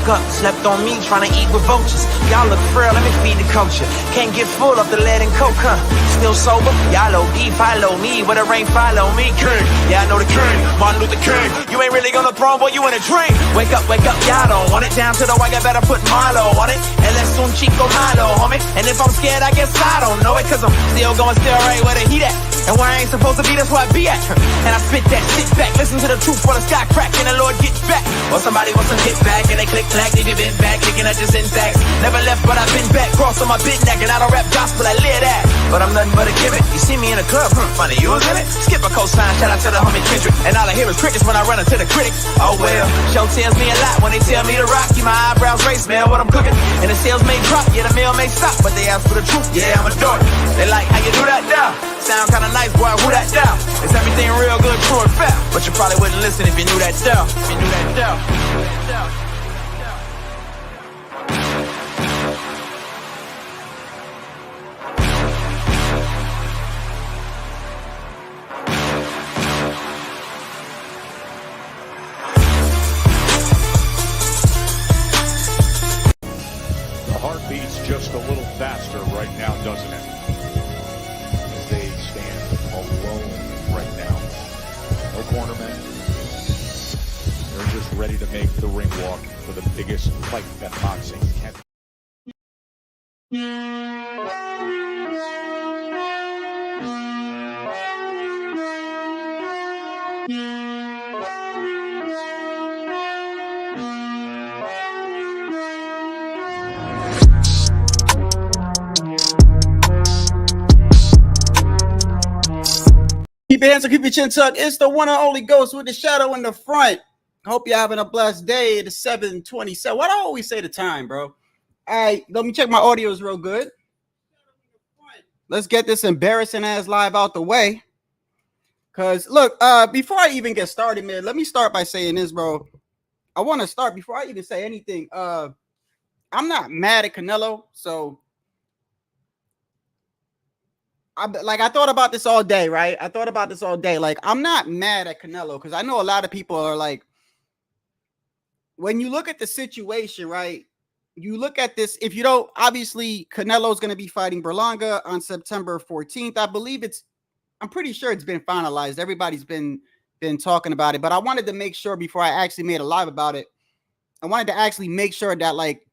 woke up, slept on me, trying to eat with vultures. Y'all look frail, let me feed the culture. Can't get full of the lead and coke, huh? Still sober? Y'all OD, follow me. Where the rain follow me, king. Yeah, I know the king, Martin Luther King. You ain't really gonna throne, boy, you in a dream. Wake up, y'all don't want it. Down to the wire, better put Marlo on it. And let's un chico malo, homie. And if I'm scared, I guess I don't know it. Cause I'm still going still right where the heat at. And where I ain't supposed to be, that's where I be at. And I spit that shit back. Listen to the truth while the sky crack and the Lord gets back. Or somebody wants some get back and they click clack, leave you bent back, looking at your syntax. Never left, but I've been back. Cross on my bit neck and I don't rap gospel, I live that. But I'm nothing but a gimmick. You see me in the club, funny, you was in it. Skip a cosign, shout out to the homie Kendrick. And all I hear is crickets when I run into the critics. Oh well, show tells me a lot when they tell me to rock. Keep my eyebrows raised, man, what I'm cooking. And the sales may drop, yeah, the mail may stop, but they ask for the truth, yeah, I'm a dork. They like, how you do that now? Sound kinda nice, boy, who that down? Is everything real good, true and fair? But you probably wouldn't listen if you knew that down. If you knew that down. The heart beats just a little faster right now, doesn't it? As they stand alone right now. No cornermen. They're just ready to make the ring walk for the biggest fight that boxing can. Keep your hands up, keep your chin tucked. It's the one and only Ghost with the shadow in the front. Hope you're having a blessed day. It's 7:27. Why do I always say the time, bro? All right, let me check my audio is real good. Let's get this embarrassing ass live out the way. Cause look, before I even get started, man, let me start by saying this, bro. I want to start before I even say anything. I'm not mad at Canelo, so I thought about this all day, right? I thought about this all day. Like, I'm not mad at Canelo because I know a lot of people are like, when you look at the situation, right? You look at this, if you don't, obviously Canelo's going to be fighting Berlanga on September 14th. I believe I'm pretty sure it's been finalized. Everybody's been talking about it, but I wanted to make sure before I actually made a live about it, I wanted to actually make sure that like,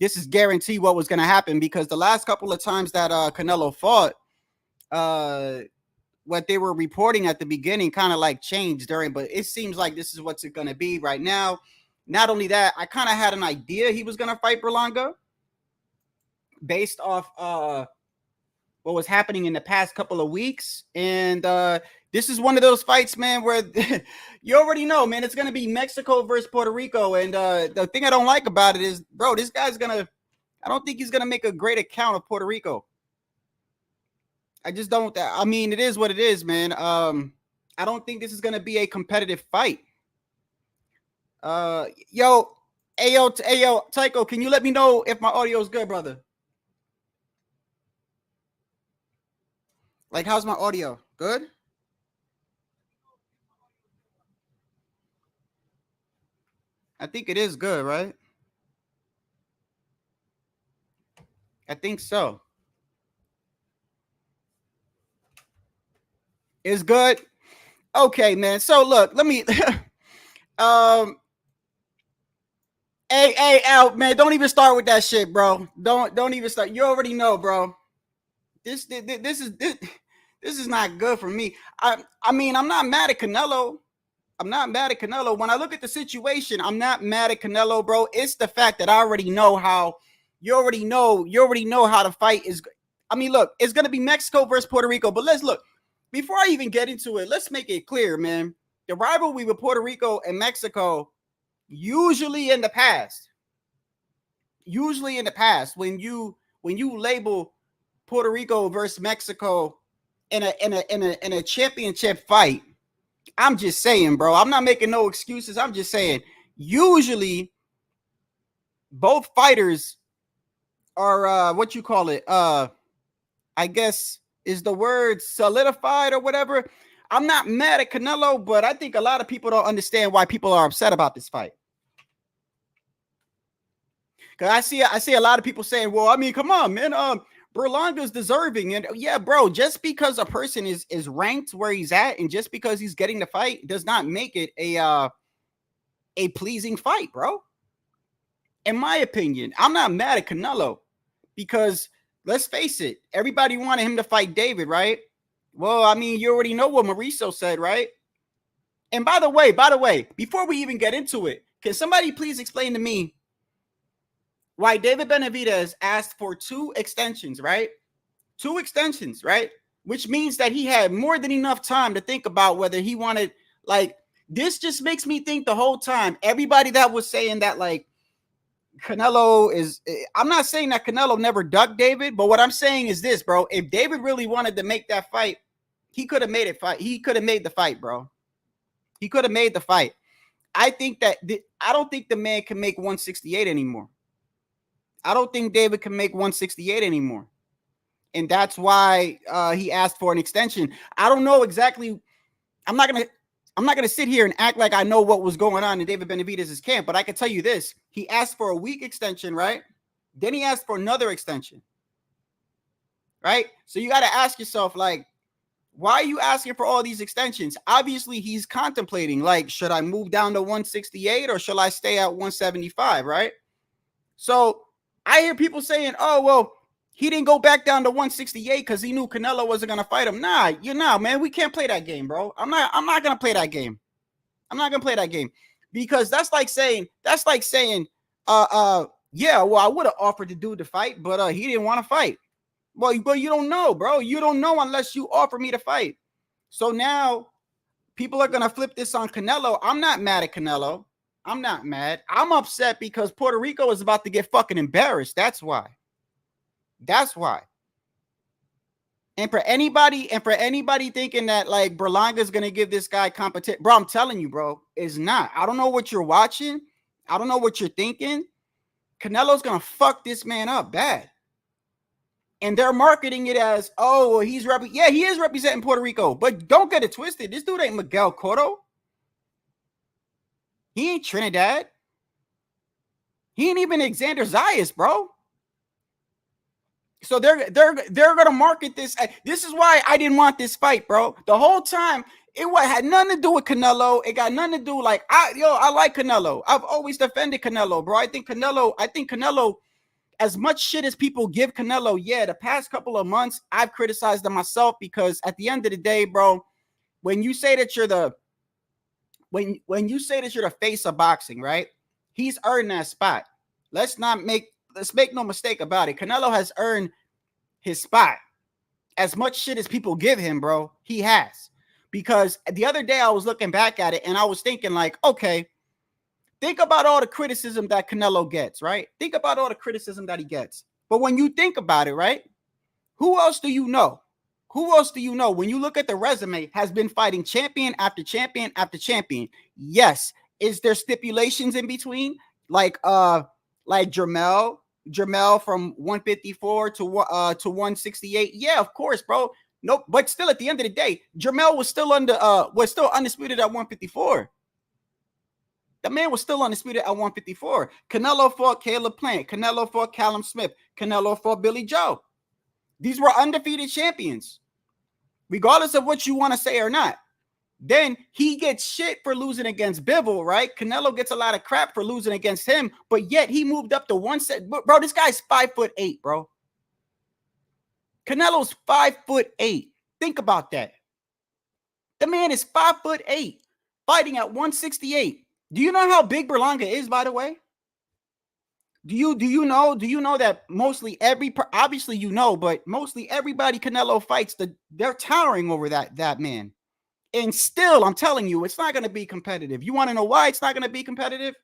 this is guaranteed what was going to happen, because the last couple of times that Canelo fought, what they were reporting at the beginning kind of like changed during, but it seems like this is what's it going to be right now. Not only that, I kind of had an idea he was going to fight Berlanga based off what was happening in the past couple of weeks. And this is one of those fights, man, where you already know, man, it's going to be Mexico versus Puerto Rico. And the thing I don't like about it is, bro, this guy's I don't think he's going to make a great account of Puerto Rico. I just don't. I mean, it is what it is, man. I don't think this is going to be a competitive fight. Yo, Tycho, can you let me know if my audio is good, brother? Like, how's my audio? Good? I think it is good, right? I think so. It's good. Okay, man. So look, let me hey, out, man. Don't even start with that shit, bro. Don't even start. You already know, bro. This is not good for me. I mean, I'm not mad at Canelo. I'm not mad at Canelo. When I look at the situation, I'm not mad at Canelo, bro. It's the fact that I already know how you already know how the fight is. I mean, look, it's gonna be Mexico versus Puerto Rico, but let's look. Before I even get into it, let's make it clear, man. The rivalry with Puerto Rico and Mexico, usually in the past, when you label Puerto Rico versus Mexico in a championship fight, I'm just saying, bro. I'm not making no excuses. I'm just saying, usually both fighters are what you call it. I guess is the word solidified or whatever. I'm not mad at Canelo, but I think a lot of people don't understand why people are upset about this fight. Because I see a lot of people saying, well, I mean, come on, man. Berlanga's deserving. And yeah, bro, just because a person is ranked where he's at and just because he's getting the fight does not make it a pleasing fight, bro. In my opinion, I'm not mad at Canelo because let's face it, everybody wanted him to fight David, right? Well, I mean, you already know what Mauricio said, right? And by the way, before we even get into it, can somebody please explain to me why David Benavidez asked for 2 extensions, right? 2 extensions, right? Which means that he had more than enough time to think about whether he wanted, like, this just makes me think the whole time. Everybody that was saying that, like, Canelo is, I'm not saying that Canelo never ducked David, but what I'm saying is this, bro. If David really wanted to make that fight, he could have made it fight. He could have made the fight, bro. He could have made the fight. I think that I don't think the man can make 168 anymore. I don't think David can make 168 anymore. And that's why he asked for an extension. I don't know exactly. I'm not gonna sit here and act like I know what was going on in David Benavidez's camp, but I can tell you this. He asked for a week extension, right? Then he asked for another extension. Right? So you got to ask yourself, like, why are you asking for all these extensions? Obviously, he's contemplating, like, should I move down to 168 or should I stay at 175, right? So I hear people saying, oh, well, he didn't go back down to 168 because he knew Canelo wasn't going to fight him. Nah, man, we can't play that game, bro. I'm not going to play that game. I'm not going to play that game because that's like saying, yeah, well, I would have offered the dude to fight, but he didn't want to fight. Well, you don't know, bro. You don't know unless you offer me to fight. So now people are going to flip this on Canelo. I'm not mad at Canelo. I'm not mad. I'm upset because Puerto Rico is about to get fucking embarrassed. That's why. That's why. And for anybody thinking that like Berlanga is going to give this guy competition, bro, I'm telling you, bro, it's not. I don't know what you're watching. I don't know what you're thinking. Canelo's going to fuck this man up bad. And they're marketing it as, oh, well, he is representing Puerto Rico. But don't get it twisted. This dude ain't Miguel Cotto. He ain't Trinidad. He ain't even Alexander Zayas, bro. So they're gonna market this. This is why I didn't want this fight, bro. The whole time it had nothing to do with Canelo. It got nothing to do like I like Canelo. I've always defended Canelo, bro. I think Canelo, as much shit as people give Canelo, yeah, the past couple of months I've criticized him myself because at the end of the day, bro, when you say that you're the face of boxing, right? He's earned that spot. Let's make no mistake about it. Canelo has earned his spot. As much shit as people give him, bro, he has. Because the other day I was looking back at it and I was thinking like, okay, think about all the criticism that Canelo gets, right? Think about all the criticism that he gets. But when you think about it, right? Who else do you know? Who else do you know when you look at the resume has been fighting champion after champion after champion? Yes. Is there stipulations in between? Like Jermell from 154 to 168. Yeah, of course, bro. Nope, but still at the end of the day, Jermell was still undisputed at 154. The man was still undisputed at 154. Canelo fought Caleb Plant. Canelo fought Callum Smith. Canelo fought Billy Joe. These were undefeated champions, regardless of what you want to say or not. Then he gets shit for losing against Bivol, right? Canelo gets a lot of crap for losing against him, but yet he moved up to 170. Bro, this guy's 5'8", bro. Canelo's 5'8". Think about that. The man is 5'8", fighting at 168. Do you know how big Berlanga is, by the way? Do you know that mostly obviously you know, but mostly everybody Canelo fights, they're towering over that man. And still, I'm telling you, it's not going to be competitive. You want to know why it's not going to be competitive?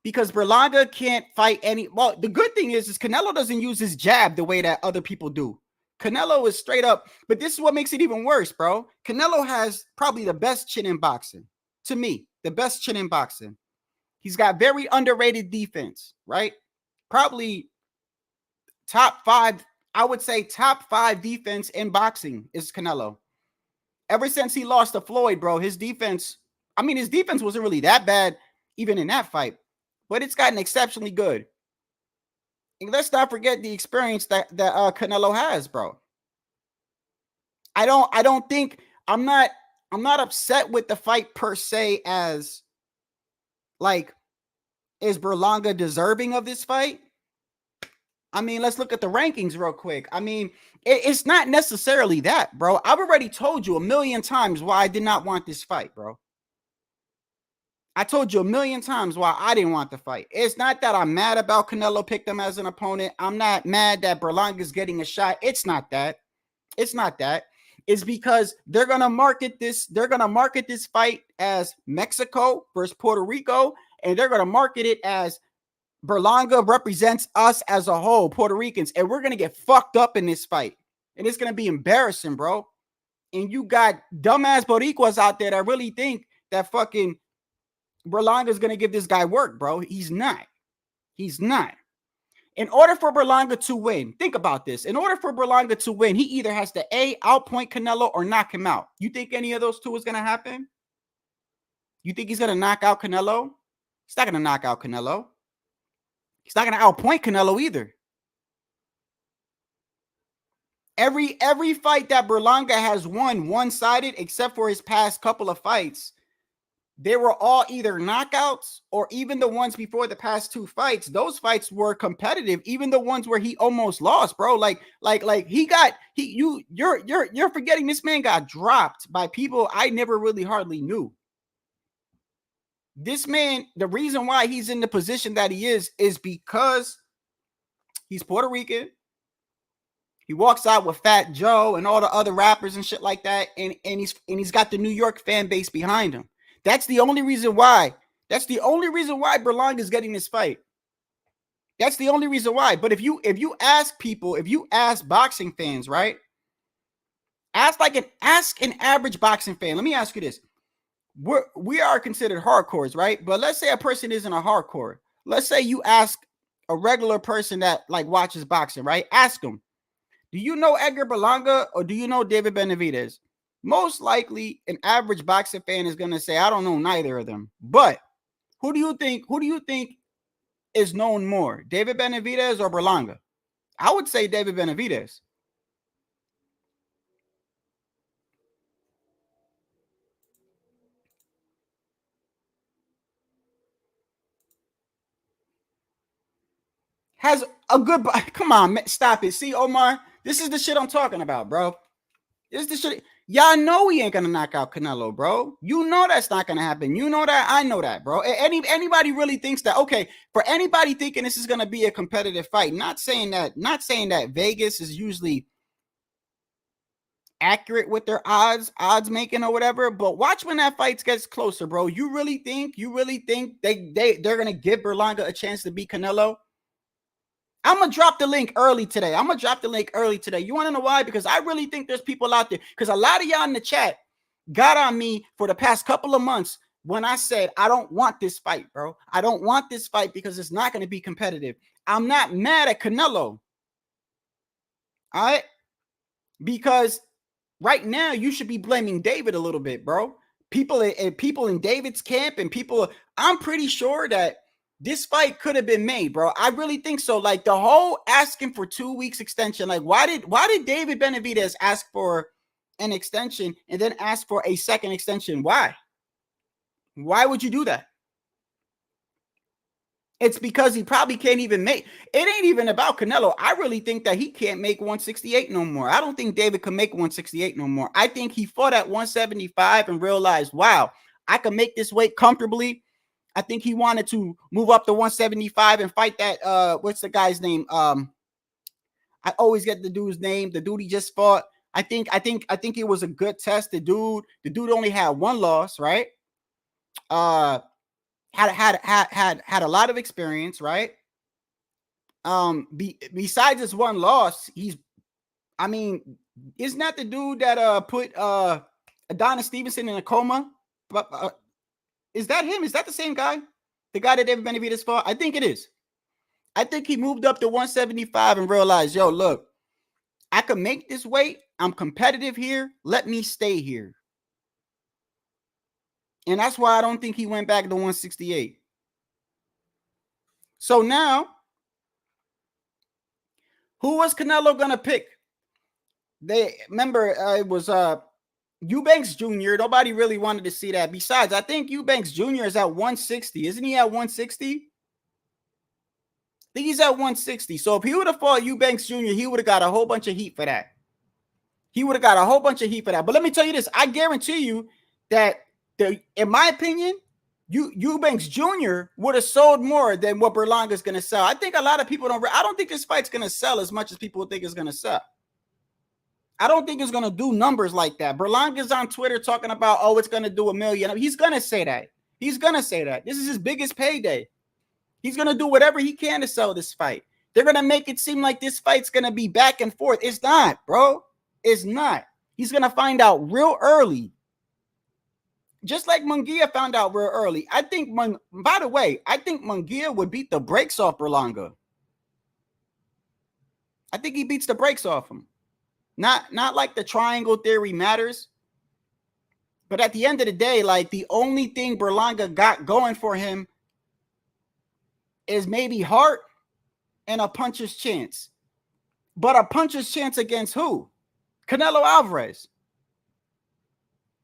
Because Berlanga can't fight any. Well, the good thing is Canelo doesn't use his jab the way that other people do. Canelo is straight up. But this is what makes it even worse, bro. Canelo has probably the best chin in boxing. To me, the best chin in boxing. He's got very underrated defense, right? Probably top 5. I would say top 5 defense in boxing is Canelo. Ever since he lost to Floyd, bro, his defense wasn't really that bad even in that fight. but it's gotten exceptionally good. And let's not forget the experience that Canelo has, bro. I don't think I'm not upset with the fight per se as like, is Berlanga deserving of this fight? I mean, let's look at the rankings real quick. I mean, it's not necessarily that, bro. I've already told you a million times why I did not want this fight, bro. I told you a million times why I didn't want the fight. It's not that I'm mad about Canelo picked him as an opponent. I'm not mad that Berlanga's getting a shot. It's not that. It's not that. It's because they're going to market this. They're going to market this fight as Mexico versus Puerto Rico. And they're going to market it as Berlanga represents us as a whole, Puerto Ricans. And we're going to get fucked up in this fight. And it's going to be embarrassing, bro. And you got dumbass Boricuas out there that really think that fucking Berlanga is going to give this guy work, bro. He's not. He's not. In order for Berlanga to win, think about this. In order for Berlanga to win, he either has to A, outpoint Canelo or knock him out. You think any of those two is going to happen? You think he's going to knock out Canelo? He's not going to knock out Canelo. He's not going to outpoint Canelo either. Every fight that Berlanga has won one-sided, except for his past couple of fights, they were all either knockouts or even the ones before the past two fights. Those fights were competitive. Even the ones where he almost lost, bro. You're forgetting this man got dropped by people I never really hardly knew. This man, the reason why he's in the position that he is because he's Puerto Rican. He walks out with Fat Joe and all the other rappers and shit like that, and he's got the New York fan base behind him. That's the only reason why. That's the only reason why Berlanga is getting this fight. That's the only reason why. But if you ask people, if you ask boxing fans, right? Ask an average boxing fan. Let me ask you this. We are considered hardcores, right? But let's say a person isn't a hardcore. Let's say you ask a regular person that like watches boxing, right? Ask them, do you know Edgar Berlanga or do you know David Benavidez? Most likely, an average boxing fan is going to say, I don't know neither of them. But who do you think is known more, David Benavidez or Berlanga? I would say David Benavidez. Has a good, come on, man, stop it. See, Omar, this is the shit I'm talking about, bro. This is the shit. Y'all know he ain't gonna knock out Canelo, bro. You know that's not gonna happen. You know that. I know that, bro. Anybody really thinks that? Okay, for anybody thinking this is gonna be a competitive fight, not saying that Vegas is usually accurate with their odds making or whatever. But watch when that fight gets closer, bro. You really think they're gonna give Berlanga a chance to beat Canelo? I'm going to drop the link early today. You want to know why? Because I really think there's people out there. Because a lot of y'all in the chat got on me for the past couple of months when I said, I don't want this fight, bro. I don't want this fight because it's not going to be competitive. I'm not mad at Canelo. All right? Because right now, you should be blaming David a little bit, bro. People in David's camp and people, I'm pretty sure that this fight could have been made, bro. I really think so. Like the whole asking for 2 weeks extension. Like why did David Benavidez ask for an extension and then ask for a second extension? Why? Why would you do that? It's because he probably can't even make it. Ain't even about Canelo. I really think that he can't make 168 no more. I don't think David can make 168 no more. I think he fought at 175 and realized, wow, I can make this weight comfortably. I think he wanted to move up to 175 and fight that what's the guy's name? I always get the dude's name. The dude he just fought. I think it was a good test. The dude only had one loss, right? Had a lot of experience, right? Besides this one loss, isn't that the dude that put Adonis Stevenson in a coma? But is that him? Is that the same guy? The guy that David Benavidez fought? I think it is. I think he moved up to 175 and realized, yo, look, I can make this weight. I'm competitive here. Let me stay here. And that's why I don't think he went back to 168. So now, who was Canelo gonna pick? They remember it was Eubanks Jr. Nobody really wanted to see that. Besides, I think Eubanks Jr. is at 160. Isn't he at 160? I think he's at 160. So if he would have fought Eubanks Jr., he would have got a whole bunch of heat for that. He would have got a whole bunch of heat for that. But let me tell you this. I guarantee you that, in my opinion, Eubanks Jr. would have sold more than what Berlanga is going to sell. I think a lot of people I don't think this fight's going to sell as much as people think it's going to sell. I don't think it's going to do numbers like that. Berlanga's on Twitter talking about, oh, it's going to do $1 million. He's going to say that. He's going to say that. This is his biggest payday. He's going to do whatever he can to sell this fight. They're going to make it seem like this fight's going to be back and forth. It's not, bro. It's not. He's going to find out real early. Just like Munguia found out real early. I think, by the way, I think Munguia would beat the brakes off Berlanga. I think he beats the brakes off him. Not like the triangle theory matters. But at the end of the day, like, the only thing Berlanga got going for him is maybe heart and a puncher's chance. But a puncher's chance against who? Canelo Alvarez.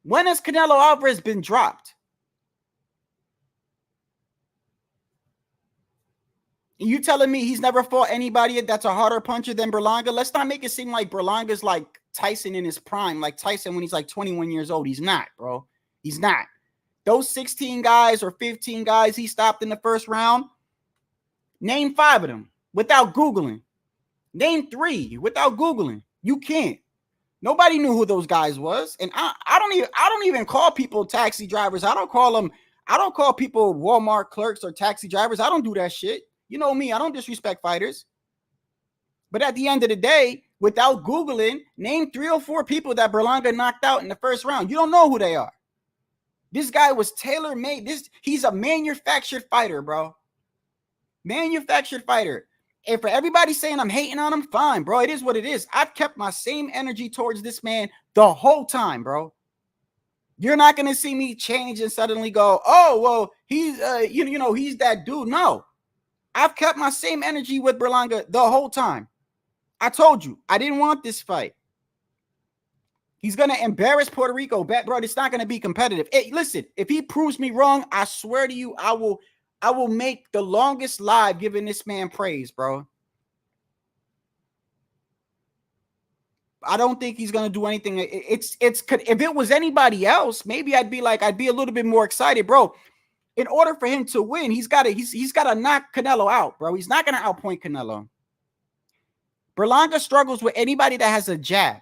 When has Canelo Alvarez been dropped? You telling me he's never fought anybody that's a harder puncher than Berlanga? Let's not make it seem like Berlanga's like Tyson in his prime, like Tyson when he's like 21 years old. He's not, bro. He's not. Those 16 guys or 15 guys he stopped in the first round, name 5 of them without Googling. Name 3 without Googling. You can't. Nobody knew who those guys was. And I don't even call people taxi drivers. I don't call people Walmart clerks or taxi drivers. I don't do that shit. You know me, I don't disrespect fighters. But at the end of the day, without Googling, name 3 or 4 people that Berlanga knocked out in the first round. You don't know who they are. This guy was tailor-made. He's a manufactured fighter, bro. Manufactured fighter. And for everybody saying I'm hating on him, fine, bro. It is what it is. I've kept my same energy towards this man the whole time, bro. You're not going to see me change and suddenly go, oh, well, he's, he's that dude. No. I've kept my same energy with Berlanga the whole time. I told you, I didn't want this fight. He's going to embarrass Puerto Rico. Bro, it's not going to be competitive. Hey, listen, if he proves me wrong, I swear to you, I will make the longest live giving this man praise, bro. I don't think he's going to do anything. If it was anybody else, maybe I'd be a little bit more excited, bro. In order for him to win, he's got to knock Canelo out, bro. He's not going to outpoint Canelo. Berlanga struggles with anybody that has a jab.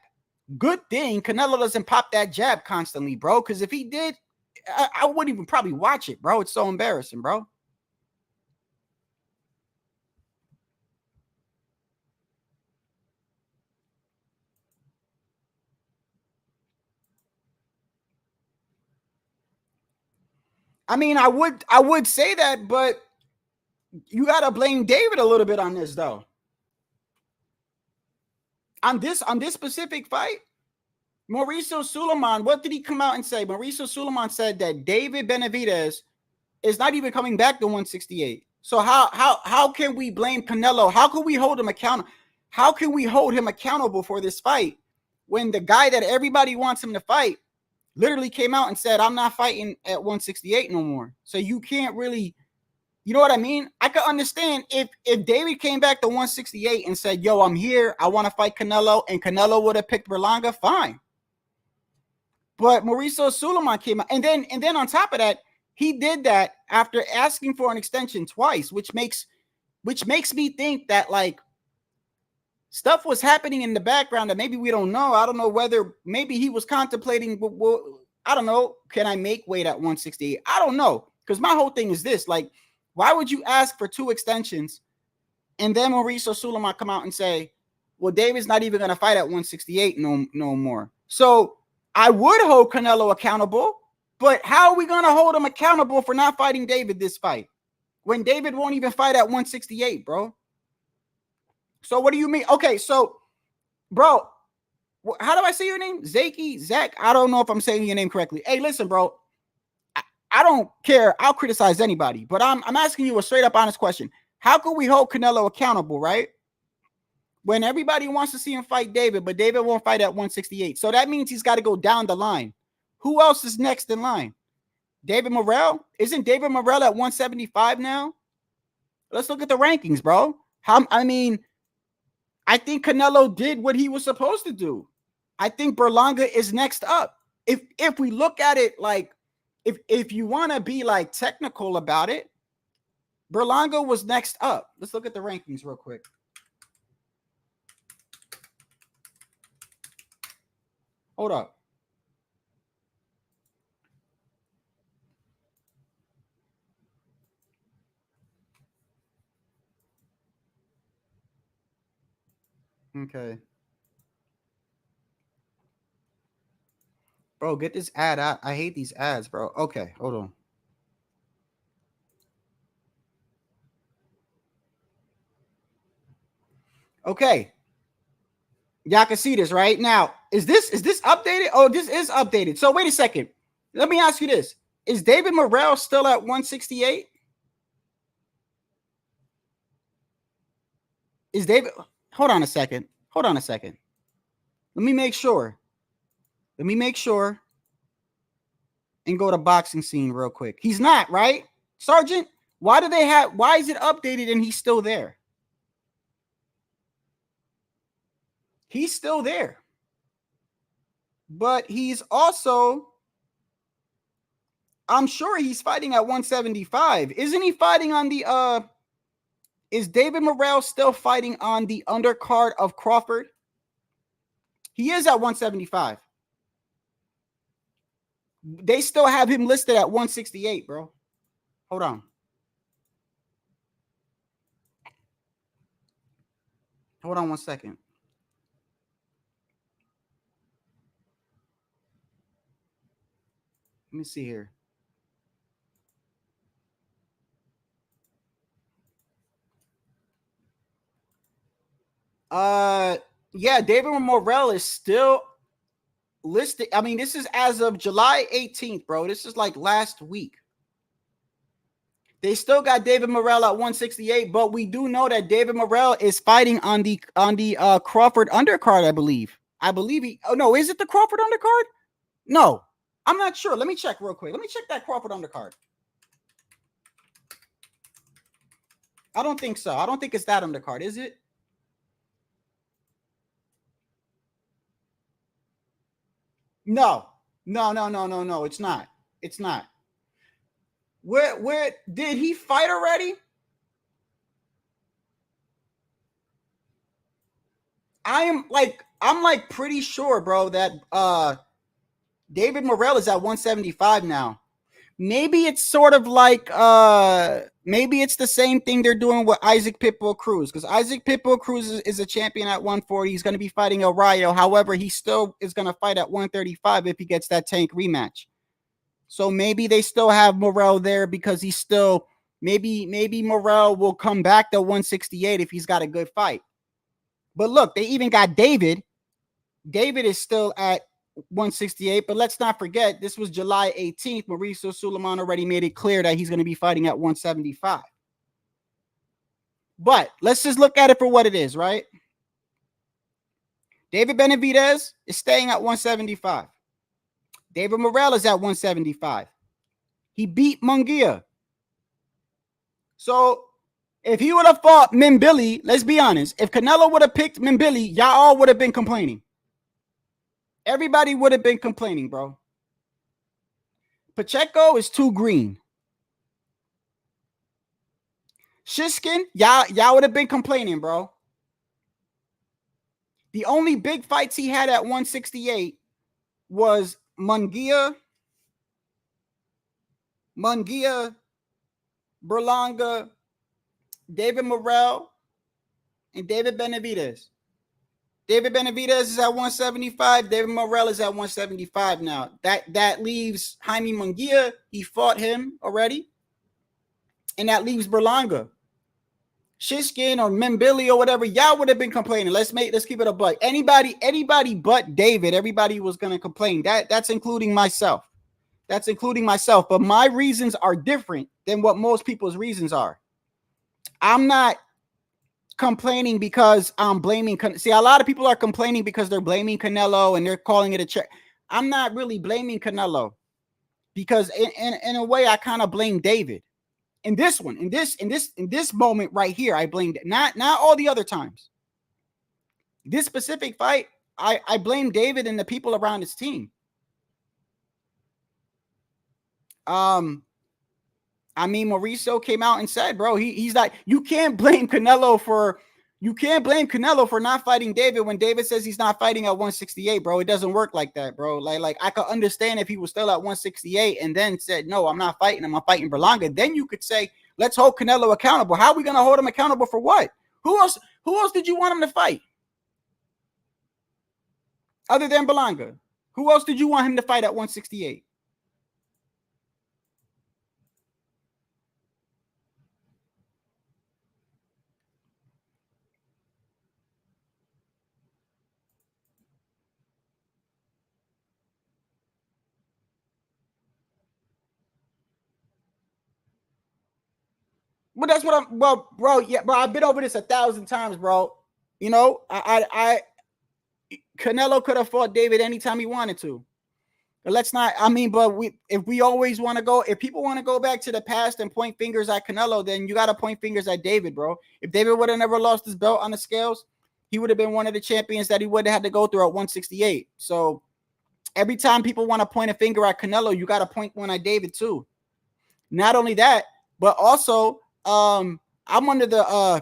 Good thing Canelo doesn't pop that jab constantly, bro. Because if he did, I wouldn't even probably watch it, bro. It's so embarrassing, bro. I mean, I would say that, but you got to blame David a little bit on this, though. On this specific fight, Mauricio Suleiman, what did he come out and say? Mauricio Suleiman said that David Benavidez is not even coming back to 168. So how can we blame Canelo? How can we hold him accountable? How can we hold him accountable for this fight when the guy that everybody wants him to fight literally came out and said, I'm not fighting at 168 no more. So you can't really, you know what I mean? I could understand if David came back to 168 and said, yo, I'm here, I want to fight Canelo, and Canelo would have picked Berlanga, fine. But Mauricio Suleiman came out, and then on top of that, he did that after asking for an extension twice, which makes me think that, like, stuff was happening in the background that maybe we don't know. I don't know whether maybe he was contemplating, I don't know, can I make weight at 168? I don't know, because my whole thing is this, like, why would you ask for 2 extensions and then Mauricio Suleiman come out and say, well, David's not even going to fight at 168 no more. So I would hold Canelo accountable, but how are we going to hold him accountable for not fighting David this fight when David won't even fight at 168, bro? So what do you mean? Okay, so, bro, how do I say your name? Zach? I don't know if I'm saying your name correctly. Hey, listen, bro. I don't care. I'll criticize anybody, but I'm asking you a straight up honest question. How can we hold Canelo accountable, right? When everybody wants to see him fight David, but David won't fight at 168. So that means he's got to go down the line. Who else is next in line? David Morrell? Isn't David Morrell at 175 now? Let's look at the rankings, bro. I think Canelo did what he was supposed to do. I think Berlanga is next up. If we look at it like, if you want to be like technical about it, Berlanga was next up. Let's look at the rankings real quick. Hold up. Okay. Bro, get this ad out. I hate these ads, bro. Okay, hold on. Okay. Y'all can see this right now. Is this updated? Oh, this is updated. So wait a second. Let me ask you this. Is David Morrell still at 168? Is David? Hold on a second. Hold on a second. Let me make sure. Let me make sure and go to boxing scene real quick. He's not, right? Sergeant, why is it updated and he's still there? He's still there. But he's also, I'm sure he's fighting at 175. Isn't he fighting on the is David Morrell still fighting on the undercard of Crawford? He is at 175. They still have him listed at 168, bro. Hold on. Hold on 1 second. Let me see here. Yeah, David Morrell is still listed. I mean, this is as of July 18th, bro. This is like last week. They still got David Morrell at 168, but we do know that David Morrell is fighting on the Crawford undercard, I believe. Oh no, is it the Crawford undercard? No, I'm not sure. Let me check real quick. Let me check that Crawford undercard. I don't think so. I don't think it's that undercard, is it? No, it's not. It's not. Where did he fight already? I'm like pretty sure, bro, that David Morrell is at 175 now. Maybe it's sort of like maybe it's the same thing they're doing with Isaac Pitbull Cruz, because Isaac Pitbull Cruz is a champion at 140. He's going to be fighting El Rayo. However, he still is going to fight at 135 if he gets that Tank rematch. So maybe they still have Morrell there because he's still maybe Morrell will come back to 168 if he's got a good fight. But look, they even got David. David is still at 168, but let's not forget this was July 18th. Mauricio Suleiman already made it clear that he's going to be fighting at 175. But let's just look at it for what it is, right? David Benavidez is staying at 175. David Morrell is at 175. He beat Munguia. So if he would have fought Mimbili, let's be honest, if Canelo would have picked Mimbili, y'all all would have been complaining. Everybody would have been complaining, bro. Pacheco is too green. Shiskin, y'all would have been complaining, bro. The only big fights he had at 168 was Munguia, Berlanga, David Morrell, and David Benavidez. David Benavidez is at 175. David Morrell is at 175 now. That leaves Jaime Munguia. He fought him already. And that leaves Berlanga. Shiskin or Mimbili or whatever, y'all would have been complaining. Let's keep it a buck. Anybody but David, everybody was going to complain. That's including myself. But my reasons are different than what most people's reasons are. I'm not complaining because I'm blaming. See, a lot of people are complaining because they're blaming Canelo and they're calling it a check. I'm not really blaming Canelo because in a way I kind of blame David. In this one, in this moment right here, I blamed it. Not all the other times. This specific fight, I blame David and the people around his team. I mean, Mauricio came out and said, bro, he's like, you can't blame Canelo for not fighting David when David says he's not fighting at 168, bro. It doesn't work like that, bro. Like I could understand if he was still at 168 and then said, no, I'm not fighting him. I'm fighting Berlanga. Then you could say, let's hold Canelo accountable. How are we going to hold him accountable for what? Who else did you want him to fight? Other than Berlanga. Who else did you want him to fight at 168? But that's what I'm, well, bro, yeah, bro, I've been over this 1,000 times, bro. You know, Canelo could have fought David anytime he wanted to. But let's not, I mean, but if we always want to go, if people want to go back to the past and point fingers at Canelo, then you got to point fingers at David, bro. If David would have never lost his belt on the scales, he would have been one of the champions that he would have had to go through at 168. So every time people want to point a finger at Canelo, you got to point one at David too. Not only that, but also, I'm under the,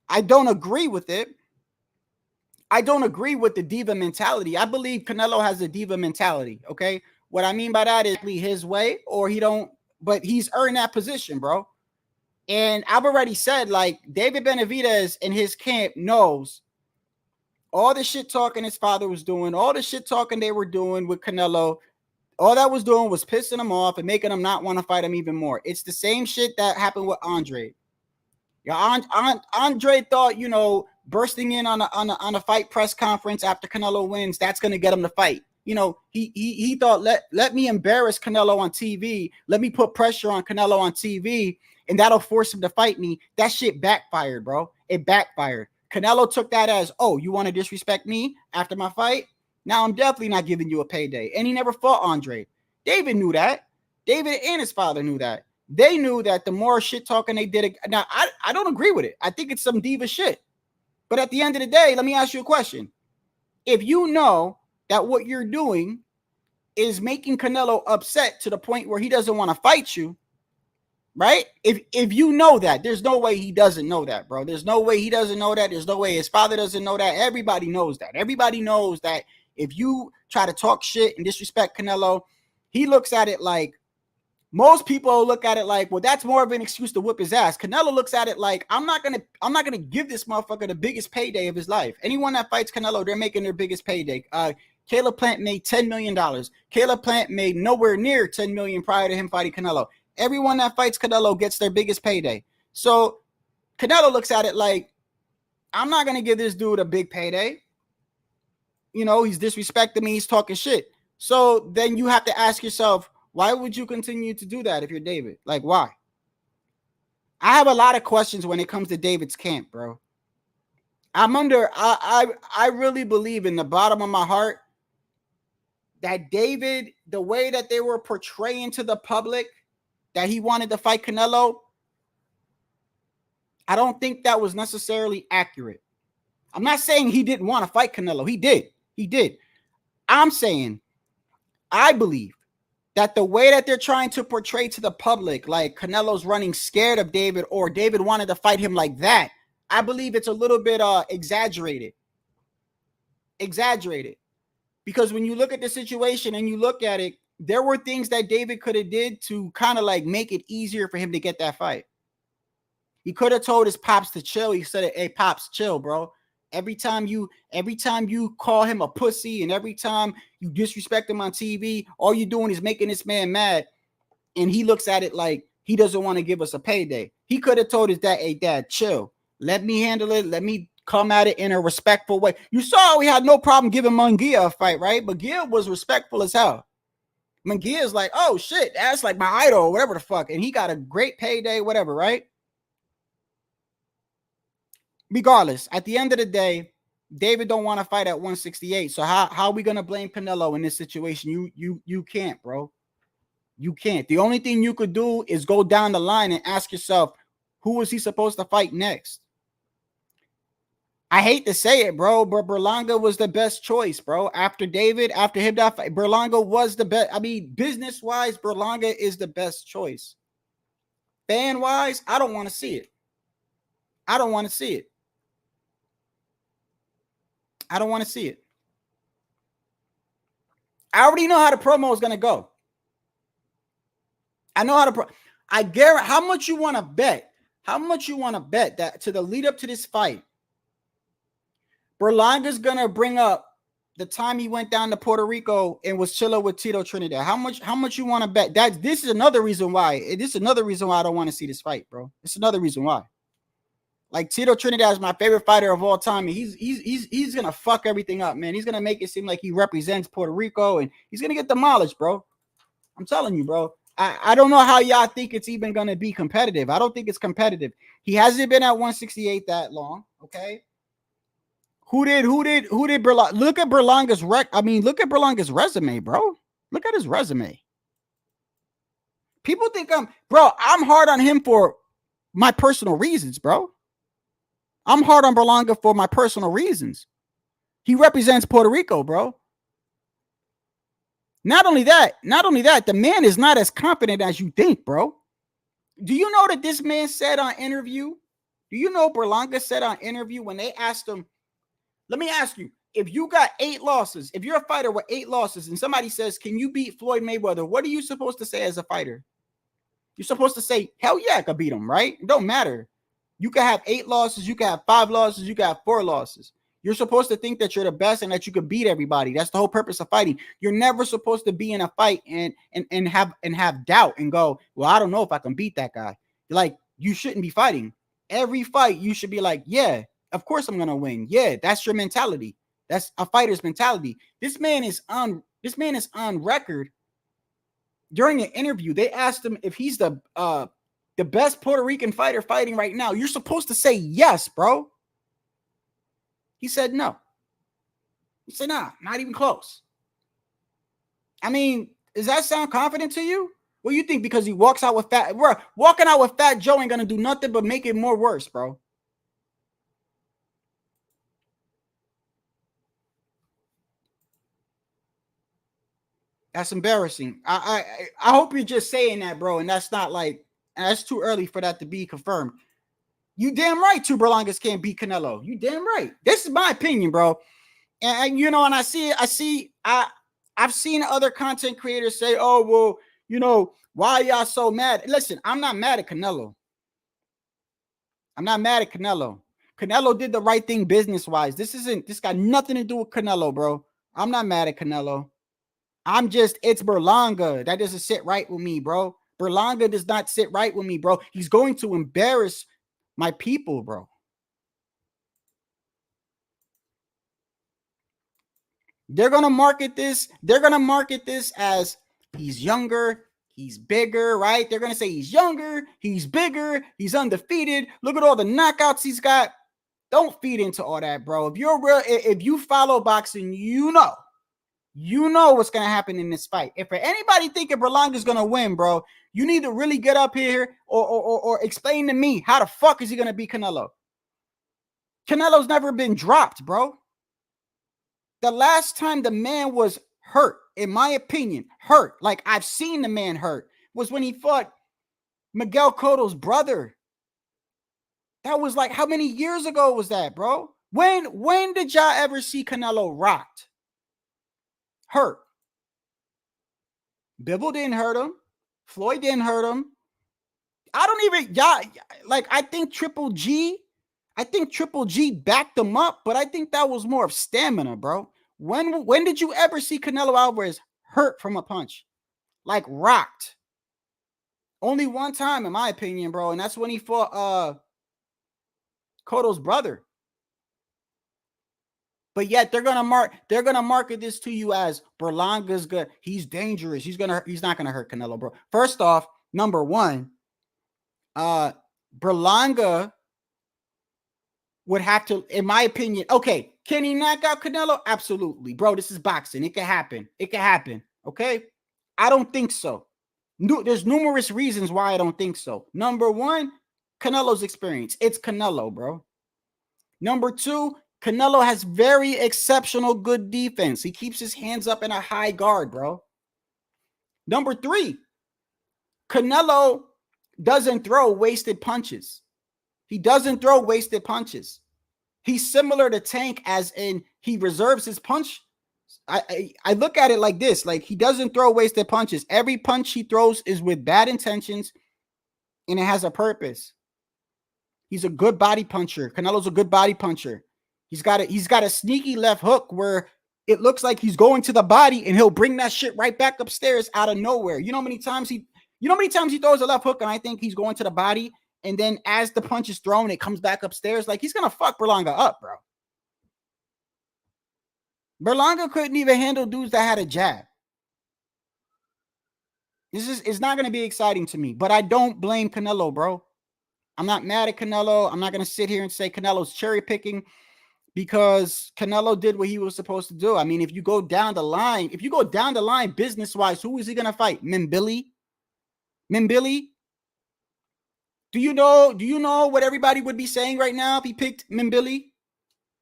I don't agree with it. I don't agree with the diva mentality. I believe Canelo has a diva mentality. Okay. What I mean by that is his way or he don't, but he's earned that position, bro. And I've already said, like, David Benavidez in his camp knows all the shit talking his father was doing, all the shit talking they were doing with Canelo. All that was doing was pissing him off and making him not want to fight him even more. It's the same shit that happened with Andre. Yeah, Andre thought, you know, bursting in on a fight press conference after Canelo wins, that's going to get him to fight. You know, he thought, let me embarrass Canelo on TV. Let me put pressure on Canelo on TV, and that'll force him to fight me. That shit backfired, bro. It backfired. Canelo took that as, oh, you want to disrespect me after my fight? Now I'm definitely not giving you a payday. And he never fought Andre. David knew that. David and his father knew that. They knew that the more shit talking they did. Now, I don't agree with it. I think it's some diva shit. But at the end of the day, let me ask you a question. If you know that what you're doing is making Canelo upset to the point where he doesn't want to fight you, right? If you know that, there's no way he doesn't know that, bro. There's no way he doesn't know that. There's no way his father doesn't know that. Everybody knows that. Everybody knows that if you try to talk shit and disrespect Canelo, he looks at it like, most people look at it like, well, that's more of an excuse to whip his ass. Canelo looks at it like, I'm not gonna give this motherfucker the biggest payday of his life. Anyone that fights Canelo, they're making their biggest payday. Caleb Plant made $10 million. Caleb Plant made nowhere near $10 million prior to him fighting Canelo. Everyone that fights Canelo gets their biggest payday. So Canelo looks at it like, I'm not gonna give this dude a big payday. You know, he's disrespecting me. He's talking shit. So then you have to ask yourself, why would you continue to do that if you're David? Like, why? I have a lot of questions when it comes to David's camp, bro. I really believe in the bottom of my heart that David, the way that they were portraying to the public that he wanted to fight Canelo, I don't think that was necessarily accurate. I'm not saying he didn't want to fight Canelo. He did. He did. I'm saying, I believe that the way that they're trying to portray to the public, like Canelo's running scared of David or David wanted to fight him like that, I believe it's a little bit exaggerated. Exaggerated. Because when you look at the situation and you look at it, there were things that David could have did to kind of like make it easier for him to get that fight. He could have told his pops to chill. He said, hey, pops, chill, bro. Every time you call him a pussy and every time you disrespect him on TV, all you're doing is making this man mad. And he looks at it like he doesn't want to give us a payday. He could have told his dad, hey, dad, chill. Let me handle it. Let me come at it in a respectful way. You saw we had no problem giving Munguia a fight, right? Munguia was respectful as hell. Munguia's like, oh, shit, that's like my idol or whatever the fuck. And he got a great payday, whatever, right? regardless, at the end of the day, David don't want to fight at 168. So how are we gonna blame Canelo in this situation? You can't, bro. You can't. The only thing you could do is go down the line and ask yourself, who was he supposed to fight next? I hate to say it, bro, but Berlanga was the best choice, bro. After David, after him, that fight, Berlanga was the best. I mean, business-wise, Berlanga is the best choice. Fan-wise, I don't want to see it. I don't want to see it. I don't want to see it. I already know how the promo is going to go. I know how to I guarantee. How much you want to bet? How much you want to bet that to the lead up to this fight, Berlanga's going to bring up the time he went down to Puerto Rico and was chilling with Tito Trinidad? How much you want to bet? This is another reason why. This is another reason why I don't want to see this fight, bro. It's another reason why. Like, Tito Trinidad is my favorite fighter of all time, and he's gonna fuck everything up, man. He's gonna make it seem like he represents Puerto Rico, and he's gonna get demolished, bro. I'm telling you, bro. I don't know how y'all think it's even gonna be competitive. I don't think it's competitive. He hasn't been at 168 that long, okay? Who did Berlanga? Look at Berlanga's look at Berlanga's resume, bro. Look at his resume. People think I'm hard on him for my personal reasons, bro. I'm hard on Berlanga for my personal reasons. He represents Puerto Rico, bro. Not only that, the man is not as confident as you think, bro. Do you know that this man said on interview? Do you know Berlanga said on interview when they asked him, let me ask you, if you got 8 losses, if you're a fighter with 8 losses and somebody says, can you beat Floyd Mayweather? What are you supposed to say as a fighter? You're supposed to say, hell yeah, I could beat him, right? It don't matter. You can have 8 losses, you can have 5 losses, you can have 4 losses. You're supposed to think that you're the best and that you could beat everybody. That's the whole purpose of fighting. You're never supposed to be in a fight and have doubt and go, well, I don't know if I can beat that guy. Like, you shouldn't be fighting. Every fight, you should be like, yeah, of course I'm gonna win. Yeah, that's your mentality. That's a fighter's mentality. This man is on record. During an interview, they asked him if he's the best Puerto Rican fighter fighting right now. You're supposed to say yes, bro. He said no. He said, nah, not even close. I mean, does that sound confident to you? What do you think? Because he walks out with walking out with Fat Joe ain't gonna do nothing but make it more worse, bro. That's embarrassing. I hope you're just saying that, bro, and that's not like, and that's too early for that to be confirmed. You damn right, 2 Berlangas can't beat Canelo. You damn right. This is my opinion, bro. And you know, and I've seen other content creators say, oh, well, you know, why y'all so mad? Listen, I'm not mad at Canelo. I'm not mad at Canelo. Canelo did the right thing business-wise. This got nothing to do with Canelo, bro. I'm not mad at Canelo. It's Berlanga. That doesn't sit right with me, bro. Berlanga does not sit right with me, bro. He's going to embarrass my people, bro. They're going to market this. They're going to market this as he's younger, he's bigger, right? They're going to say he's younger, he's bigger, he's undefeated. Look at all the knockouts he's got. Don't feed into all that, bro. If you follow boxing, you know what's going to happen in this fight. If for anybody thinking Berlanga's going to win, bro, you need to really get up here or explain to me how the fuck is he going to beat Canelo? Canelo's never been dropped, bro. The last time the man was hurt, in my opinion, like I've seen the man hurt, was when he fought Miguel Cotto's brother. That was like, how many years ago was that, bro? When did y'all ever see Canelo rocked? Hurt. Bivol didn't hurt him. Floyd didn't hurt him. I think Triple G backed him up, but I think that was more of stamina, bro. When did you ever see Canelo Alvarez hurt from a punch? Like rocked. Only one time, in my opinion, bro, and that's when he fought Cotto's brother. But yet they're gonna market this to you as Berlanga's good. He's dangerous. He's not gonna hurt Canelo, bro. First off, number one, Berlanga would have to, in my opinion, okay, can he knock out Canelo? Absolutely. Bro, this is boxing. It can happen. It can happen. Okay? I don't think so. There's numerous reasons why I don't think so. Number one, Canelo's experience. It's Canelo, bro. Number two, Canelo has very exceptional good defense. He keeps his hands up in a high guard, bro. Number three, Canelo doesn't throw wasted punches. He doesn't throw wasted punches. He's similar to Tank as in he reserves his punch. I look at it like this, like he doesn't throw wasted punches. Every punch he throws is with bad intentions and it has a purpose. He's a good body puncher. Canelo's a good body puncher. He's got a sneaky left hook where it looks like he's going to the body and he'll bring that shit right back upstairs out of nowhere. You know how many times he throws a left hook and I think he's going to the body, and then as the punch is thrown, it comes back upstairs. Like, he's gonna fuck Berlanga up, bro. Berlanga couldn't even handle dudes that had a jab. It's not gonna be exciting to me, but I don't blame Canelo, bro. I'm not mad at Canelo. I'm not gonna sit here and say Canelo's cherry picking, because Canelo did what he was supposed to do. I mean, if you go down the line business-wise, who is he gonna fight? Mbili? Do you know what everybody would be saying right now if he picked Mbili?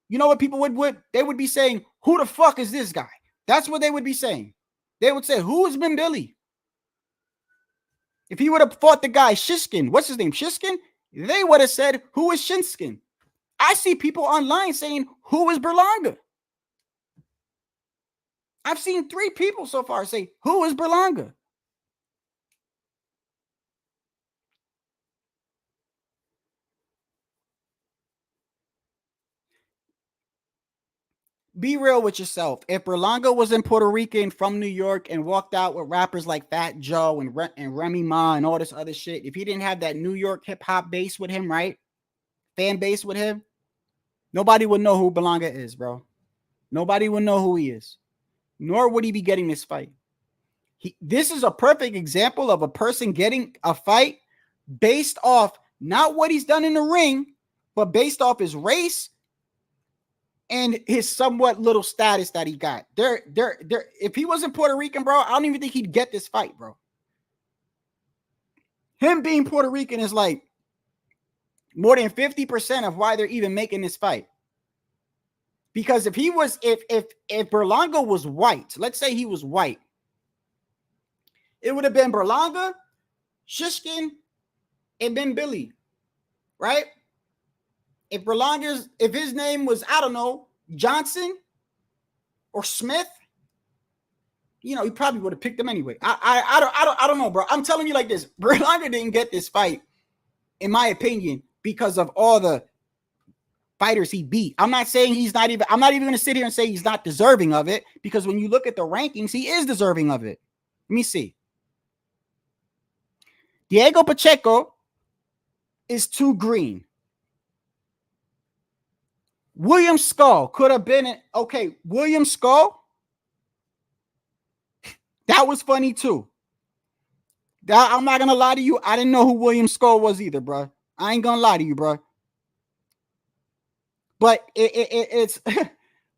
You know what people would they would be saying, who the fuck is this guy? That's what they would be saying. They would say, who is Mbili? If he would have fought the guy Shishkin, what's his name? Shishkin? They would have said, who is Shinskin? I see people online saying, who is Berlanga? I've seen 3 people so far say, who is Berlanga? Be real with yourself. If Berlanga was in Puerto Rican from New York and walked out with rappers like Fat Joe and Remy Ma and all this other shit, if he didn't have that New York hip hop base with him, right? Fan base with him, nobody would know who Berlanga is, bro. Nobody would know who he is. Nor would he be getting this fight. This is a perfect example of a person getting a fight based off not what he's done in the ring, but based off his race and his somewhat little status that he got. If he wasn't Puerto Rican, bro, I don't even think he'd get this fight, bro. Him being Puerto Rican is like more than 50% of why they're even making this fight. Because if Berlanga was white, let's say he was white, it would have been Berlanga, Shishkin, and Ben Billy, right? If his name was, I don't know, Johnson or Smith, you know, he probably would have picked him anyway. I don't know, bro. I'm telling you like this. Berlanga didn't get this fight, in my opinion, because of all the fighters he beat. I'm not even going to sit here and say he's not deserving of it, because when you look at the rankings, he is deserving of it. Let me see. Diego Pacheco is too green. William Skull could have been okay. William Skull, that was funny too. I'm not gonna lie to you. I didn't know who William Skull was either, bro. I ain't gonna lie to you, bro. But it's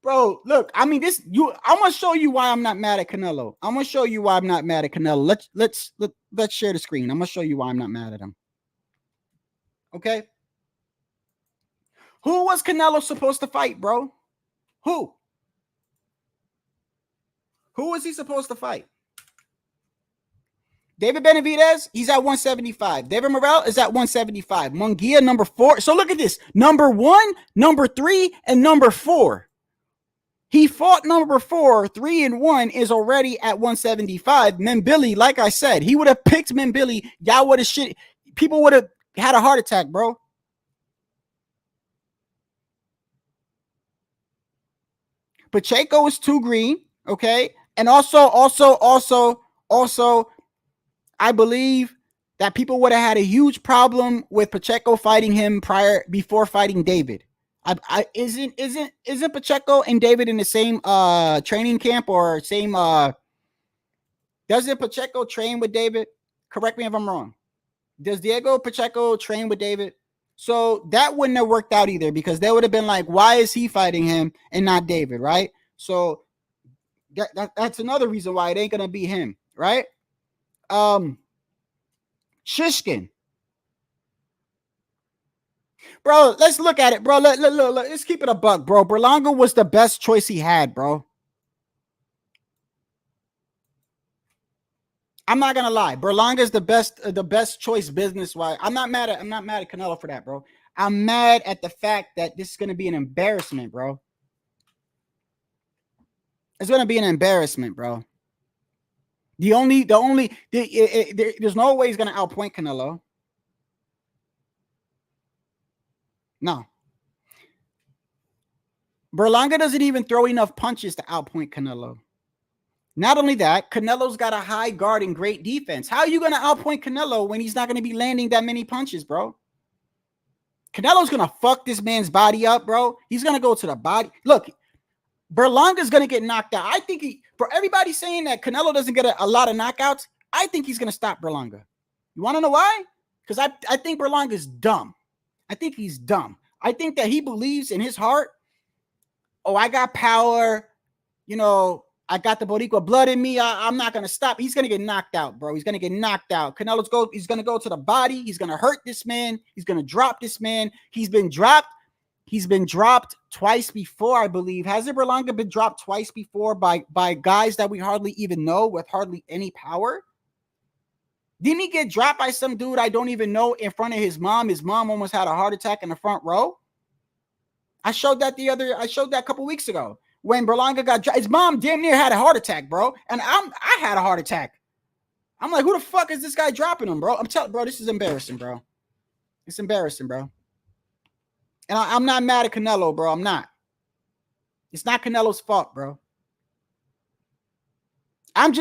bro. Look, I mean, I'm gonna show you why I'm not mad at Canelo. I'm gonna show you why I'm not mad at Canelo. Let's share the screen. I'm gonna show you why I'm not mad at him. Okay. Who was Canelo supposed to fight, bro? Who was he supposed to fight? David Benavidez, he's at 175. David Morrell is at 175. Munguia, number 4. So look at this. Number 1, number 3, and number 4. He fought number 4. 3 and 1 is already at 175. Mbili, like I said, he would have picked Mbili. Y'all would have shit. People would have had a heart attack, bro. Pacheco is too green, okay? And also, I believe that people would have had a huge problem with Pacheco fighting him before fighting David. Isn't Pacheco and David in the same training camp or same doesn't Pacheco train with David? Correct me if I'm wrong. Does Diego Pacheco train with David? So that wouldn't have worked out either, because they would have been like, why is he fighting him and not David, right? So that's another reason why it ain't gonna be him, right? Shishkin. Bro, let's look at it, bro. Look, let's keep it a buck, bro. Berlanga was the best choice he had, bro. I'm not gonna lie. Berlanga is the best choice business-wise. I'm not mad at Canelo for that, bro. I'm mad at the fact that this is gonna be an embarrassment, bro. It's gonna be an embarrassment, bro. There's no way he's gonna outpoint Canelo. No. Berlanga doesn't even throw enough punches to outpoint Canelo. Not only that, Canelo's got a high guard and great defense. How are you going to outpoint Canelo when he's not going to be landing that many punches, bro? Canelo's going to fuck this man's body up, bro. He's going to go to the body. Look, Berlanga's going to get knocked out. I think for everybody saying that Canelo doesn't get a lot of knockouts, I think he's going to stop Berlanga. You want to know why? Because I think Berlanga's dumb. I think he's dumb. I think that he believes in his heart, oh, I got power, I got the Boricua blood in me. I'm not going to stop. He's going to get knocked out, bro. He's going to get knocked out. He's going to go to the body. He's going to hurt this man. He's going to drop this man. He's been dropped. He's been dropped twice before, I believe. Hasn't Berlanga been dropped twice before by guys that we hardly even know with hardly any power? Didn't he get dropped by some dude I don't even know in front of his mom? His mom almost had a heart attack in the front row. I showed that a couple weeks ago. When Berlanga got dropped, his mom damn near had a heart attack, bro. And I had a heart attack. I'm like, who the fuck is this guy dropping him, bro? I'm telling, bro, this is embarrassing, bro. It's embarrassing, bro. And I'm not mad at Canelo, bro. I'm not. It's not Canelo's fault, bro. I'm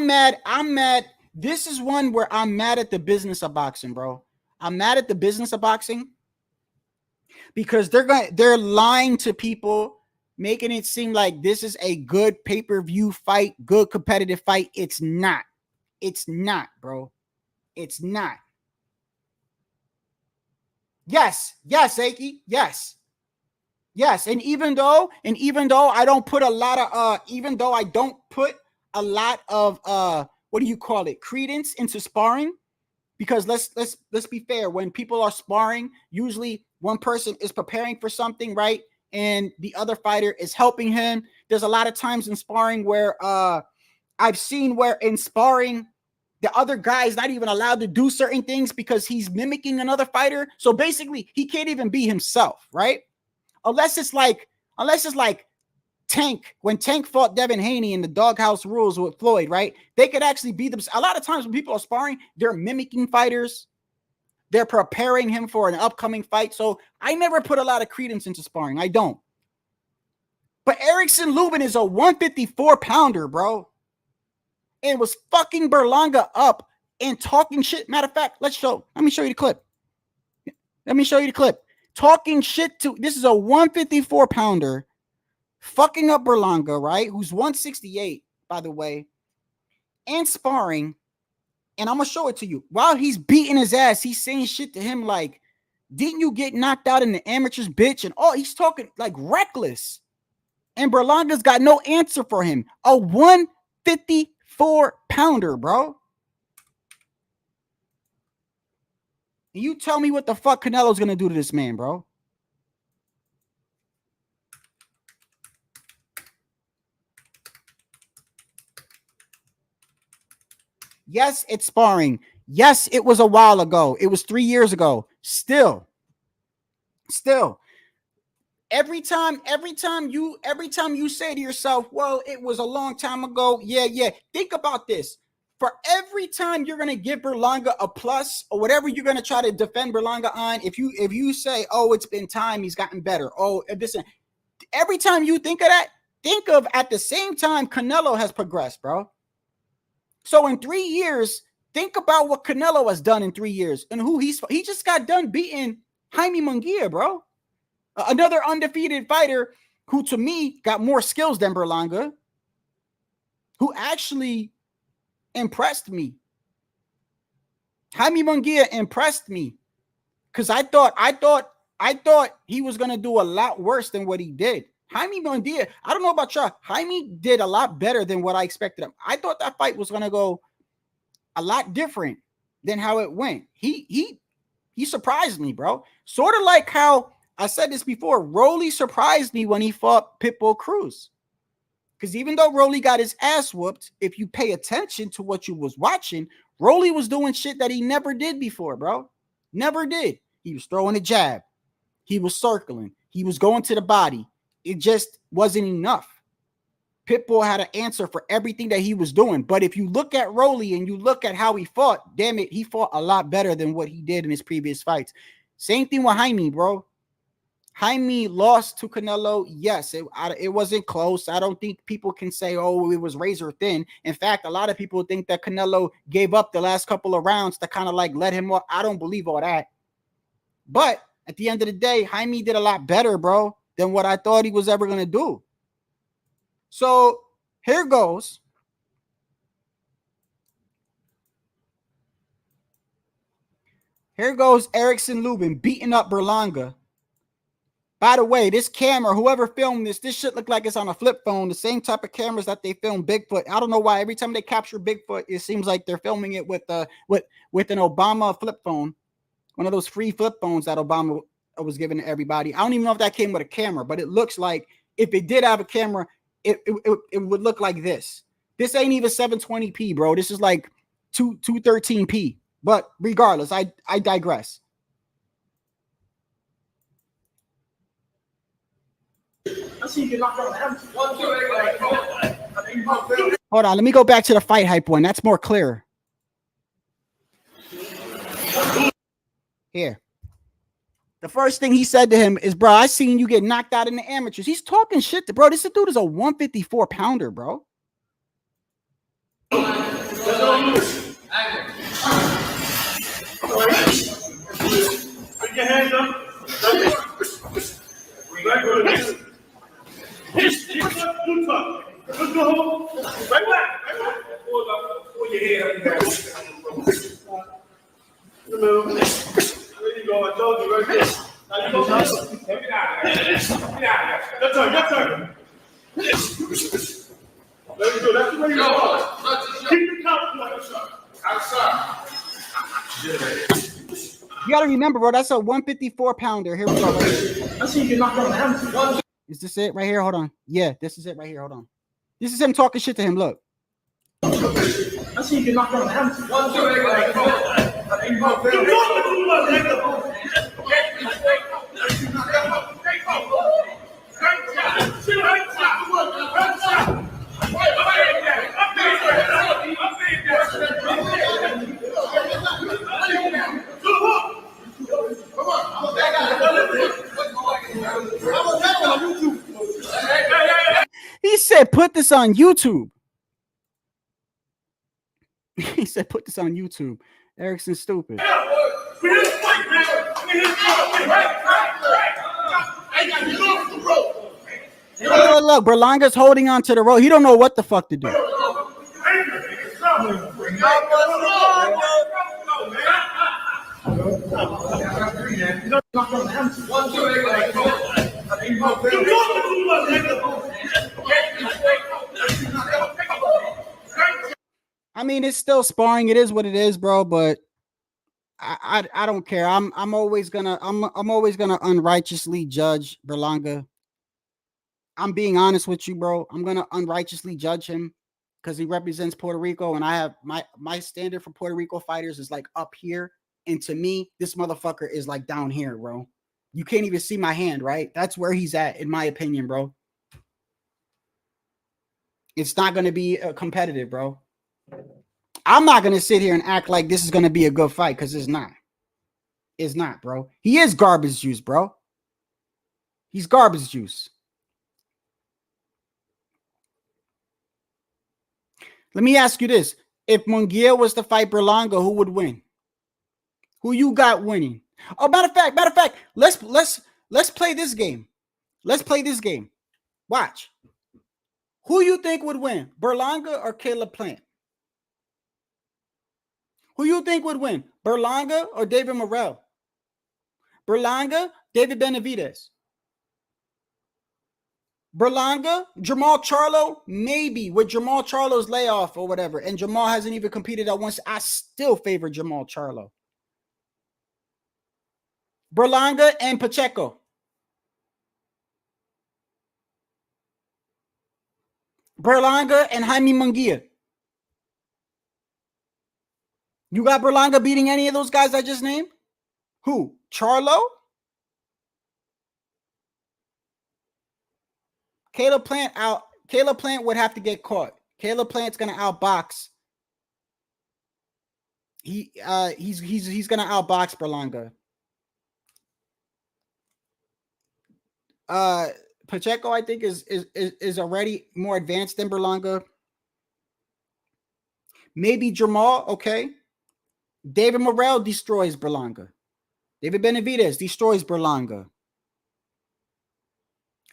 mad. I'm mad. This is one where I'm mad at the business of boxing, bro. I'm mad at the business of boxing because they're lying to people, making it seem like this is a good pay-per-view fight, good competitive fight. It's not. It's not, bro. It's not. Yes, Aki. Yes. Yes. And even though I don't put a lot of what do you call it? Credence into sparring, because let's be fair. When people are sparring, usually one person is preparing for something, right? And the other fighter is helping him. There's a lot of times in sparring where I've seen where in sparring, the other guy is not even allowed to do certain things because he's mimicking another fighter. So basically, he can't even be himself, right? Unless it's like Tank, when Tank fought Devin Haney in the Doghouse Rules with Floyd, right? They could actually be them. A lot of times when people are sparring, they're mimicking fighters. They're preparing him for an upcoming fight. So I never put a lot of credence into sparring. I don't. But Erickson Lubin is a 154-pounder, bro. And was fucking Berlanga up and talking shit. Matter of fact, let me show you the clip. Let me show you the clip. Talking shit to, this is a 154-pounder fucking up Berlanga, right? Who's 168, by the way, and sparring. And I'm going to show it to you. While he's beating his ass, he's saying shit to him like, didn't you get knocked out in the amateurs, bitch? And he's talking like reckless. And Berlanga's got no answer for him. A 154-pounder, bro. And you tell me what the fuck Canelo's going to do to this man, bro. Yes, it's sparring. Yes, it was a while ago. It was 3 years ago. Still. Every time you say to yourself, well, it was a long time ago. Yeah. Think about this. For every time you're going to give Berlanga a plus or whatever you're going to try to defend Berlanga on, if you say, oh, it's been time, he's gotten better. Oh, every time you think of that, think of at the same time Canelo has progressed, bro. So in 3 years, think about what Canelo has done in 3 years and who he just got done beating Jaime Munguia, bro. Another undefeated fighter who, to me, got more skills than Berlanga, who actually impressed me. Jaime Munguia impressed me. Because I thought he was gonna do a lot worse than what he did. Jaime Munguia, I don't know about y'all. Jaime did a lot better than what I expected him. I thought that fight was gonna go a lot different than how it went. He surprised me, bro. Sort of like how I said this before. Rolly surprised me when he fought Pitbull Cruz. Because even though Rolly got his ass whooped, if you pay attention to what you was watching, Rolly was doing shit that he never did before, bro. Never did. He was throwing a jab. He was circling. He was going to the body. It just wasn't enough. Pitbull had an answer for everything that he was doing. But if you look at Rolly and you look at how he fought, damn it, he fought a lot better than what he did in his previous fights. Same thing with Jaime, bro. Jaime lost to Canelo. Yes, it wasn't close. I don't think people can say, oh, it was razor thin. In fact, a lot of people think that Canelo gave up the last couple of rounds to kind of like let him off. I don't believe all that. But at the end of the day, Jaime did a lot better, bro, than what I thought he was ever going to do. So here goes. Here goes Erickson Lubin beating up Berlanga. By the way, this camera, whoever filmed this shit look like it's on a flip phone. The same type of cameras that they film Bigfoot. I don't know why every time they capture Bigfoot, it seems like they're filming it with an Obama flip phone. One of those free flip phones that Obama was giving to everybody. I don't even know if that came with a camera, but it looks like if it did have a camera, it would look like this. This ain't even 720p, bro. This is like 213p. But regardless, I digress. Hold on, let me go back to the fight hype one. That's more clear. Here. The first thing he said to him is, bro, I seen you get knocked out in the amateurs. He's talking shit to, bro. This dude is a 154 pounder, bro. Put your hands up. Let's go home. Right back. Pull your head up. There you go. I told you right there. Now you go. Get out of there. Your turn. There you go. That's the way you go. Keep your confidence outside. You got to remember, bro, that's a 154 pounder. Here we go. I see you get knocked on the hamstring. Is this it right here? Hold on. Yeah, this is it right here. Hold on. This is him talking shit to him. Look. I see you get knocked on the hamstring. He said, put this on YouTube. He said, put this on YouTube. Erickson's stupid. Look, Berlanga's holding on to the rope. He don't know what the fuck to do. I mean, it's still sparring. It is what it is, bro. But I don't care. I'm always gonna unrighteously judge Berlanga. I'm being honest with you, bro. I'm gonna unrighteously judge him because he represents Puerto Rico, and I have my standard for Puerto Rico fighters is like up here, and to me, this motherfucker is like down here, bro. You can't even see my hand, right? That's where he's at, in my opinion, bro. It's not gonna be competitive, bro. I'm not going to sit here and act like this is going to be a good fight because it's not. It's not, bro. He is garbage juice, bro. He's garbage juice. Let me ask you this. If Munguia was to fight Berlanga, who would win? Who you got winning? Oh, matter of fact, let's play this game. Let's play this game. Watch. Who you think would win? Berlanga or Caleb Plant? Who you think would win? Berlanga or David Morrell? Berlanga, David Benavidez. Berlanga, Jamal Charlo, maybe with Jamal Charlo's layoff or whatever. And Jamal hasn't even competed at once. I still favor Jamal Charlo. Berlanga and Pacheco. Berlanga and Jaime Munguia. You got Berlanga beating any of those guys I just named? Who? Charlo? Caleb Plant out. Caleb Plant would have to get caught. Caleb Plant's gonna outbox. He's gonna outbox Berlanga. Pacheco, I think, is already more advanced than Berlanga. Maybe Jamal, okay. David Morrell destroys Berlanga. David Benavidez destroys Berlanga.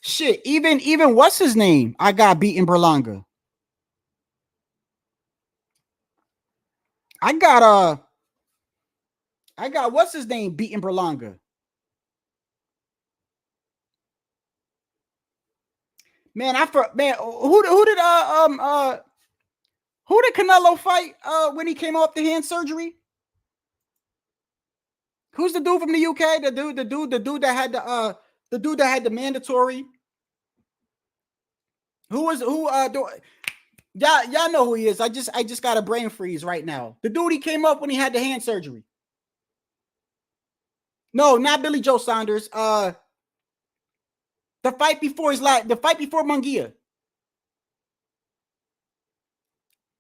Shit, even what's his name? I got beaten Berlanga. I got what's his name beating Berlanga. Man, who did Canelo fight when he came off the hand surgery? Who's the dude from the UK? The dude that had the mandatory. Y'all know who he is. I just got a brain freeze right now. The dude he came up when he had the hand surgery. No, not Billy Joe Saunders. The fight before Munguia.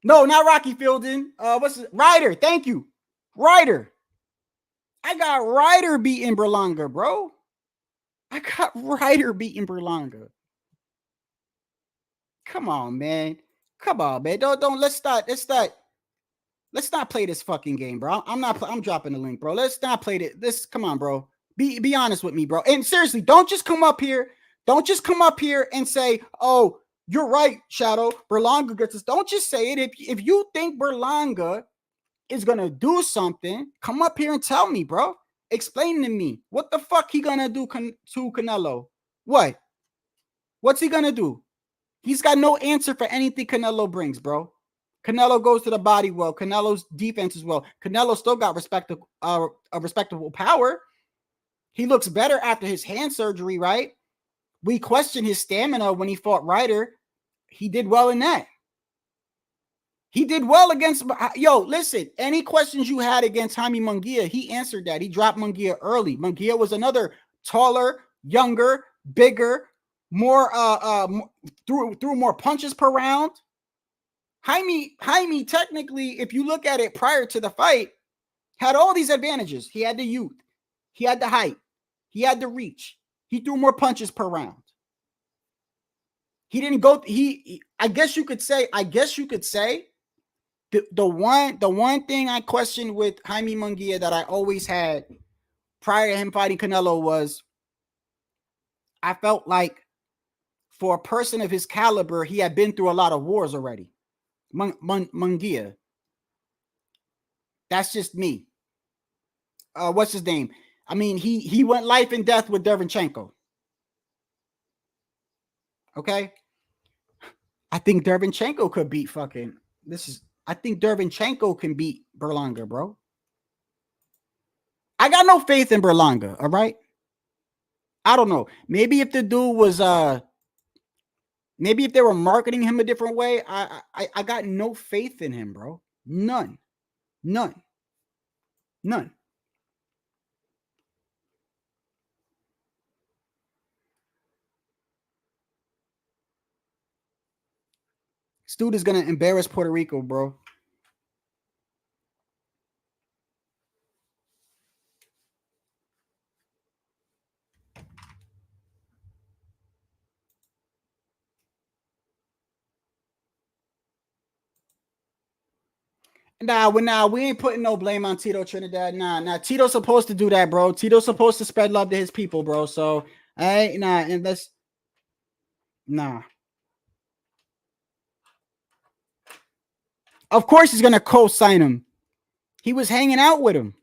No, not Rocky Fielding. Ryder? Thank you, Ryder. I got Ryder beating Berlanga, bro. I got Ryder beating Berlanga. Come on, man. Don't let's not play this fucking game, bro. I'm dropping the link, bro. Let's not play this. Come on, bro. Be honest with me, bro. And seriously, don't just come up here and say, "Oh, you're right, Shadow. Berlanga gets this." Don't just say it. If you think Berlanga is gonna do something, come up here and tell me, bro. Explain to me what the fuck he gonna do to Canelo. What's he gonna do? He's got no answer for anything Canelo brings, bro. Canelo goes to the body well. Canelo's defense is well. Canelo still got a respectable power. He looks better after his hand surgery, right? We questioned his stamina when he fought Ryder. He did well in that. He did well against... Yo, listen, any questions you had against Jaime Munguia, he answered that. He dropped Munguia early. Munguia was another taller, younger, bigger, more threw more punches per round. Jaime, technically, if you look at it prior to the fight, had all these advantages. He had the youth. He had the height. He had the reach. He threw more punches per round. He didn't go... I guess you could say the one thing I questioned with Jaime Munguia that I always had prior to him fighting Canelo was I felt like for a person of his caliber, he had been through a lot of wars already. Munguia. That's just me. What's his name? I mean, he went life and death with Derevyanchenko. Okay? I think Derevyanchenko could beat I think Derevyanchenko can beat Berlanga, bro. I got no faith in Berlanga, all right? I don't know. Maybe if the dude was maybe if they were marketing him a different way, I got no faith in him, bro. None. This dude is gonna embarrass Puerto Rico, bro. Nah, we ain't putting no blame on Tito Trinidad. Nah. Tito's supposed to do that, bro. Tito's supposed to spread love to his people, bro. So, and that's nah. Of course he's gonna co-sign him. He was hanging out with him.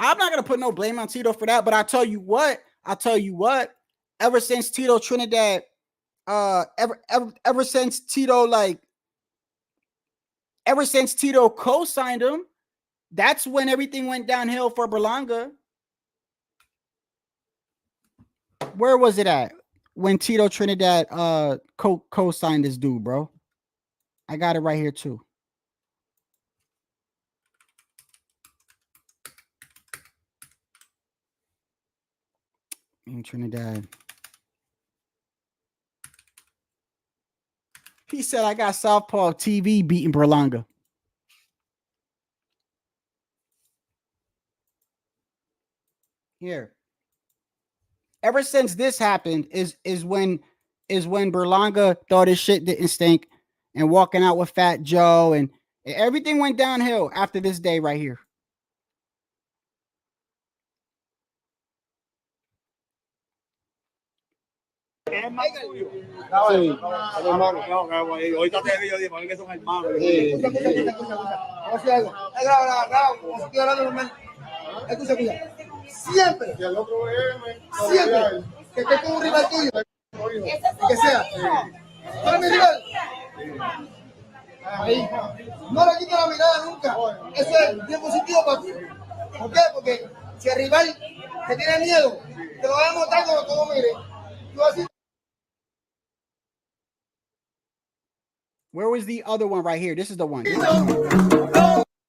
I'm not gonna put no blame on Tito for that, but I tell you what, ever since Tito Trinidad, ever since Tito co-signed him, that's when everything went downhill for Berlanga. Where was it at when Tito Trinidad co-signed this dude, bro? I got it right here too. In Trinidad. He said, I got Southpaw TV beating Berlanga. Here. Ever since this happened is when Berlanga thought his shit didn't stink and walking out with Fat Joe, and everything went downhill after this day right here. Sí, hermano. Ahorita te digo, digo que son hermanos. Escucha, siempre, siempre que esté con un rival tuyo, que sea, para mi rival, ahí, no le quito la mirada nunca. Eso es bien positivo para ti. ¿Por qué? Porque si el rival te tiene miedo, te lo va a demostrar cuando todo mire. Tú así. Where was the other one right here? This is the one.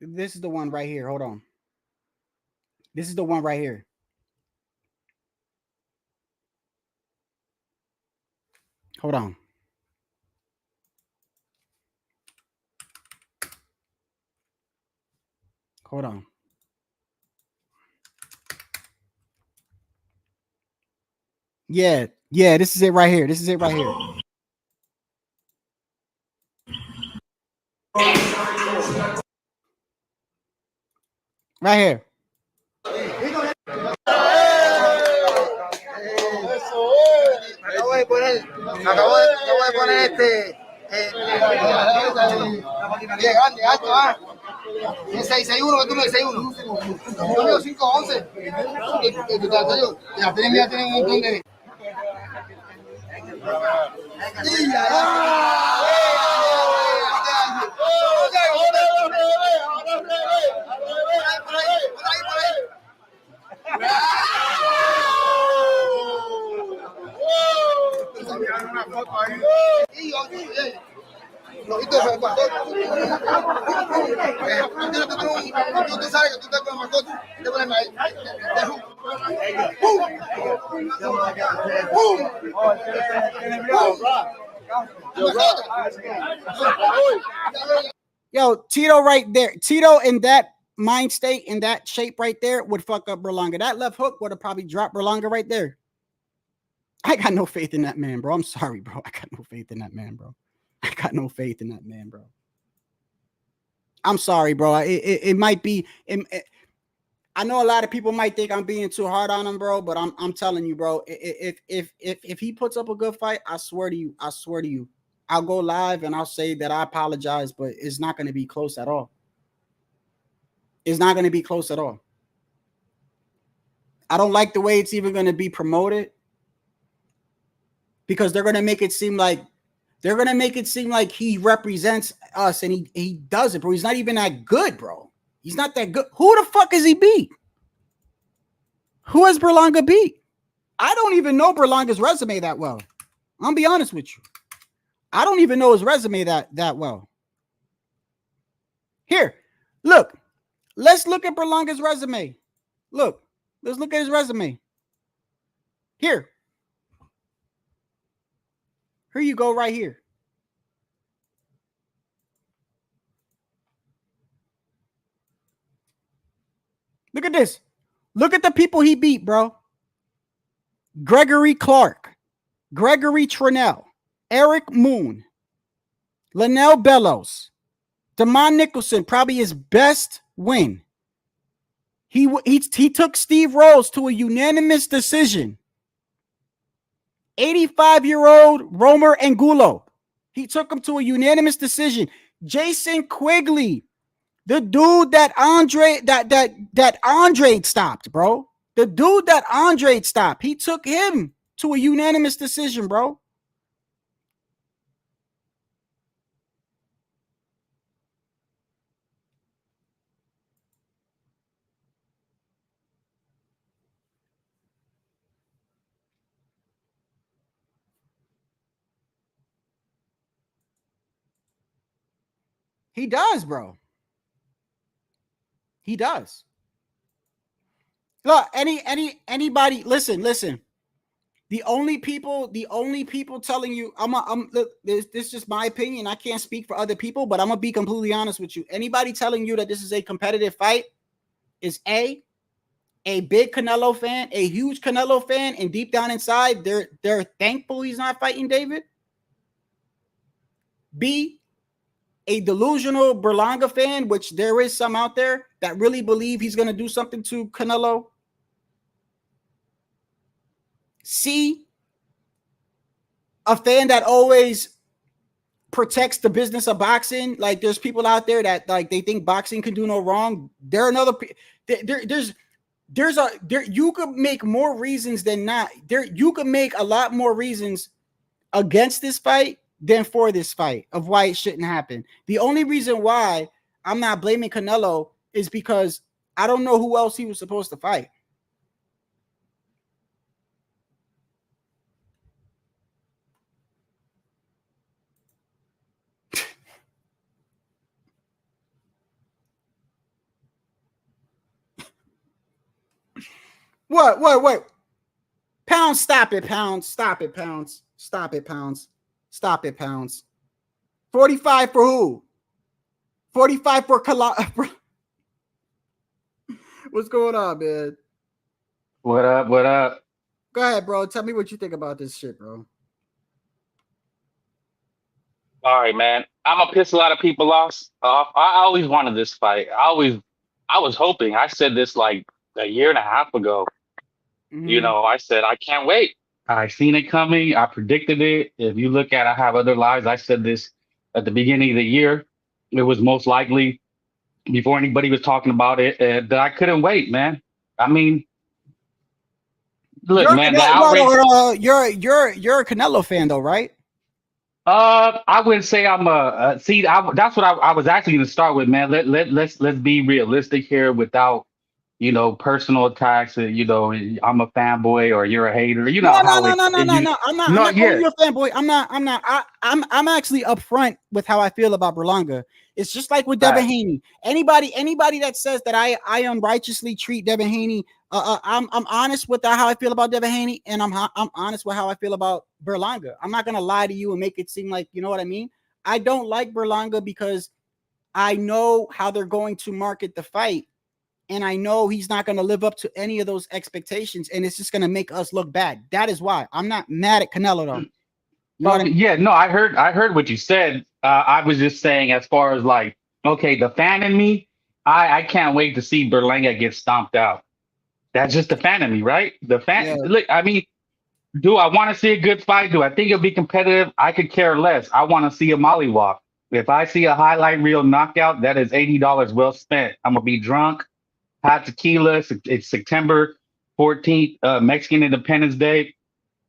This is the one right here. Hold on. This is the one right here. Hold on. Hold on. Yeah, this is it right here. This is it right here. Right here. Acabo de poner grande, alto, ah. 661 que tú me 61. Yo veo 511. Ya tienen un montón de. Yo, Tito right there. Tito in that mind state, in that shape right there, would fuck up Berlanga. That left hook would have probably dropped Berlanga right there. I got no faith in that man, bro. I'm sorry, bro. I got no faith in that man, bro. I got no faith in that man, bro. I'm sorry, bro. It might be. I know a lot of people might think I'm being too hard on him, bro. But I'm telling you, bro. If he puts up a good fight, I swear to you, I'll go live and I'll say that I apologize, but it's not going to be close at all. It's not going to be close at all. I don't like the way it's even going to be promoted, because they're going to make it seem like he represents us, and he doesn't, bro. He's not even that good, bro. He's not that good. Who the fuck is he beat? Who has Berlanga beat? I don't even know Berlanga's resume that well. I'm gonna be honest with you. I don't even know his resume that well. Here, look. Let's look at Berlanga's resume. Look, let's look at his resume. Here you go right here. Look at this. Look at the people he beat, bro. Gregory Clark, Gregory Trinell, Eric Moon, Linnell Bellows, Damon Nicholson, probably his best win. He took Steve Rose to a unanimous decision. 85-year-old Romer Angulo. He took him to a unanimous decision. Jason Quigley The dude that Andre stopped, bro. The dude that Andre stopped, he took him to a unanimous decision, bro. He does, bro. He does. Look, anybody, listen. The only people telling you, look, this is just my opinion. I can't speak for other people, but I'm gonna be completely honest with you. Anybody telling you that this is a competitive fight is a big Canelo fan, a huge Canelo fan, and deep down inside, they're thankful he's not fighting David. B, a delusional Berlanga fan, which there is some out there that really believe he's gonna do something to Canelo. C, a fan that always protects the business of boxing. Like there's people out there that like they think boxing can do no wrong. There are another you could make more reasons than not. You could make a lot more reasons against this fight than for this fight of why it shouldn't happen. The only reason why I'm not blaming Canelo is because I don't know who else he was supposed to fight. What? Pounds, stop it, Pounds. Stop it, Pounds. Stop it, Pounds. Stop it, Pounds. 45 for who? 45 for What's going on, man? What up? What up? Go ahead, bro. Tell me what you think about this shit, bro. All right, man. I'm gonna piss a lot of people off. I always wanted this fight. I was hoping. I said this like a year and a half ago. You know, I said I can't wait. I seen it coming. I predicted it. If you look at, I have other lives. I said this at the beginning of the year. It was most likely before anybody was talking about it that I couldn't wait, man. I mean, look, man, the outrage. You're a Canelo fan, though, right? I wouldn't say I'm a see. That's what I was actually going to start with, man. Let's be realistic here without, you know, personal attacks. You know, I'm a fanboy or you're a hater. You know no. I'm not calling you a fanboy. I'm actually upfront with how I feel about Berlanga. It's just like with Devin Haney. Anybody that says that I unrighteously treat Devin Haney, I'm honest with how I feel about Devin Haney, and I'm honest with how I feel about Berlanga. I'm not gonna lie to you and make it seem like, you know what I mean. I don't like Berlanga because I know how they're going to market the fight. And I know he's not going to live up to any of those expectations, and it's just going to make us look bad. That is why I'm not mad at Canelo, though. You know what I mean? Yeah, no, I heard what you said. I was just saying, as far as like, okay, the fan in me, I can't wait to see Berlanga get stomped out. That's just the fan in me, right? The fan. Yeah. Look, I mean, do I want to see a good fight? Do I think it'll be competitive? I could care less. I want to see a mollywop. If I see a highlight reel knockout, that is $80 well spent. I'm gonna be drunk. Hot tequila. It's September 14th, Mexican Independence Day.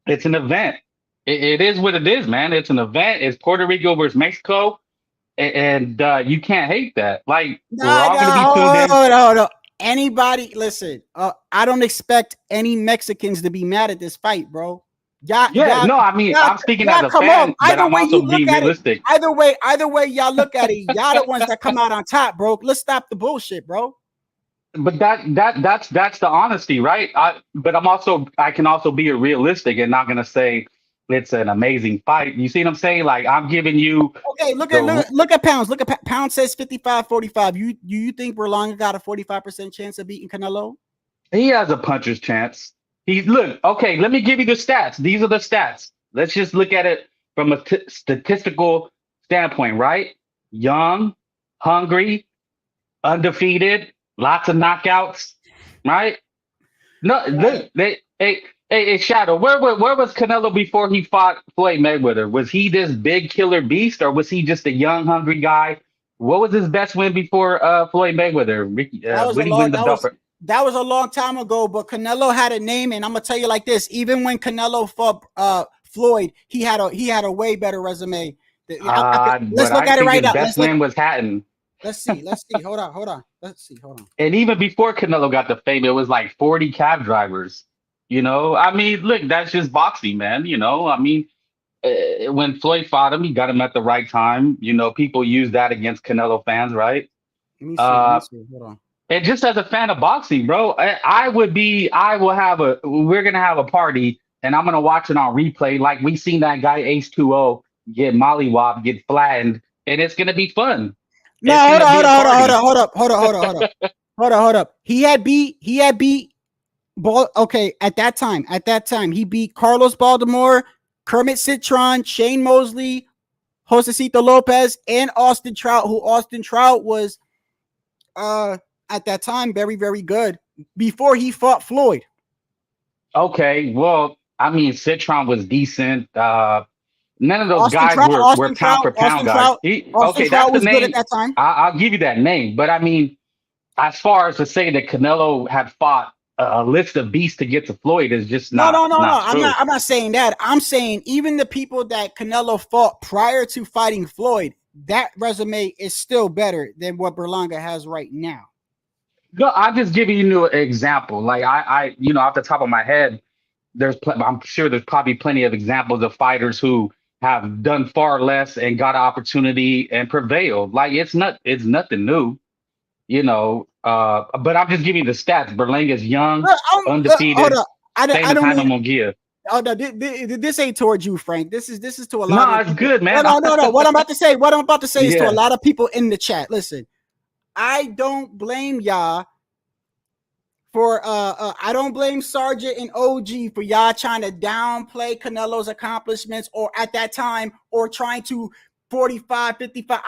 It's an event. It is what it is, man. It's an event. It's Puerto Rico versus Mexico, and you can't hate that. Like, we're all gonna be tuned in. Hold on. Anybody, listen. I don't expect any Mexicans to be mad at this fight, bro. I mean, I'm speaking as a fan, but I'm also being realistic. Either way, y'all look at it. Y'all the ones that come out on top, bro. Let's stop the bullshit, bro. But that's the honesty, right? But I can also be realistic and not gonna say it's an amazing fight. You see what I'm saying? Like, I'm giving you. Okay, look at Pounds. Look at Pounds says 55-45. You think Berlanga got a 45% chance of beating Canelo? He has a puncher's chance. Okay, let me give you the stats. These are the stats. Let's just look at it from a statistical standpoint, right? Young, hungry, undefeated. Lots of knockouts, right? No, hey, Shadow, where was Canelo before he fought Floyd Mayweather? Was he this big killer beast, or was he just a young, hungry guy What was his best win before Floyd Mayweather? That was a When he win long the belt? that was a long time ago, but Canelo had a name, and I'm gonna tell you like this: even when Canelo fought Floyd, he had a way better resume. Let's But look I at it think right his now. best win was Hatton. Let's see. Let's see. Hold on. Let's see. Hold on. And even before Canelo got the fame, it was like 40 cab drivers. You know, I mean, look, that's just boxing, man. You know, I mean, when Floyd fought him, he got him at the right time. You know, people use that against Canelo fans, right? Let me see. Let me Uh, see. Hold on. and just as a fan of boxing, bro, I will have we're gonna have a party, and I'm gonna watch it on replay, like we seen that guy Ace 2-0 get mollywopped, get flattened, and it's gonna be fun. No, It's gonna be a party. hold up. He had beat Ball. Okay, at that time, he beat Carlos Baltimore, Kermit Citron, Shane Mosley, Josecito Lopez, and Austin Trout, who Austin Trout was at that time very, very good before he fought Floyd. Okay, well, I mean, Citron was decent. None of those guys were pound for pound guys. Austin Okay, Trout that's the was good at name. that time. I'll give you that name, but I mean, as far as to say that Canelo had fought a list of beasts to get to Floyd is just No. not true. I'm not saying that. I'm saying even the people that Canelo fought prior to fighting Floyd, that resume is still better than what Berlanga has right now. No, I'm just giving you an example. Like you know, off the top of my head, I'm sure there's probably plenty of examples of fighters who have done far less and got an opportunity and prevailed. Like it's nothing new, you know. But I'm just giving you the stats. Berlanga's young, Hold undefeated, up. same I as don't Hannah mean. Munguia. Oh no, this ain't towards you, Frank. This is to a lot No, of it's people. good, man. No. What I'm about to say is to a Yeah. lot of people in the chat. Listen, I don't blame y'all for I don't blame Sergeant and OG for y'all trying to downplay Canelo's accomplishments or at that time or trying to 45, 55.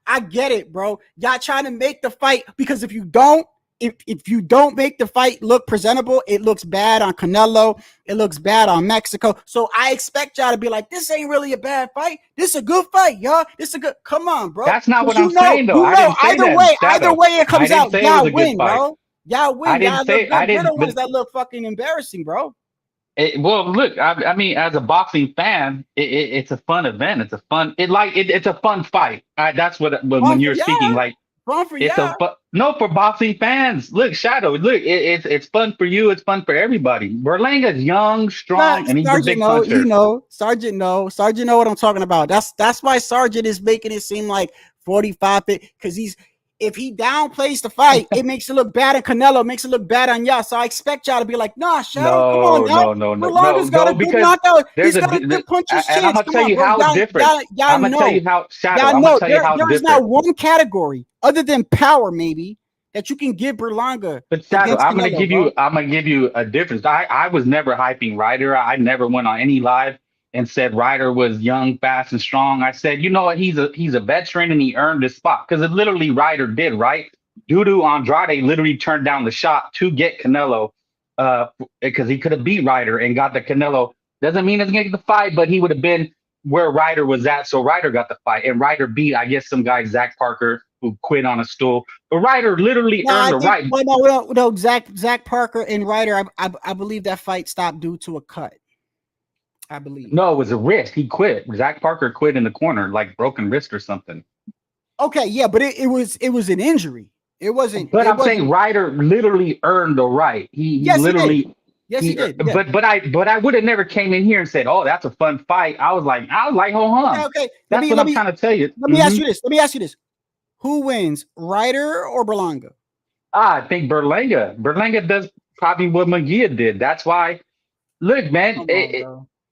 I get it, bro. Y'all trying to make the fight because if you don't make the fight look presentable, it looks bad on Canelo, it looks bad on Mexico. So I expect y'all to be like, this ain't really a bad fight. This is a good fight, y'all. This is a good. Come on, bro. That's not what I'm saying, though. You I know, didn't say that, either Shadow. way it I comes didn't out, say it was y'all a good win, fight. bro. Y'all win. I didn't Y'all say look I good. We're the didn't. ones that look fucking embarrassing, bro. Well, look, I mean, as a boxing fan, it's a fun event. It's a fun. It's a fun fight. That's what Fun when for you're speaking, y'all. like Fun for it's a y'all. no for boxing fans. Look, Shadow. Look, it's fun for you. It's fun for everybody. Berlanga's young, strong, and he's a Sergeant big know, puncher. Sergeant know what I'm talking about. That's why Sergeant is making it seem like 45 because if he downplays the fight, it makes it look bad on Canelo, makes it look bad on y'all. So I expect y'all to be like, nah, Shadow, come on, y'all. Berlanga's got a good Because knockout. there's He's got a good puncher's and I'm chance. gonna Come tell on, you bro. how it's different. Y'all I'm gonna tell know. you how Shadow. Y'all I'm know gonna tell you how it's there is different. not one category other than power, maybe, that you can give Berlanga But Shadow, against Canelo, bro. I'm gonna give you a difference. I was never hyping Ryder. I never went on any live and said Ryder was young, fast, and strong. I said, you know what, he's a veteran and he earned his spot. Because it literally Ryder did, right? Dudu Andrade literally turned down the shot to get Canelo because he could have beat Ryder and got the Canelo. Doesn't mean he's gonna get the fight, but he would have been where Ryder was at. So Ryder got the fight. And Ryder beat, I guess, some guy, Zach Parker, who quit on a stool. But Ryder literally No, earned I the think right. no. Zach Parker and Ryder. I believe that fight stopped due to a cut. I believe. No, it was a wrist. He quit. Zach Parker quit in the corner, like broken wrist or something. Okay, yeah, but it was an injury. It wasn't. But It I'm saying wasn't. Ryder literally earned the right. He Yes, he did. literally Yes, he did. Yeah. but I would have never came in here and said, "Oh, that's a fun fight." I was like, hold on. Okay. That's what I'm trying to tell you. Let me ask you this. Let me ask you this. Who wins, Ryder or Berlanga? I think Berlanga. Berlanga does probably what McGee did. That's why. Look, man.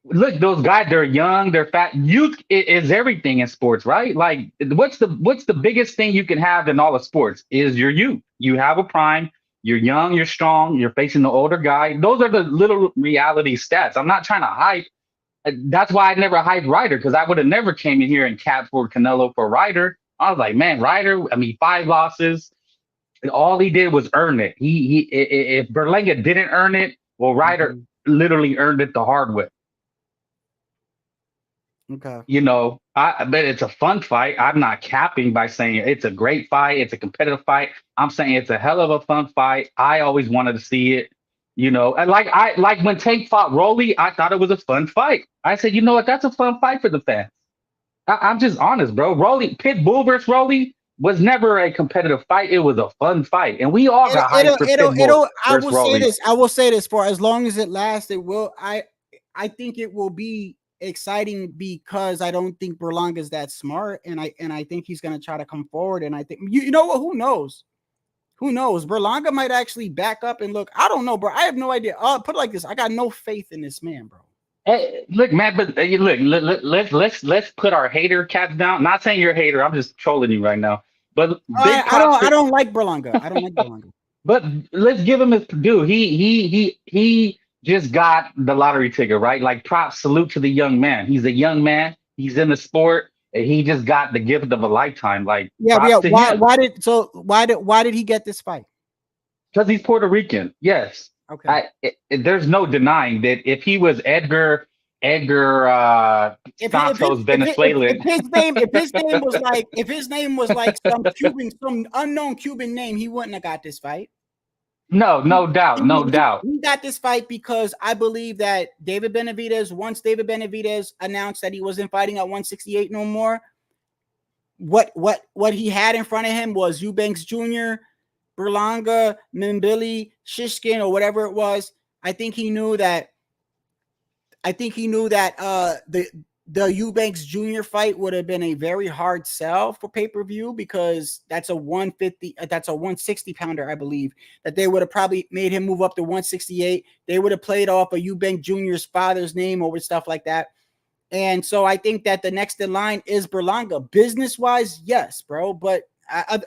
Look, those guys, they're young, they're fat. Youth is everything in sports, right? Like, what's the biggest thing you can have in all of sports is your youth. You have a prime, you're young, you're strong, you're facing the older guy. Those are the little reality stats. I'm not trying to hype. That's why I never hyped Ryder, because I would have never came in here and capped for Canelo for Ryder. I was like, man, Ryder, I mean, 5 losses. All he did was earn it. If Berlanga didn't earn it, well, Ryder literally earned it the hard way. Okay. You know, I bet it's a fun fight. I'm not capping by saying it's a great fight. It's a competitive fight. I'm saying it's a hell of a fun fight. I always wanted to see it. You know, and like when Tank fought Rolly, I thought it was a fun fight. I said, you know what, that's a fun fight for the fans. I'm just honest, bro. Rolly Pitbull versus Rolly was never a competitive fight. It was a fun fight, and we all got hyped for Pitbull I versus will say Rolly. this. I will say this for as long as it lasts, it will. I think it will be exciting because I don't think Berlanga's that smart, and I think he's gonna try to come forward. And I think you know what? Who knows? Who knows? Berlanga might actually back up and look. I don't know, bro. I have no idea. Put it like this: I got no faith in this man, bro. Hey, look, man, but look, let's put our hater caps down. Not saying you're a hater. I'm just trolling you right now. But big props I don't like Berlanga. I don't like Berlanga. But let's give him his due. He just got the lottery ticket, right? Like props, salute to the young man. He's a young man. He's in the sport. And he just got the gift of a lifetime. Like props to him. Why did he get this fight? Because he's Puerto Rican. Yes. Okay. There's no denying that if he was Edgar Santos Venezuelan. If his name was like some unknown Cuban name, he wouldn't have got this fight. No doubt. He got this fight because I believe that once David Benavidez announced that he wasn't fighting at 168 no more, what he had in front of him was Eubanks Jr., Berlanga, Mimbili, Shishkin, or whatever it was. I think he knew that the Eubanks Jr. fight would have been a very hard sell for pay-per-view because that's a 160 pounder, I believe, that they would have probably made him move up to 168. They would have played off of Eubanks Jr.'s father's name or stuff like that. And so I think that the next in line is Berlanga. Business-wise, yes, bro. But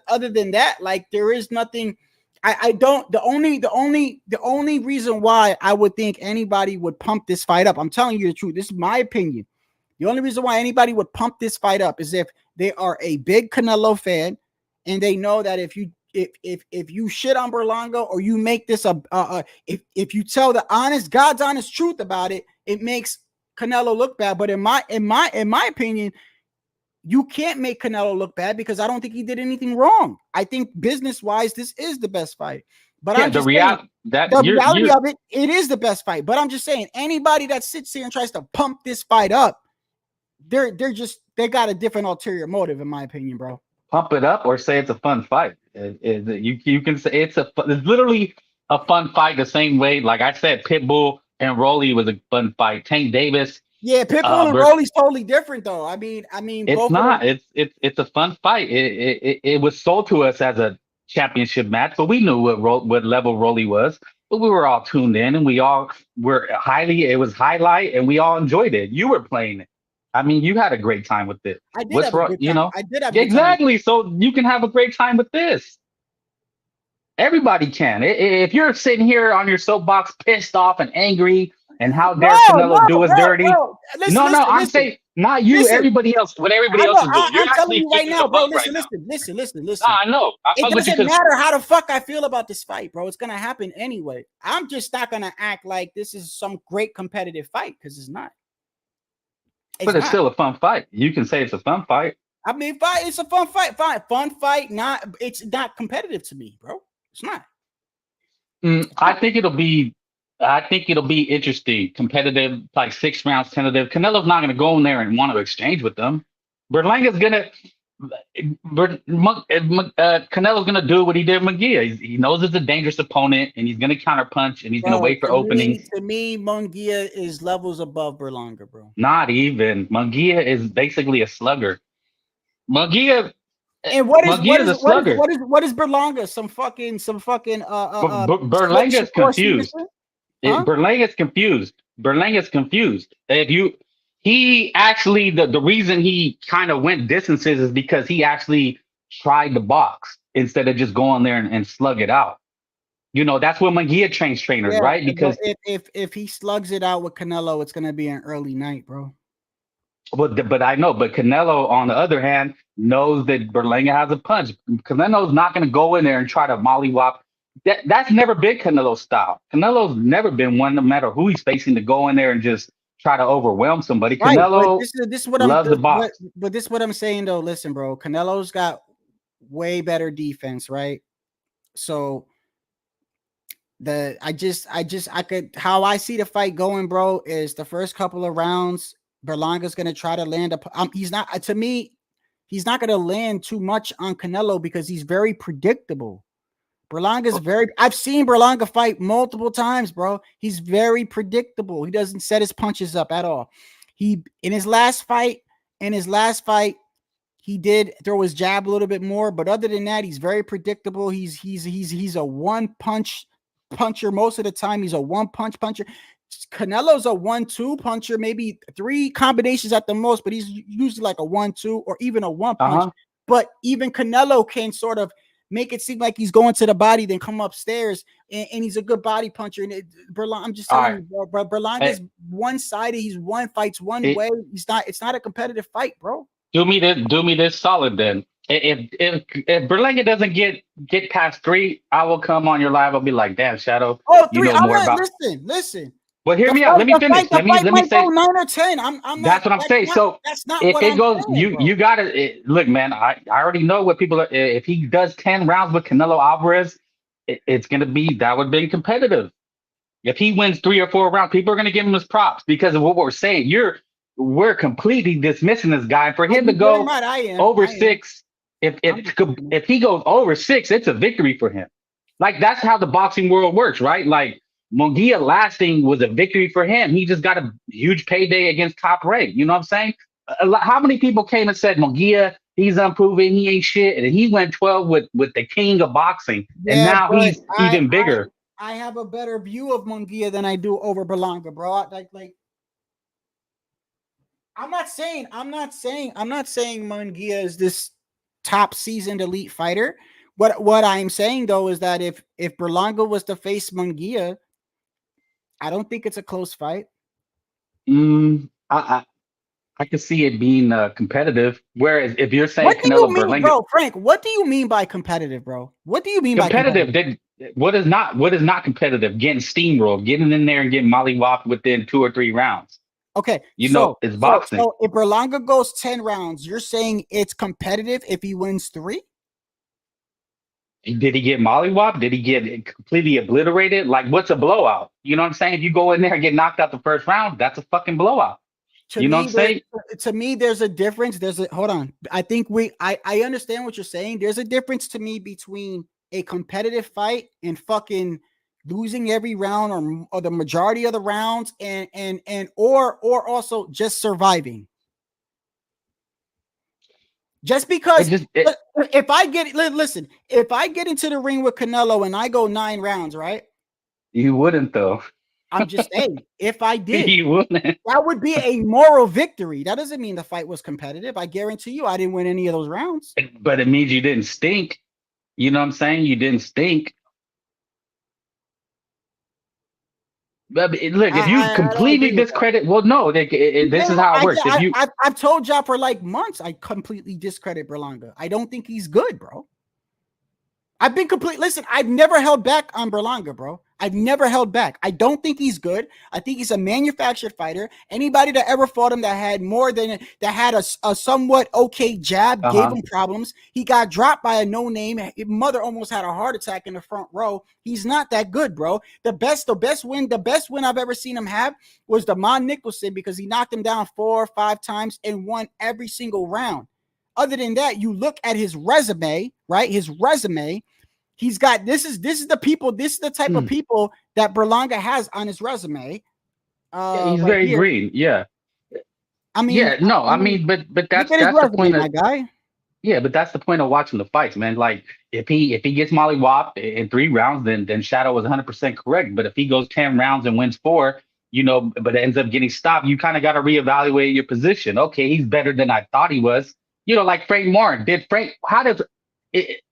other than that, like there is nothing. The only reason why I would think anybody would pump this fight up, I'm telling you the truth, this is my opinion. The only reason why anybody would pump this fight up is if they are a big Canelo fan and they know that if you shit on Berlanga or you make this if you tell the God's honest truth about it, it makes Canelo look bad. But in my opinion, you can't make Canelo look bad because I don't think he did anything wrong. I think business-wise, this is the best fight. But yeah, the reality of it, it is the best fight. But I'm just saying, anybody that sits here and tries to pump this fight up, they got a different ulterior motive, in my opinion, bro. Pump it up or say it's a fun fight. You can say it's literally a fun fight the same way. Like I said, Pitbull and Rolly was a fun fight. Tank Davis. Yeah, Pitbull and Rolly's totally different, though. I mean, it's not. It's a fun fight. It was sold to us as a championship match, but we knew what level Rolly was. But we were all tuned in, and we all were It was highlight, and we all enjoyed it. You were playing it. I mean, you had a great time with it. I did have a good time. You know, I did have exactly. So you can have a great time with this. Everybody can. If you're sitting here on your soapbox, pissed off and angry. And how dare Canelo do us dirty? Listen, I'm saying not you. Listen, everybody else. What everybody else is doing. I'm telling you right now, bro. Listen. I know. It doesn't matter how the fuck I feel about this fight, bro. It's gonna happen anyway. I'm just not gonna act like this is some great competitive fight because it's not. But it's still a fun fight. You can say it's a fun fight. I mean, it's a fun fight. Fun fight. It's not competitive to me, bro. It's not. I think it'll be interesting, competitive, like 6 rounds tentative. Canelo's not going to go in there and want to exchange with them. Berlanga's going to, Canelo's going to do what he did with Munguia. He knows it's a dangerous opponent, and he's going to counterpunch, and he's going to wait for openings. To me, Munguia is levels above Berlanga, bro. Not even. Munguia is basically a slugger. Munguia. And what is Berlanga? Some fucking. Berlanga's confused. Berlanga's confused. He actually the reason he kind of went distances is because he actually tried to box instead of just going there and slug it out. You know, that's what Munguia trains trainers, right? Because if he slugs it out with Canelo, it's gonna be an early night, bro. But I know, but Canelo, on the other hand, knows that Berlanga has a punch. Canelo's not going to go in there and try to mollywop. That's never been Canelo's style. Canelo's never been one, no matter who he's facing, to go in there and just try to overwhelm somebody. Right, but Canelo this is what I'm loves the box. but this is what I'm saying though. Listen, bro, Canelo's got way better defense, right? So I could how I see the fight going, bro, is the first couple of rounds, Berlanga's gonna try to land he's not to me, he's not gonna land too much on Canelo because he's very predictable. Berlanga's I've seen Berlanga fight multiple times, bro. He's very predictable. He doesn't set his punches up at all. In his last fight, he did throw his jab a little bit more, but other than that, he's very predictable. He's a one punch puncher most of the time. He's a one punch puncher. Canelo's a 1-2 puncher, maybe 3 combinations at the most, but he's usually like a 1-2 or even a 1 punch. But even Canelo can sort of make it seem like he's going to the body, then come upstairs, and he's a good body puncher. And I'm just telling you, bro, Berlanga's one-sided. He's fights one way. It's not a competitive fight, bro. Do me this solid then. If Berlanga doesn't get past 3, I will come on your live. I'll be like, damn, Shadow. Oh, 3. You know more about. Listen. Well, hear me out. Let me finish. Let me say. 9 or 10. I'm that's what I'm saying. So that's not if what it goes, saying, you gotta look, man. I already know what people are. If he does 10 rounds with Canelo Alvarez, it's gonna be that would be competitive. If he wins 3 or 4 rounds, people are gonna give him his props because of what we're saying. We're completely dismissing this guy. For him to go over 6, if he goes over 6, it's a victory for him. Like that's how the boxing world works, right? Like Munguia lasting was a victory for him. He just got a huge payday against Top Rank. You know what I'm saying? How many people came and said Munguia, he's unproven, he ain't shit, and he went 12 with the king of boxing, and now he's even bigger. I have a better view of Munguia than I do over Berlanga, bro. Like I'm not saying Munguia is this top seasoned elite fighter. What I'm saying though is that if Berlanga was to face Munguia, I don't think it's a close fight. I could see it being competitive. Whereas if you're saying what do Canelo you mean, Berlanga, bro, Frank, what do you mean by competitive, bro? What do you mean competitive? by competitive? What is not competitive? Getting steamrolled, getting in there and getting mollywopped within 2 or 3 rounds. Okay, it's boxing. So if Berlanga goes 10 rounds, you're saying it's competitive if he wins 3? Did he get mollywopped? Did he get completely obliterated? Like, what's a blowout? You know what I'm saying? If you go in there and get knocked out the first round, that's a fucking blowout. You know what I'm saying? To me, there's a difference. Hold on. I think I understand what you're saying. There's a difference to me between a competitive fight and fucking losing every round or the majority of the rounds or also just surviving. Just because if I get into the ring with Canelo and I go 9 rounds, right? You wouldn't though. I'm just saying, if I did, you wouldn't. That would be a moral victory. That doesn't mean the fight was competitive. I guarantee you I didn't win any of those rounds. But it means you didn't stink. You know what I'm saying? You didn't stink. But look, if you completely discredit, well, no, this is how it works. I've told y'all for like months, I completely discredit Berlanga. I don't think he's good, bro. I've been listen, I've never held back on Berlanga, bro. I've never held back. I don't think he's good. I think he's a manufactured fighter. Anybody that ever fought him that had a somewhat okay jab gave him problems. He got dropped by a no-name. His mother almost had a heart attack in the front row. He's not that good, bro. The best win I've ever seen him have was Damon Nicholson because he knocked him down 4 or 5 times and won every single round. Other than that, you look at his resume, right? His resume. He's got this is the type of people that Berlanga has on his resume. He's very green. Yeah. I mean, but that's the point, my guy. Yeah, but that's the point of watching the fights, man. Like if he gets mollywopped in 3 rounds, then Shadow was 100% correct. But if he goes 10 rounds and wins 4, but ends up getting stopped, you kind of got to reevaluate your position. Okay, he's better than I thought he was. Like Frank Martin.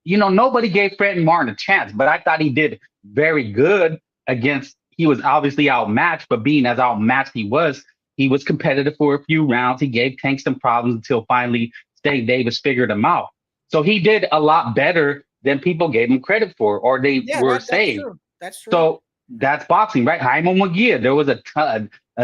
Nobody gave Frank Martin a chance, but I thought he did very good against. He was obviously outmatched, but being as outmatched he was competitive for a few rounds. He gave Tank some problems until finally State Davis figured him out. So he did a lot better than people gave him credit for, or they were saying. That's true. That's boxing, right? Jaime Munguia. There was a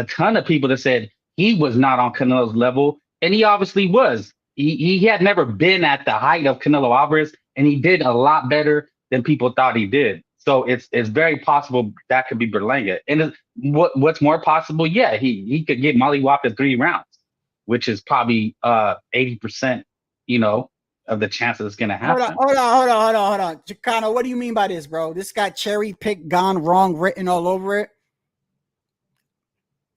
ton of people that said he was not on Canelo's level, and he obviously was. He had never been at the height of Canelo Alvarez, and he did a lot better than people thought he did. So it's very possible that could be Berlanga. And what's more possible? Yeah, he could get mollywopped in 3 rounds, which is probably 80%, of the chances it's gonna happen. Hold on. Chicano, what do you mean by this, bro? This got cherry picked, gone wrong, written all over it.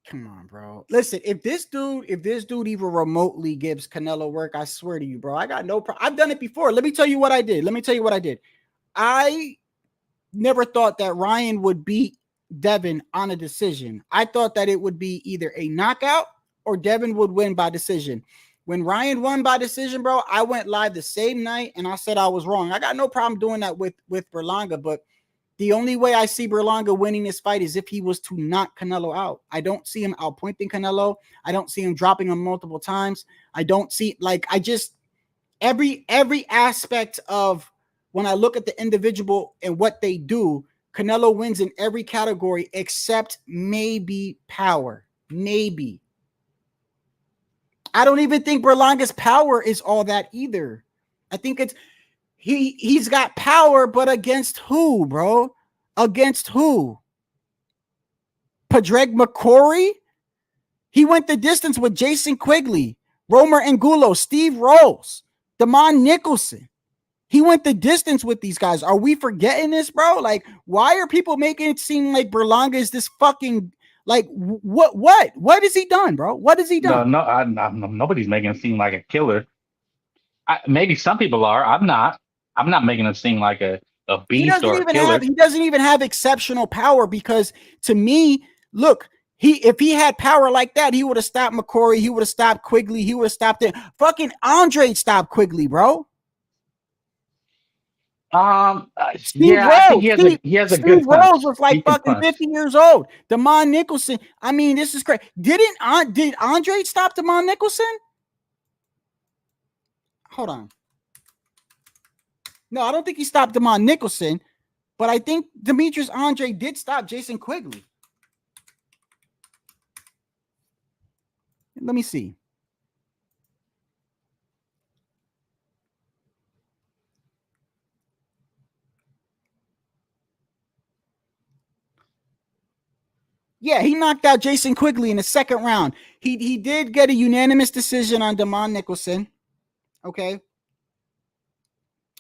Come on, bro. Listen, if this dude even remotely gives Canelo work, I swear to you, bro, I got no problem. I've done it before. Let me tell you what I did. I never thought that Ryan would beat Devin on a decision. I thought that it would be either a knockout or Devin would win by decision. When Ryan won by decision, bro, I went live the same night and I said I was wrong. I got no problem doing that with Berlanga, but the only way I see Berlanga winning this fight is if he was to knock Canelo out. I don't see him outpointing Canelo. I don't see him dropping him multiple times. I don't see, every aspect of when I look at the individual and what they do, Canelo wins in every category except maybe power. Maybe. I don't even think Berlanga's power is all that either. I think it's he's got power, but against who, bro? Against who? Padraig McCrory? He went the distance with Jason Quigley, Romer Angulo, Steve Rolls, Damon Nicholson. He went the distance with these guys. Are we forgetting this, bro? Like, why are people making it seem like Berlanga is this fucking... Like, what has he done, bro? What has he done? No, nobody's making him seem like a killer. Maybe some people are. I'm not making him seem like a beast or a killer. He doesn't even have exceptional power because, to me, look, if he had power like that, he would have stopped McCrory. He would have stopped Quigley. He would have stopped it. Fucking Andre stopped Quigley, bro. Steve Rose, I think he has a good punch. Rose was like fucking 50 years old. Damon Nicholson. I mean, this is crazy. Did Andre stop Damon Nicholson? Hold on. No, I don't think he stopped Damon Nicholson, but I think Demetrius Andre did stop Jason Quigley. Let me see. Yeah, he knocked out Jason Quigley in the second round. He did get a unanimous decision on Damon Nicholson. Okay.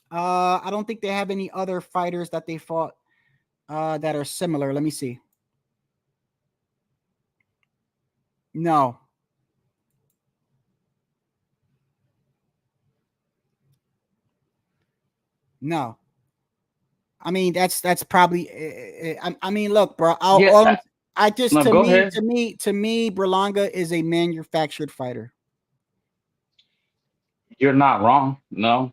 I don't think they have any other fighters that they fought that are similar. Let me see. No. No. I mean, that's probably. I mean, look, bro. To me, Berlanga is a manufactured fighter. You're not wrong. No,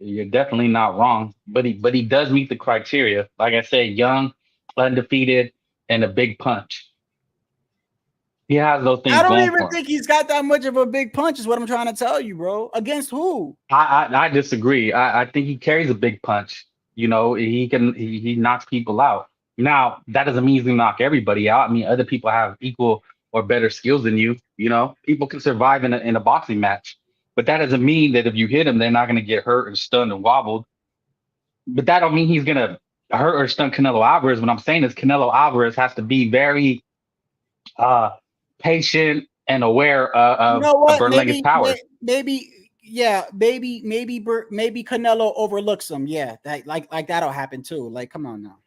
you're definitely not wrong. But he does meet the criteria. Like I said, young, undefeated, and a big punch. He has those things. I don't even think he's got that much of a big punch, is what I'm trying to tell you, bro. Against who? I disagree. I think he carries a big punch. He knocks people out. Now, that doesn't mean he's gonna knock everybody out. I mean, other people have equal or better skills than you. People can survive in a boxing match, but that doesn't mean that if you hit them, they're not gonna get hurt and stunned and wobbled. But that don't mean he's gonna hurt or stun Canelo Alvarez. What I'm saying is Canelo Alvarez has to be very patient and aware of Berlanga's powers. Maybe Canelo overlooks him. Yeah, like that'll happen too. Like, come on now.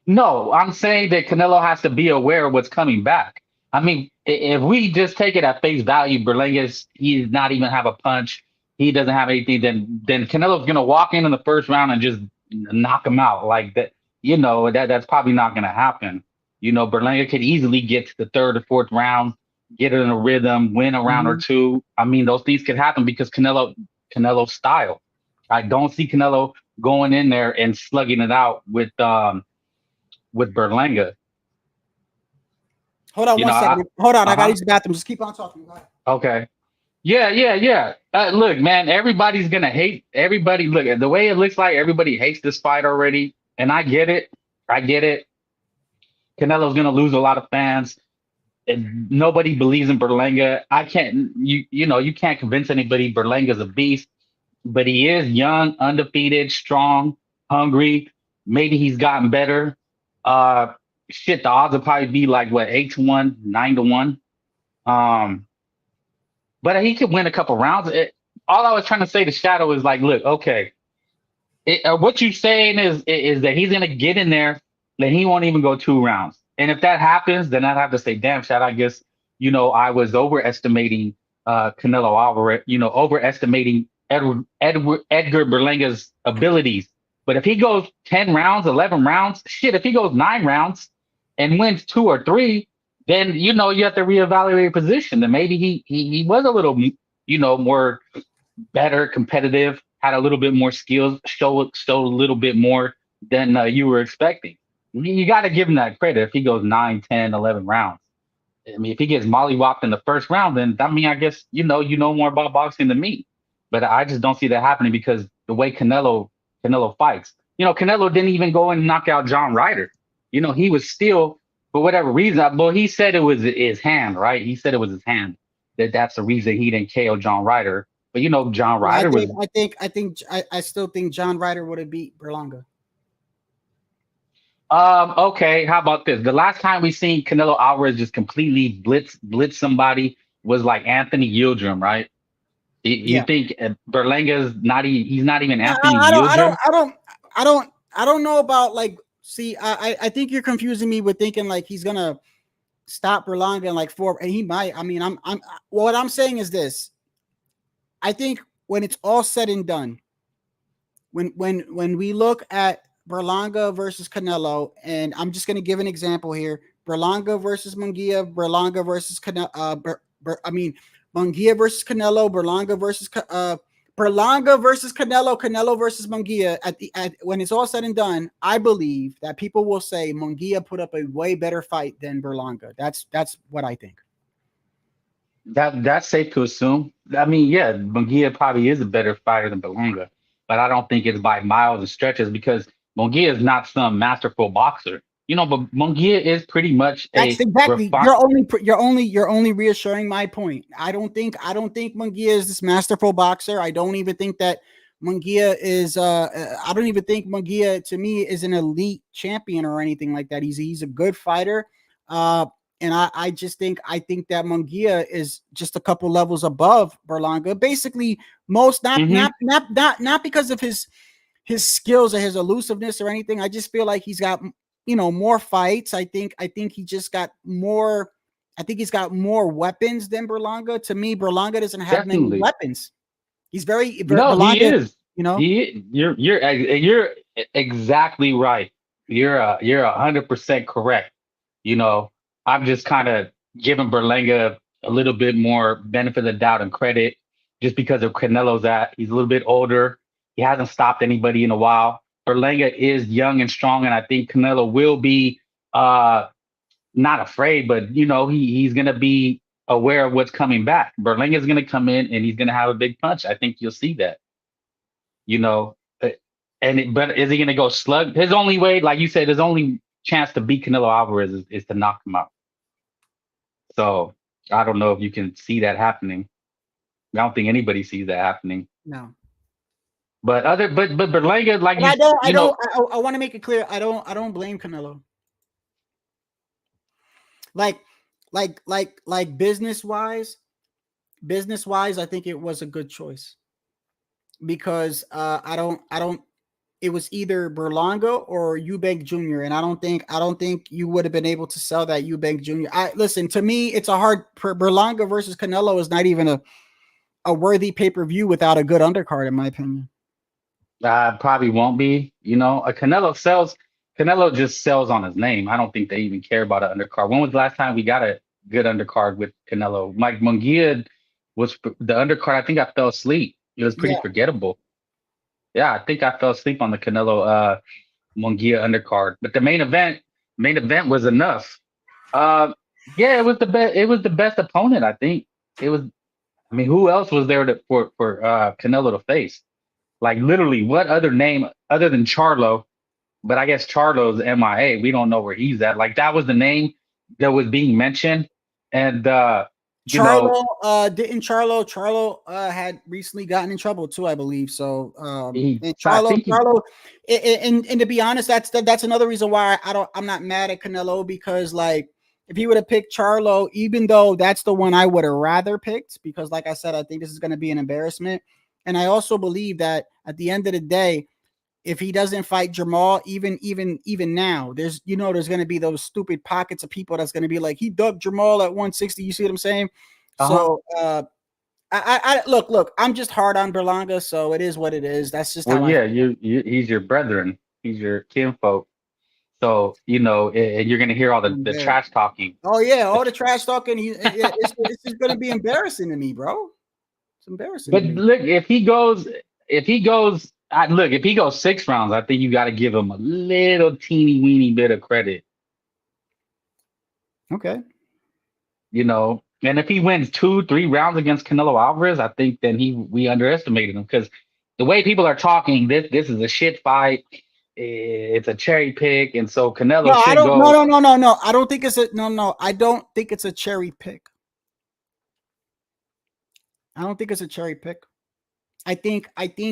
No, I'm saying that Canelo has to be aware of what's coming back. I mean, if we just take it at face value, Berlanga's, he does not even have a punch. He doesn't have anything. Then Canelo's going to walk in the first round and just knock him out like that. That's probably not going to happen. Berlanga could easily get to the third or fourth round, get in a rhythm, win a round or two. I mean, those things could happen because Canelo's style. I don't see Canelo going in there and slugging it out with Berlanga. Hold on one second. Hold on. I got to use the bathroom. Just keep on talking. Go ahead. Okay. Yeah. Look, man, everybody's going to hate everybody. Look, the way it looks like everybody hates this fight already. And I get it. Canelo's gonna lose a lot of fans. And nobody believes in Berlanga. I can't you can't convince anybody Berlanga's a beast, but he is young, undefeated, strong, hungry. Maybe he's gotten better. Uh Shit, the odds would probably be like what, 8-1, 9-1. Um, but he could win a couple rounds. All I was trying to say to Shadow is like, look, okay, what you're saying is that he's gonna get in there and he won't even go 2 rounds. And if that happens, then I'd have to say, damn, Shadow, I guess I was overestimating Canelo Alvarez, overestimating Edgar Berlanga's abilities. But if he goes 10 rounds, 11 rounds, shit, if he goes 9 rounds and wins 2 or 3, then you have to reevaluate your position. Then maybe he was a little more better, competitive, had a little bit more skills, showed a little bit more than you were expecting. You got to give him that credit if he goes 9, 10, 11 rounds. I mean, if he gets mollywopped in the first round, then I guess you know more about boxing than me. But I just don't see that happening because the way Canelo fights. Canelo didn't even go and knock out John Ryder. He was still, for whatever reason, well, he said it was his hand, right? He said it was his hand. That's the reason he didn't KO John Ryder. But John Ryder I still think John Ryder would have beat Berlanga. Okay, how about this? The last time we seen Canelo Alvarez just completely blitz somebody was like Anthony Yildirim, right? You think Berlanga's he's not even Anthony Yildirim? I don't know about like. See, I think you're confusing me with thinking like he's gonna stop Berlanga in like 4, and he might. I mean, what I'm saying is this. I think when it's all said and done, when we look at Berlanga versus Canelo, and I'm just going to give an example here: Berlanga versus Munguia, Berlanga versus Canelo. Munguia versus Canelo, Berlanga versus Canelo, Canelo versus Munguia. When it's all said and done, I believe that people will say Munguia put up a way better fight than Berlanga. That's what I think. That's safe to assume. I mean, yeah, Munguia probably is a better fighter than Berlanga, but I don't think it's by miles and stretches because Munguia is not some masterful boxer. But Munguia is pretty much that's exactly. You're only reassuring my point. I don't think Munguia is this masterful boxer. I don't even think that Munguia is. I don't even think Munguia to me is an elite champion or anything like that. He's a good fighter. And I think that Munguia is just a couple levels above Berlanga. Basically, not because of his skills or his elusiveness or anything. I just feel like he's got more fights. I think he just got more. I think he's got more weapons than Berlanga. To me, Berlanga doesn't have many weapons. He's very no. Berlanga, he is. You're exactly right. You're 100% correct. I'm just kind of giving Berlanga a little bit more benefit of the doubt and credit just because of Canelo's he's a little bit older. He hasn't stopped anybody in a while. Berlanga is young and strong, and I think Canelo will be not afraid, but he's gonna be aware of what's coming back. Berlanga's gonna come in and he's gonna have a big punch. I think you'll see that. But is he gonna go slug? His only way, like you said, his only chance to beat Canelo Alvarez is to knock him out. So I don't know if you can see that happening. I don't think anybody sees that happening. No. But Berlanga, like I want to make it clear. I don't blame Canelo. Like business wise, I think it was a good choice because it was either Berlanga or Eubank Jr. And I don't think you would have been able to sell that Eubank Jr. Listen, to me, it's a hard Berlanga versus Canelo is not even a worthy pay-per-view without a good undercard, in my opinion. Probably won't be. Canelo just sells on his name. I don't think they even care about an undercard. When was the last time we got a good undercard with Canelo? Mike Munguia was the undercard. I think I fell asleep. It was pretty forgettable. Yeah, I think I fell asleep on the Canelo Munguia undercard. But the main event was enough. It was the best. It was the best opponent. I think it was. I mean, who else was there for Canelo to face? Like literally, what other name other than Charlo but I guess Charlo's MIA. We don't know where he's at. Like that was the name that was being mentioned, and you know, Didn't Charlo had recently gotten in trouble too, I believe. So and I think he, and to be honest, that's another reason why I'm not mad at Canelo, because like if he would have picked Charlo, even though that's the one I would have rather picked, because like I said, I think this is going to be an embarrassment. And I also believe that at the end of the day, if he doesn't fight Jamal, even now, there's there's going to be those stupid pockets of people that's going to be like, he dubbed Jamal at 160. You see what I'm saying? So I look, I'm just hard on Berlanga, so it is what it is. That's just well, how I yeah, feel. he's your brethren, he's your kinfolk. So and you're gonna hear all the Yeah. trash talking. Oh yeah, all the trash talking. It's just going to be embarrassing to me, bro. It's embarrassing to But me. look, if he goes 6 rounds, I think you got to give him a little teeny weeny bit of credit. Okay. And if he wins 2-3 rounds against Canelo Alvarez, I think then we underestimated him, because the way people are talking, this is a shit fight. It's a cherry pick, and so No, Canelo I should don't. go. No. I don't think it's a no. I don't think it's a cherry pick. I don't think it's a cherry pick. I think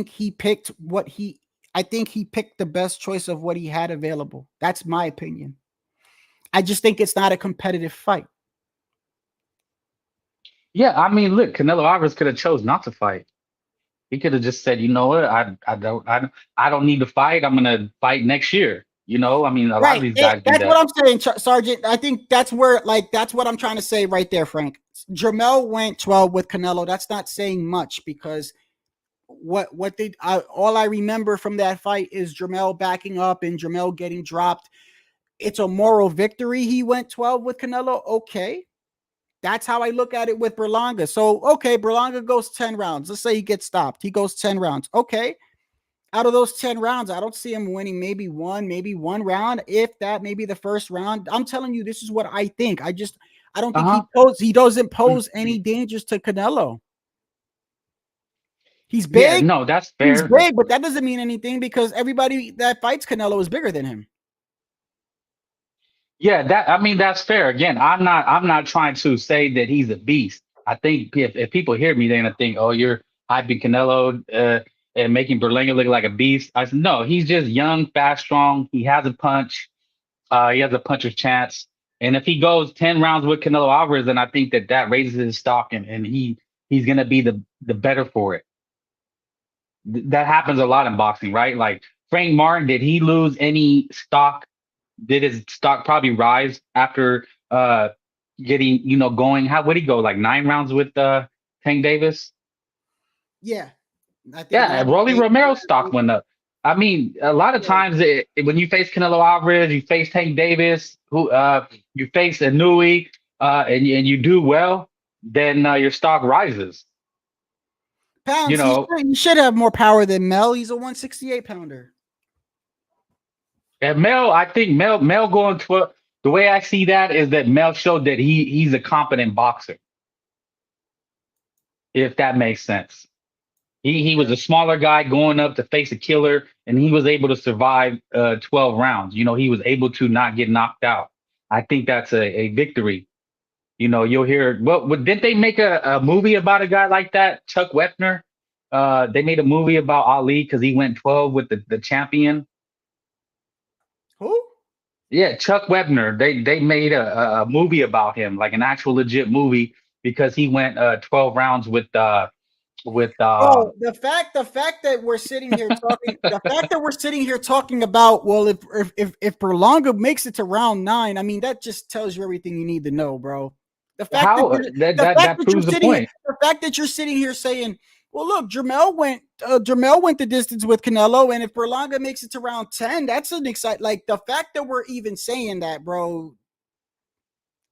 he picked what he. I think he picked the best choice of what he had available. That's my opinion. I just think it's not a competitive fight. Yeah, I mean, look, Canelo Alvarez could have chose not to fight. He could have just said, you know what, I don't need to fight. I'm gonna fight next year. I mean, a lot of Right. these guys do That's what that. I'm saying, Sergeant. I think that's where, that's what I'm trying to say right there, Frank. Jermel went 12 with Canelo. That's not saying much, because all I remember from that fight is Jermel backing up and Jermel getting dropped. It's a moral victory. He went 12 with Canelo. Okay. That's how I look at it with Berlanga. So, okay, Berlanga goes 10 rounds. Let's say he gets stopped. He goes 10 rounds. Okay. Out of those 10 rounds, I don't see him winning maybe one round, if that, maybe the first round. I'm telling you, this is what I think. I don't think Uh-huh. he doesn't pose any dangers to Canelo. He's Yeah, big. no, that's He's fair. big, but that doesn't mean anything, because everybody that fights Canelo is bigger than him. Yeah, I mean, that's fair. Again, I'm not trying to say that he's a beast. I think if people hear me, they're gonna think, oh, you're hyping Canelo and making Berlanga look like a beast. I said, no, he's just young, fast, strong. He has a punch. He has a puncher's chance. And if he goes 10 rounds with Canelo Alvarez, then I think that raises his stock, and he's gonna be the better for it. That happens a lot in boxing, right? Like Frank Martin, did he lose any stock? Did his stock probably rise after getting going? How would he go, like 9 rounds with Tank Davis? Yeah. I think Yeah, not. Rolly Romero's stock went up. I mean, a lot of times when you face Canelo Alvarez, you face Tank Davis, who you face Inui, and you do well, then your stock rises. You Pounds, know, he should have more power than Mel. He's a 168 pounder. and Mel, I think Mel going to the way I see that is that Mel showed that he's a competent boxer, if that makes sense. He was a smaller guy going up to face a killer, and he was able to survive 12 rounds. He was able to not get knocked out. I think that's a victory. You'll hear, didn't they make a movie about a guy like that, Chuck Wepner? They made a movie about Ali because he went 12 with the champion. Who? Yeah, Chuck Webner. They made a movie about him, like an actual legit movie, because he went 12 rounds with Oh, the fact that we're sitting here talking, about, well, if Berlanga makes it to round 9, I mean, that just tells you everything you need to know, bro. The fact how that proves the point. the fact that you're sitting here saying, well, look, Jermel went the distance with Canelo, and if Berlanga makes it to round 10, that's an exciting. Like, the fact that we're even saying that, bro.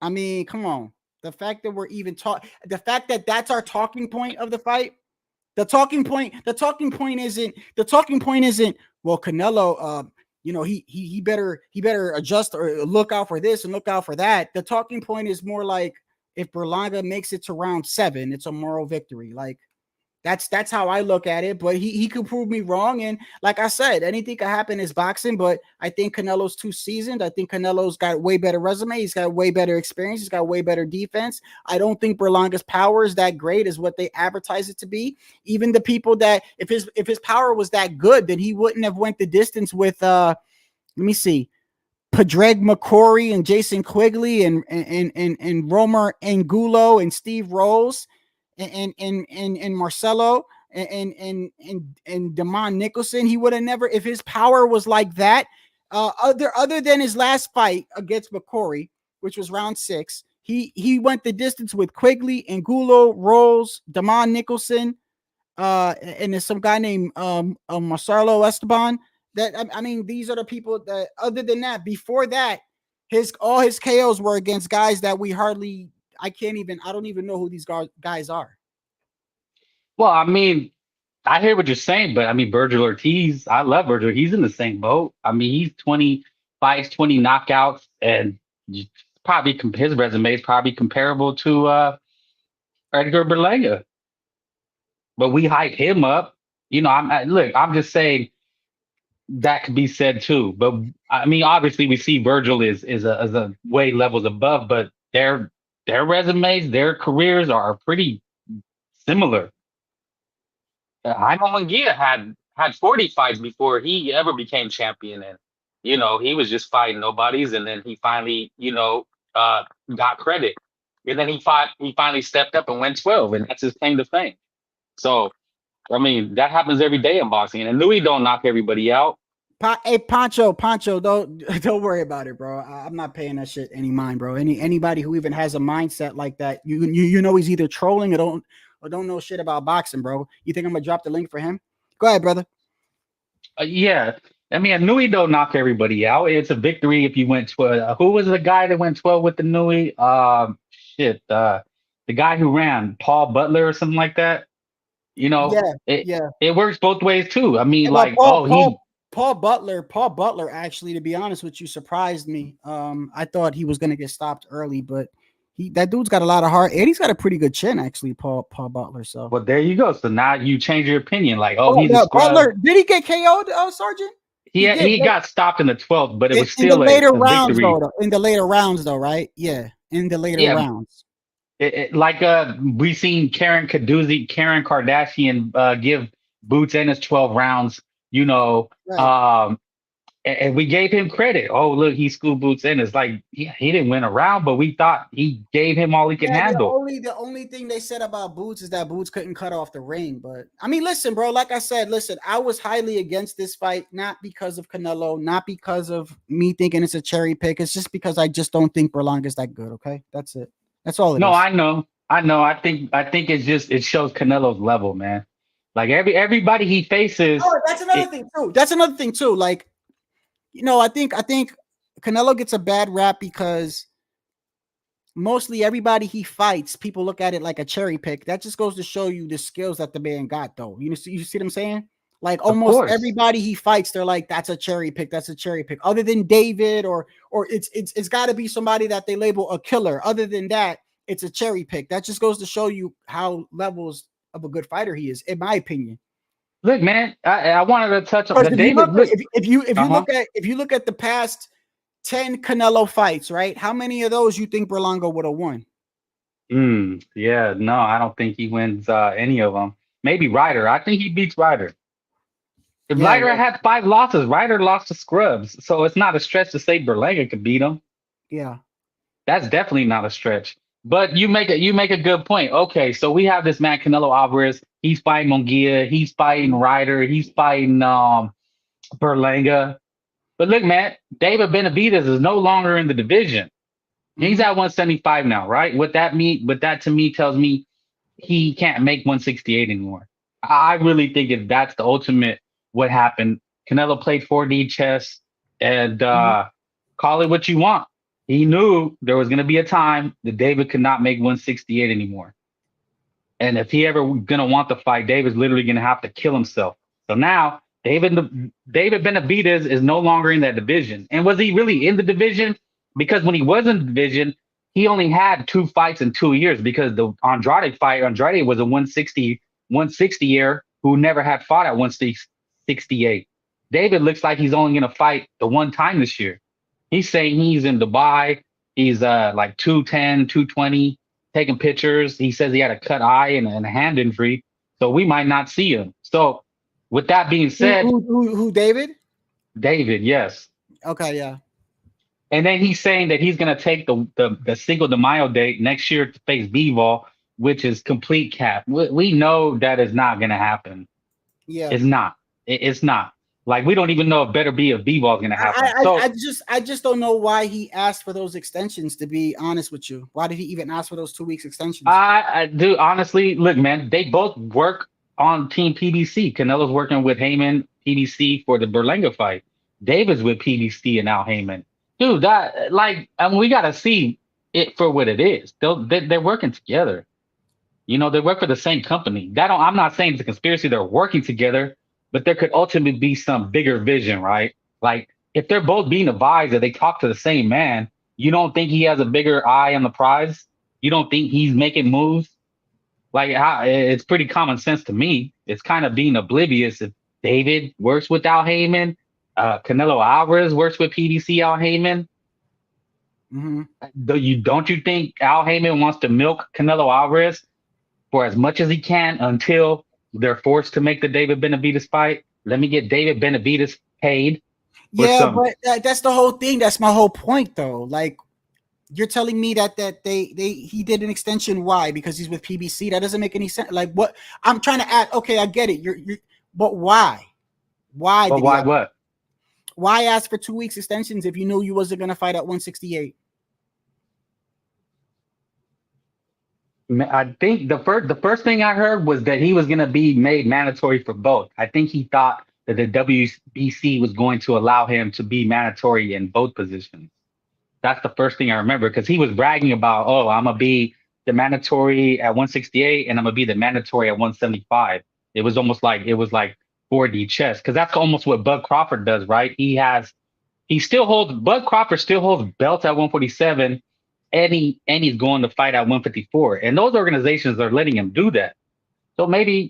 I mean, come on. The fact that we're even the fact that that's our talking point of the fight. The talking point isn't, well, Canelo, he better adjust or look out for this and look out for that. The talking point is more like, if Berlanga makes it to round 7, it's a moral victory. Like, That's how I look at it. But he could prove me wrong. And like I said, anything could happen in boxing. But I think Canelo's too seasoned. I think Canelo's got way better resume. He's got way better experience. He's got way better defense. I don't think Berlanga's power is that great as what they advertise it to be. Even the people that if his power was that good, then he wouldn't have went the distance with let me see. Padraig McCrory and Jason Quigley and Romer Angulo and Steve Rose and Marcelo and Damon Nicholson. He would have never, if his power was like that, other than his last fight against McCrory, which was round 6, he went the distance with Quigley, Angulo, Rose, Damon Nicholson, and there's some guy named Marcelo Esteban. That I mean, these are the people that. Other than that, before that, all his KOs were against guys that we hardly. I don't even know who these guys are. Well, I mean, I hear what you're saying, but I mean, Virgil Ortiz, I love Virgil. He's in the same boat. I mean, he's 20 fights, 20 knockouts, and probably his resume is probably comparable to Edgar Berlanga. But we hype him up. You know, I'm just saying that could be said too. But I mean, obviously, we see Virgil is a way levels above, but their resumes, their careers are pretty similar. Jaime Munguia had 40 fights before he ever became champion, and you know he was just fighting nobodies, and then he finally got credit, and then he finally stepped up and went 12, and that's his claim to fame. So I mean that happens every day in boxing, and Louis don't knock everybody out. Hey Pancho, don't worry about it, bro. I'm not paying that shit any mind, bro. Anybody who even has a mindset like that, you know he's either trolling or don't know shit about boxing, bro. You think I'm gonna drop the link for him? Go ahead, brother. Yeah, I mean, Nui don't knock everybody out. It's a victory if you went 12. Who was the guy that went 12 with the Nui? The guy who ran, Paul Butler or something like that. You know, it works both ways too. I mean, Paul Butler actually, to be honest with you, surprised me. I thought he was gonna get stopped early, but that dude's got a lot of heart, and he's got a pretty good chin, actually, Paul Butler. So, well, there you go. So now you change your opinion, like, he's a scrub. Butler, did he get KO'd, Sergeant? He got stopped in the 12th, but it was still in the later rounds, victory. though. In the later rounds, though, right? Yeah, in the later rounds. We seen Karen Kardashian give Boots Ennis 12 rounds. You know, right. And we gave him credit. Oh, look, he schooled Boots Ennis. Like he didn't win a round, but we thought he gave him all he could handle. The only thing they said about Boots is that Boots couldn't cut off the ring. But I mean, listen, bro. Like I said, I was highly against this fight, not because of Canelo, not because of me thinking it's a cherry pick. It's just because I just don't think Berlanga is that good. Okay, that's it. That's all it is. No, I know. I think it shows Canelo's level, man. Like everybody he faces. Oh, that's another thing too. Like, you know, I think Canelo gets a bad rap because mostly everybody he fights, people look at it like a cherry pick. That just goes to show you the skills that the man got, though. You see what I'm saying? Like almost everybody he fights, they're like, that's a cherry pick. That's a cherry pick. Other than David, or it's got to be somebody that they label a killer. Other than that, it's a cherry pick. That just goes to show you how levels of a good fighter he is, in my opinion. Look, man, I wanted to touch on David. If you look at the past 10 Canelo fights, right? How many of those you think Berlanga would have won? Yeah, no, I don't think he wins any of them. Maybe Ryder. I think he beats Ryder. If Ryder had 5 losses, Ryder lost to Scrubs, so it's not a stretch to say Berlanga could beat him. Yeah, that's definitely not a stretch. But you make a good point. Okay, so we have this man Canelo Alvarez. He's fighting Munguia. He's fighting Ryder. He's fighting Berlanga. But look, man, David Benavidez is no longer in the division. He's at 175 now, right? What that to me tells me he can't make 168 anymore. I really think that's the ultimate what happened. Canelo played 4D chess, and call it what you want. He knew there was going to be a time that David could not make 168 anymore. And if he ever going to want the fight, David's literally going to have to kill himself. So now David Benavidez is no longer in that division. And was he really in the division? Because when he was in the division, he only had 2 fights in 2 years, because the Andrade fight, Andrade was a 160 160er who never had fought at 168. David looks like he's only going to fight the one time this year. He's saying he's in Dubai. He's like 210, 220, taking pictures. He says he had a cut eye and a hand injury. So we might not see him. So with that being said, who David? David, yes. Okay, yeah. And then he's saying that he's going to take the Cinco de Mayo date next year to face Bivol, which is complete cap. We know that is not going to happen. Yeah, it's not. It's not. Like, we don't even know if better be if Bivol is going to happen. I just don't know why he asked for those extensions. To be honest with you, why did he even ask for those 2 weeks extensions? I do honestly. Look, man, they both work on Team PBC. Canelo's working with Heyman PBC for the Berlanga fight. David's with PBC and Al Heyman. Dude, that we got to see it for what it is. They're working together. You know, they work for the same company. I'm not saying it's a conspiracy. They're working together, but there could ultimately be some bigger vision, right? Like, if they're both being advised that they talk to the same man, you don't think he has a bigger eye on the prize? You don't think he's making moves? Like, it's pretty common sense to me. It's kind of being oblivious if David works with Al Heyman. Canelo Alvarez works with PBC Al Heyman. Mm-hmm. Don't you think Al Heyman wants to milk Canelo Alvarez for as much as he can until they're forced to make the David Benavidez fight? Let me get David Benavidez paid. Yeah, but that's the whole thing. That's my whole point, though. Like, you're telling me that he did an extension. Why? Because he's with PBC. That doesn't make any sense. Like, what I'm trying to add. Okay, I get it. But why? Why? But why what? Why ask for 2 weeks extensions if you knew you wasn't going to fight at 168? I think the first thing I heard was that he was going to be made mandatory for both. I think he thought that the WBC was going to allow him to be mandatory in both positions. That's the first thing I remember, because he was bragging about, oh, I'm going to be the mandatory at 168 and I'm going to be the mandatory at 175. It was almost like 4D chess, because that's almost what Bud Crawford does, right? Bud Crawford still holds belts at 147, and he's going to fight at 154. And those organizations are letting him do that. So maybe,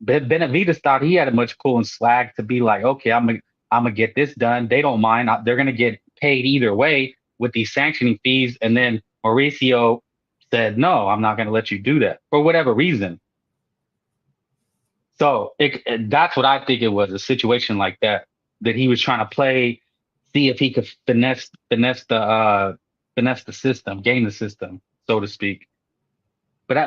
Benavidez thought he had a much cool and swag to be like, okay, I'm gonna get this done. They don't mind. They're gonna get paid either way with these sanctioning fees. And then Mauricio said, no, I'm not gonna let you do that for whatever reason. So that's what I think it was, a situation like that he was trying to play, see if he could finesse the system, game the system, so to speak. But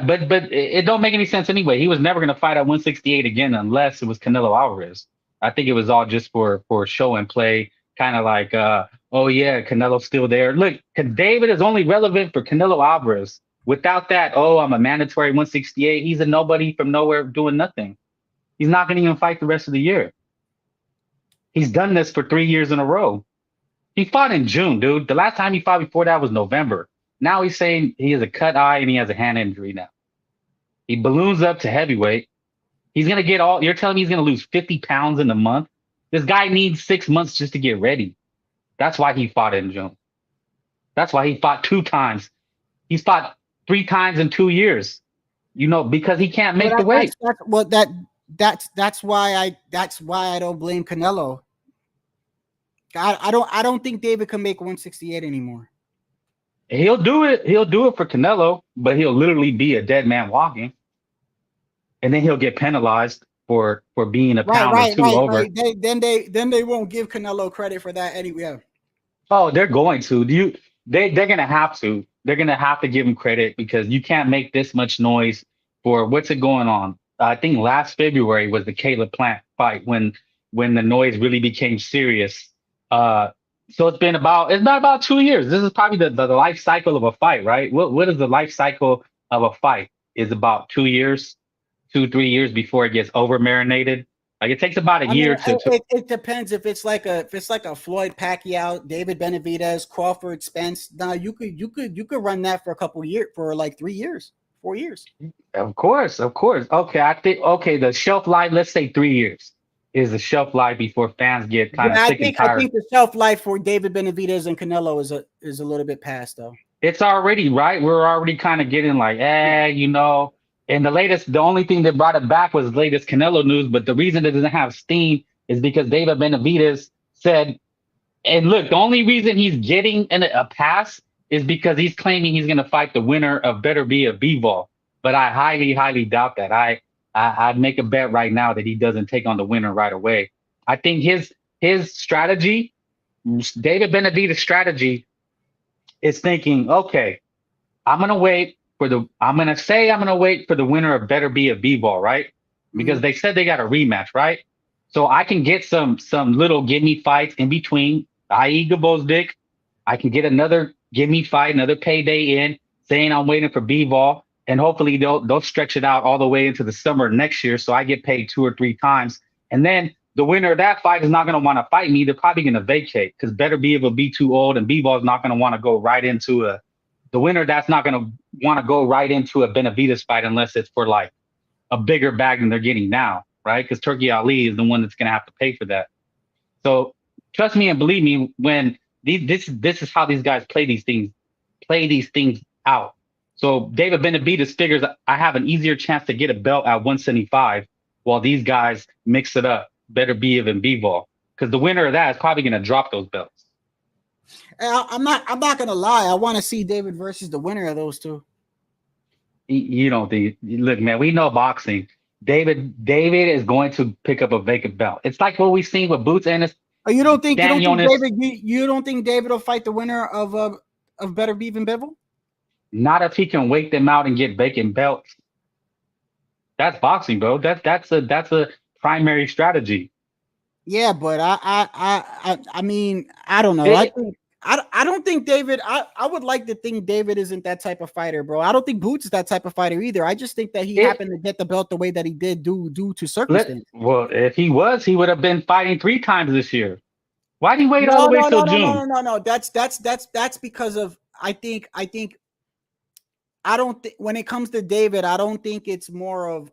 it don't make any sense anyway. He was never going to fight at 168 again unless it was Canelo Alvarez. I think it was all just for show and play, kind of like, oh yeah, Canelo's still there. Look, David is only relevant for Canelo Alvarez. Without that, oh, I'm a mandatory 168. He's a nobody from nowhere doing nothing. He's not going to even fight the rest of the year. He's done this for 3 years in a row. He fought in June, dude. The last time he fought before that was November. Now he's saying he has a cut eye and he has a hand injury now. He balloons up to heavyweight. He's going to get you're telling me he's going to lose 50 pounds in a month? This guy needs 6 months just to get ready. That's why he fought in June. That's why he fought 2 times. He's fought 3 times in 2 years, because he can't make the weight. That's why I don't blame Canelo. I don't think David can make 168 anymore. He'll do it. He'll do it for Canelo, but he'll literally be a dead man walking, and then he'll get penalized for being a pound or two over. Right. Then they won't give Canelo credit for that anyway. Oh, they're going to. They're gonna have to. They're gonna have to give him credit, because you can't make this much noise for what's it going on. I think last February was the Caleb Plant fight when the noise really became serious. So it's not about 2 years. This is probably the life cycle of a fight, right? What is the life cycle of a fight? Is about 2 years, 2-3 years before it gets over marinated. Like, it takes about a year to. It depends if it's like a Floyd Pacquiao, David Benavidez, Crawford, Spence. Now you could run that for a couple years, for like 3 years, 4 years. Of course. Okay, I think the shelf life. Let's say 3 years is the shelf life before fans get kind of sick and tired. I think the shelf life for David Benavidez and Canelo is a little bit past, though. It's already right. We're already kind of getting like, And the only thing that brought it back was the latest Canelo news. But the reason it doesn't have steam is because David Benavidez said, and look, the only reason he's getting a pass is because he's claiming he's going to fight the winner of Better Be a Bivol. But I highly, highly doubt that. I'd make a bet right now that he doesn't take on the winner right away. I think his strategy, David Benavidez' strategy, is thinking, okay, I'm gonna wait for the winner of Better Be a B-ball, right? Because they said they got a rematch, right? So I can get some little gimme fights in between, i.e. Gabozdik. I can get another gimme fight, another payday in, saying I'm waiting for B-ball, and hopefully they'll stretch it out all the way into the summer next year, so I get paid 2 or 3 times. And then the winner of that fight is not going to want to fight me. They're probably going to vacate because Better Be will be too old, and B-ball is not going to want to go right into the winner. That's not going to want to go right into a Benavidez fight unless it's for like a bigger bag than they're getting now, right? Because Turkey Ali is the one that's going to have to pay for that. So trust me and believe me, when this is how these guys play these things out. So David Benavidez figures I have an easier chance to get a belt at 175 while these guys mix it up. Better Be and B-ball, because the winner of that is probably going to drop those belts. I'm not gonna lie. I want to see David versus the winner of those two. You don't think? Look, man, we know boxing. David is going to pick up a vacant belt. It's like what we've seen with Boots and Oh, you don't think David will fight the winner of Better Be and Bivol? Not if he can wait them out and get vacant belts. That's boxing, bro. That's a primary strategy. Yeah, but I mean, I don't know. I don't think David. I would like to think David isn't that type of fighter, bro. I don't think Boots is that type of fighter either. I just think that he happened to get the belt the way that he did due to circumstance. Well, if he was, he would have been fighting 3 times this year. Why did he wait all the way till June? No. That's because of I don't think when it comes to David, I don't think it's more of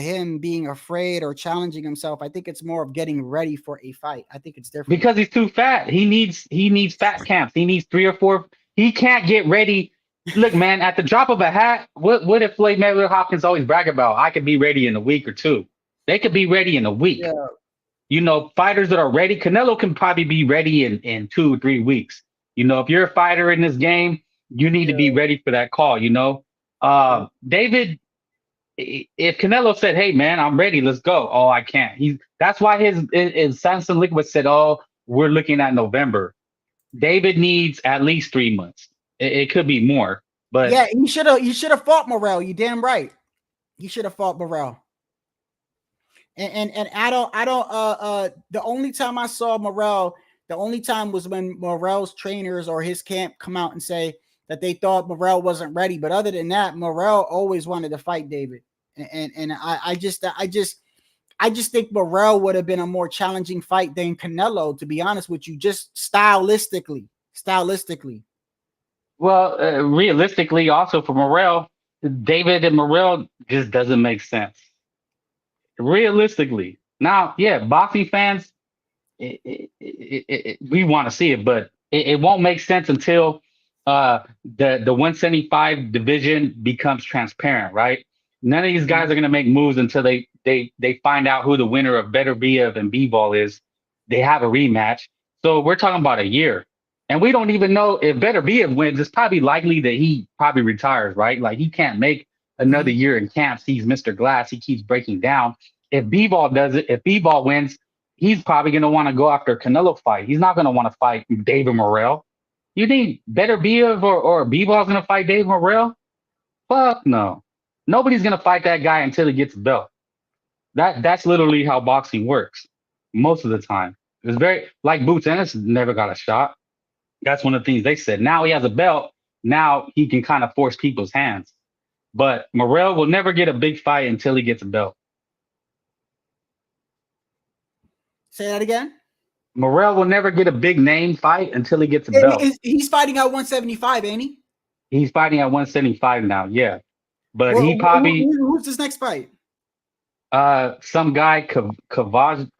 him being afraid or challenging himself. I think it's more of getting ready for a fight. I think it's different because he's too fat. He needs fat camps. He needs 3 or 4. He can't get ready. Look, man, at the drop of a hat, what if Floyd Mayweather Hopkins always brag about? I could be ready in a week or 2. They could be ready in a week. Yeah. You know, fighters that are ready, Canelo can probably be ready in 2 or 3 weeks. You know, if you're a fighter in this game, you need to be ready for that call, you know. David, if Canelo said, "Hey man, I'm ready, let's go." Oh, I can't. That's why his Samson Liquid said, "Oh, we're looking at November." David needs at least 3 months. It could be more, but yeah, you should have fought Morrell. You damn right. You should have fought Morrell. And I don't the only time I saw Morrell, the only time was when Morrell's trainers or his camp come out and say that they thought Morrell wasn't ready. But other than that, Morrell always wanted to fight David. And I just think Morrell would have been a more challenging fight than Canelo, to be honest with you, just stylistically. Well, realistically, also for Morrell, David and Morrell just doesn't make sense. Realistically. Now, yeah, boxing fans, we want to see it, but it won't make sense until the 175 division becomes transparent, right? None of these guys are going to make moves until they find out who the winner of Better Be and B-ball is. They have a rematch. So we're talking about a year. And we don't even know if Better Be wins. It's probably likely that he probably retires, right? Like he can't make another year in camps. He's Mr. Glass. He keeps breaking down. If B-ball does it, if B-ball wins, he's probably going to want to go after a Canelo fight. He's not going to want to fight David Morrell. You think Better Be or B-ball is going to fight David Morrell? Fuck no. Nobody's going to fight that guy until he gets a belt. That's literally how boxing works most of the time. It's very like Boots Ennis never got a shot. That's one of the things they said. Now he has a belt. Now he can kind of force people's hands. But Morrell will never get a big fight until he gets a belt. Say that again. Morrell will never get a big name fight until he gets a belt. He's fighting at 175, ain't he? He's fighting at 175 now, yeah. But he probably who's his next fight? Some guy Kavajadek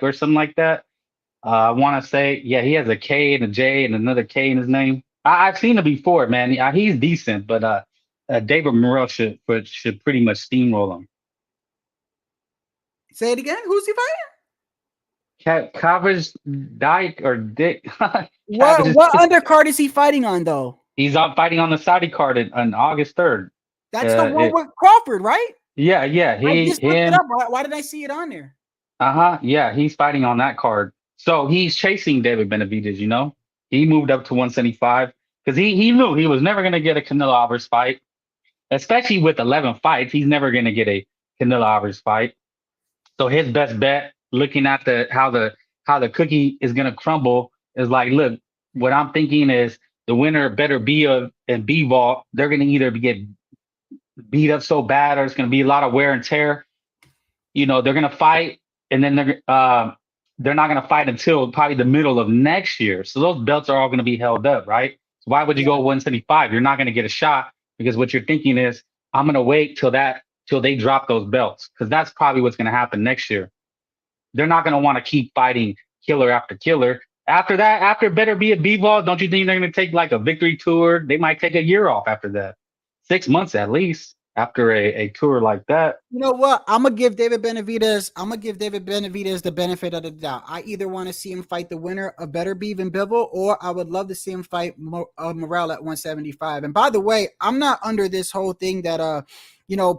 or something like that. I want to say, yeah, he has a K and a J and another K in his name. I've seen him before, man. He's decent, but David Morrell should pretty much steamroll him. Say it again. Who's he fighting? Cavage Dyke or Dick. What Cavage, undercard is he fighting on though? he's on fighting on the Saudi card on August 3rd. That's the one with Crawford, right? Yeah. I just looked it up. Why did I see it on there? Yeah, he's fighting on that card. So he's chasing David Benavidez, you know? He moved up to 175 because he knew he was never going to get a Canelo Alvarez fight, especially with 11 fights. He's never going to get a Canelo Alvarez fight. So his best bet, looking at how the cookie is going to crumble, is like, look, what I'm thinking is the winner better be and B-Vault. They're going to either get beat up so bad or it's going to be a lot of wear and tear. You know, they're going to fight, and then they're not going to fight until probably the middle of next year. So those belts are all going to be held up, right? So why would you go 175? You're not going to get a shot because what you're thinking is, I'm going to wait till they drop those belts, because that's probably what's going to happen next year. They're not going to want to keep fighting killer after killer. After that, after better be a B-Ball, don't you think they're going to take like a victory tour? They might take a year off after that. 6 months at least after a tour like that. You know what? I'm gonna give David Benavidez the benefit of the doubt. I either want to see him fight the winner of Better Beef and Bivol, or I would love to see him fight Morrell at 175. And by the way, I'm not under this whole thing that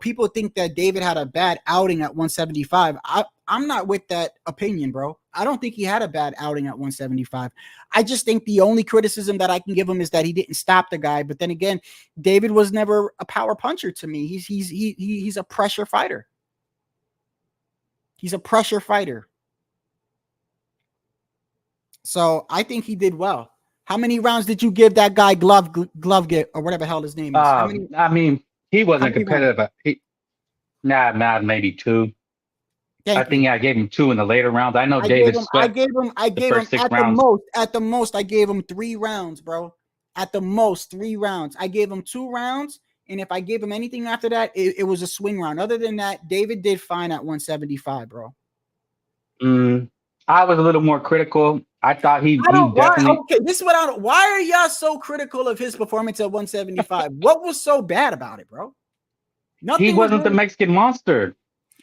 people think that David had a bad outing at 175. I'm not with that opinion, bro. I don't think he had a bad outing at 175. I just think the only criticism that I can give him is that he didn't stop the guy. But then again, David was never a power puncher to me. He's a pressure fighter. He's a pressure fighter. So I think he did well. How many rounds did you give that guy Glove get, or whatever the hell his name is? I mean, he wasn't competitive. Maybe 2. I think I gave him 2 in the later rounds. I know David sweat. I gave him at the most, I gave him 3 rounds, bro. At the most, 3 rounds. I gave him 2 rounds, and if I gave him anything after that, it was a swing round. Other than that, David did fine at 175, bro. I was a little more critical. I thought he definitely. Okay, this is what I don't. Why are y'all so critical of his performance at 175? What was so bad about it, bro? Nothing. He wasn't the Mexican monster.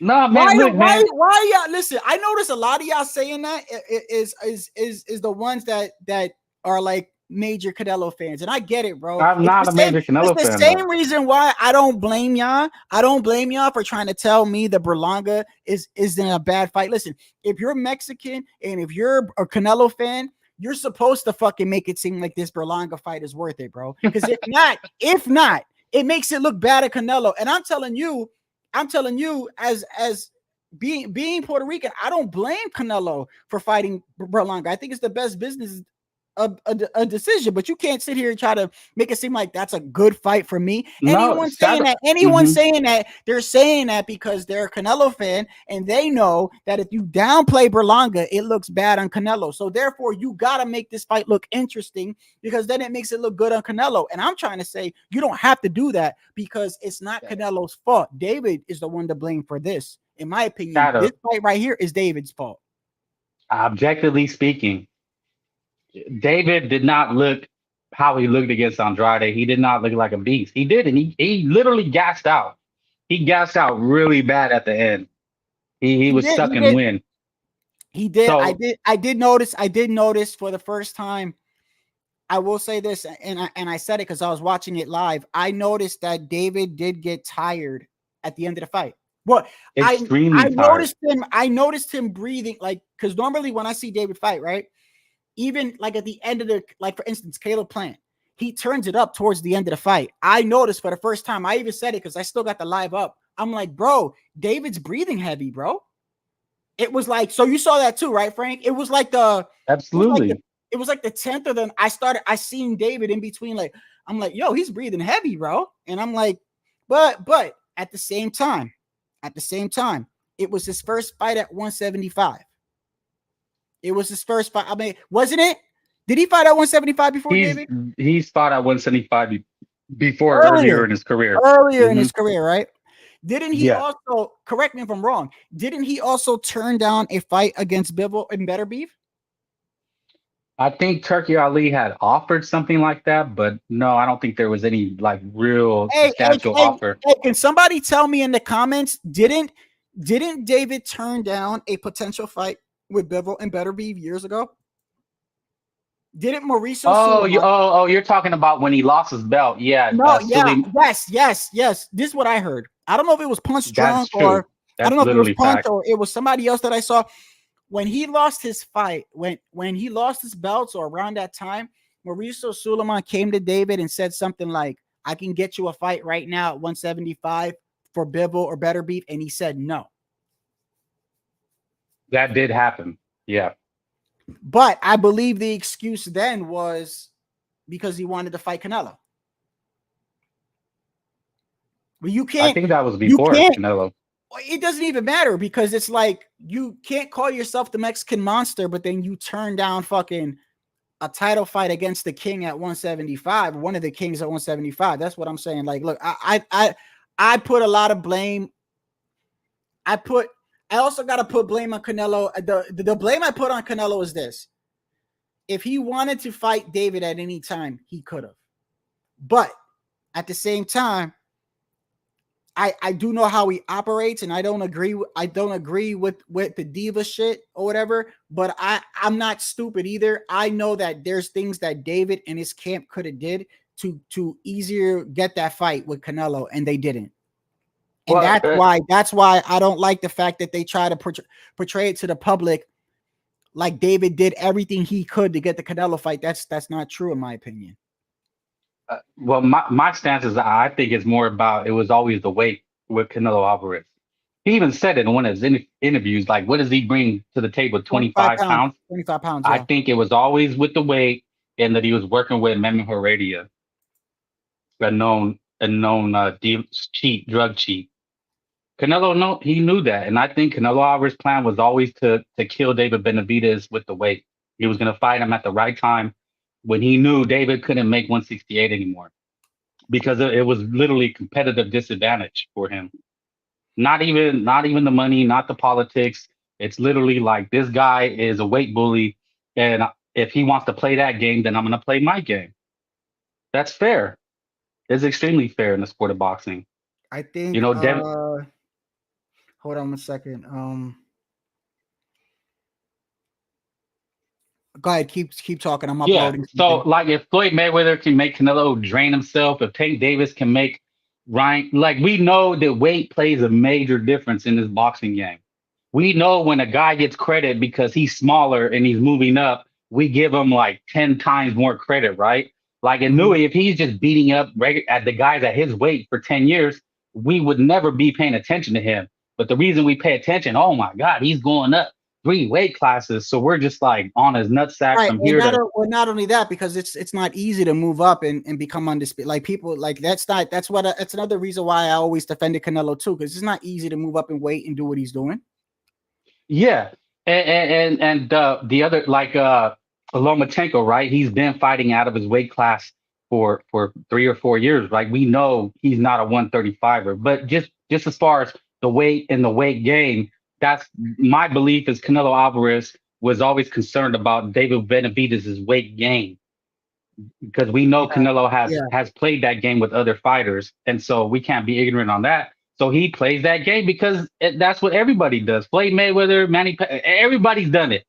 No, man. Why y'all listen? I notice a lot of y'all saying that is the ones that are like major Canelo fans, and I get it, bro. I'm not a major Canelo fan. It's the same reason why I don't blame y'all. I don't blame y'all for trying to tell me the Berlanga isn't a bad fight. Listen, if you're Mexican and if you're a Canelo fan, you're supposed to fucking make it seem like this Berlanga fight is worth it, bro. Because if not, it makes it look bad at Canelo. And I'm telling you, as being Puerto Rican, I don't blame Canelo for fighting Berlanga. I think it's the best business a decision, but you can't sit here and try to make it seem like that's a good fight for me. Anyone saying that, they're saying that because they're a Canelo fan and they know that if you downplay Berlanga, it looks bad on Canelo. So therefore, you gotta make this fight look interesting, because then it makes it look good on Canelo. And I'm trying to say you don't have to do that, because it's not Canelo's fault. David is the one to blame for this. In my opinion, this fight right here is David's fault. Objectively speaking, David did not look how he looked against Andrade. He did not look like a beast. He did, and he literally gassed out. He gassed out really bad at the end. He was stuck in wind. He did. So, I did notice for the first time. I will say this, and I said it because I was watching it live. I noticed that David did get tired at the end of the fight. Well, I noticed him breathing, like, because normally when I see David fight, right, even like at the end of like for instance, Caleb Plant, he turns it up towards the end of the fight. I noticed for the first time, I even said it because I still got the live up. I'm like, bro, David's breathing heavy, bro. It was like, so you saw that too, right, Frank? It was like absolutely. It was like the 10th of them. I seen David in between, like, I'm like, yo, he's breathing heavy, bro. And I'm like, but at the same time, it was his first fight at 175. It was his first fight. I mean, wasn't it? Did he fight at 175 before, David? He's fought at 175 before earlier in his career. In his career, right? Didn't he also, correct me if I'm wrong, didn't he also turn down a fight against Bivol in Better Beef? I think Turkey Ali had offered something like that, but no, I don't think there was any like real substantial offer. Hey, can somebody tell me in the comments? Didn't David turn down a potential fight with Bivol and Better Beef years ago? Didn't Mauricio? Oh, you're talking about when he lost his belt? Yeah. No, yes. This is what I heard. I don't know if it was punch drunk or I don't know if it was punch or it was somebody else that I saw. When he lost his fight, when he lost his belts or around that time, Mauricio Suleiman came to David and said something like, "I can get you a fight right now at 175 for Bivol or Better Beef," and he said no. That did happen. Yeah. But I believe the excuse then was because he wanted to fight Canelo. But you can't. I think that was before Canelo. It doesn't even matter because it's like you can't call yourself the Mexican monster, but then you turn down fucking a title fight against the king at 175, one of the kings at 175. That's what I'm saying. Like, look, I put a lot of blame. I also got to put blame on Canelo. The blame I put on Canelo is this. If he wanted to fight David at any time, he could have. But at the same time, I do know how he operates, and I don't agree with the diva shit or whatever, but I'm not stupid either. I know that there's things that David and his camp could have did to easier get that fight with Canelo, and they didn't. And that's why I don't like the fact that they try to portray it to the public like David did everything he could to get the Canelo fight. That's not true in my opinion. Well, my stance is I think it's more about it was always the weight with Canelo Alvarez. He even said it in one of his interviews, like, what does he bring to the table? 25 pounds? 25 pounds. Yeah. I think it was always with the weight and that he was working with Memo Heredia, a known drug cheat. Canelo, he knew that. And I think Canelo Alvarez's plan was always to kill David Benavidez with the weight. He was going to fight him at the right time, when he knew David couldn't make 168 anymore, because it was literally competitive disadvantage for him. Not even the money, not the politics. It's literally like, this guy is a weight bully, and if he wants to play that game, then I'm going to play my game. That's fair. It's extremely fair in the sport of boxing. I think, hold on a second. Go ahead, keep talking. I'm uploading. So, like, if Floyd Mayweather can make Canelo drain himself, if Tank Davis can make Ryan, like, we know that weight plays a major difference in this boxing game. We know when a guy gets credit because he's smaller and he's moving up, we give him like 10 times more credit, right? Like in Nui, if he's just beating up at the guys at his weight for 10 years, we would never be paying attention to him. But the reason we pay attention, oh my God, he's going up 3 weight classes, so we're just like on his nutsack right. from here. Not only that, because it's not easy to move up and become undisputed. Like people, like that's another reason why I always defended Canelo too, because it's not easy to move up in weight and do what he's doing. Yeah, and the other, like Lomachenko, right? He's been fighting out of his weight class for 3 or 4 years. Like, we know he's not a 135er, but just as far as the weight and the weight game. That's my belief is Canelo Alvarez was always concerned about David Benavidez's weight gain, because we know Canelo has played that game with other fighters, and so we can't be ignorant on that. So he plays that game because that's what everybody does. Floyd Mayweather, everybody's done it.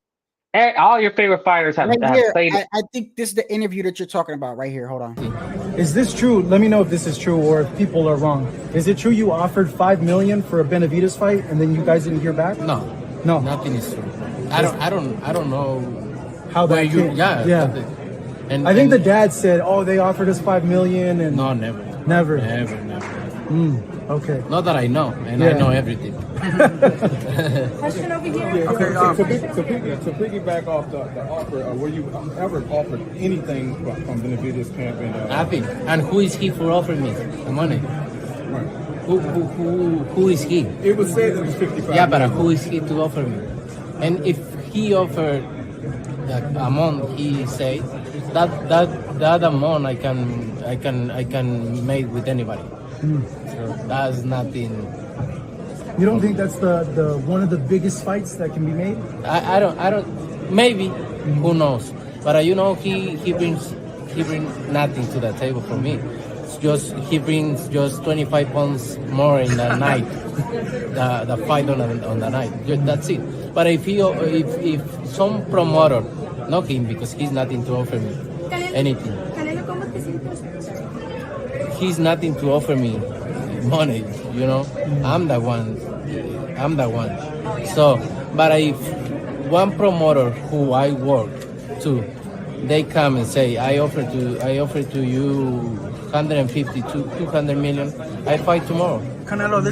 All your favorite fighters have played it. I think this is the interview that you're talking about right here. Hold on. Is this true? Let me know if this is true or if people are wrong. Is it true you offered $5 million for a Benavidez fight and then you guys didn't hear back? No, nothing is true. I don't know how that came. Yeah. And I think the dad said, "Oh, they offered us $5 million," and no, never. Okay. Not that I know, and I know everything. Question over here. Okay, to piggyback off the offer, were you ever offered anything from Benavidez camp? Nothing. And who is he for offering me the money? Right. Who is he? It was said it was 55. Yeah, but who is he to offer me? And if he offered the amount he said, that amount I can make with anybody. So that's nothing. You don't think that's the one of the biggest fights that can be made? I don't. Maybe. Who knows? But you know, he brings nothing to the table for me. It's just he brings just 25 pounds more in the night, the fight on the night. That's it. But if some promoter, not him because he's nothing to offer me anything. Canelo, ¿cómo te sientes? He's nothing to offer me money. You know, I'm the one. So, but if one promoter who I work to, they come and say, I offer to you 150 to 200 million, I fight tomorrow. Canelo,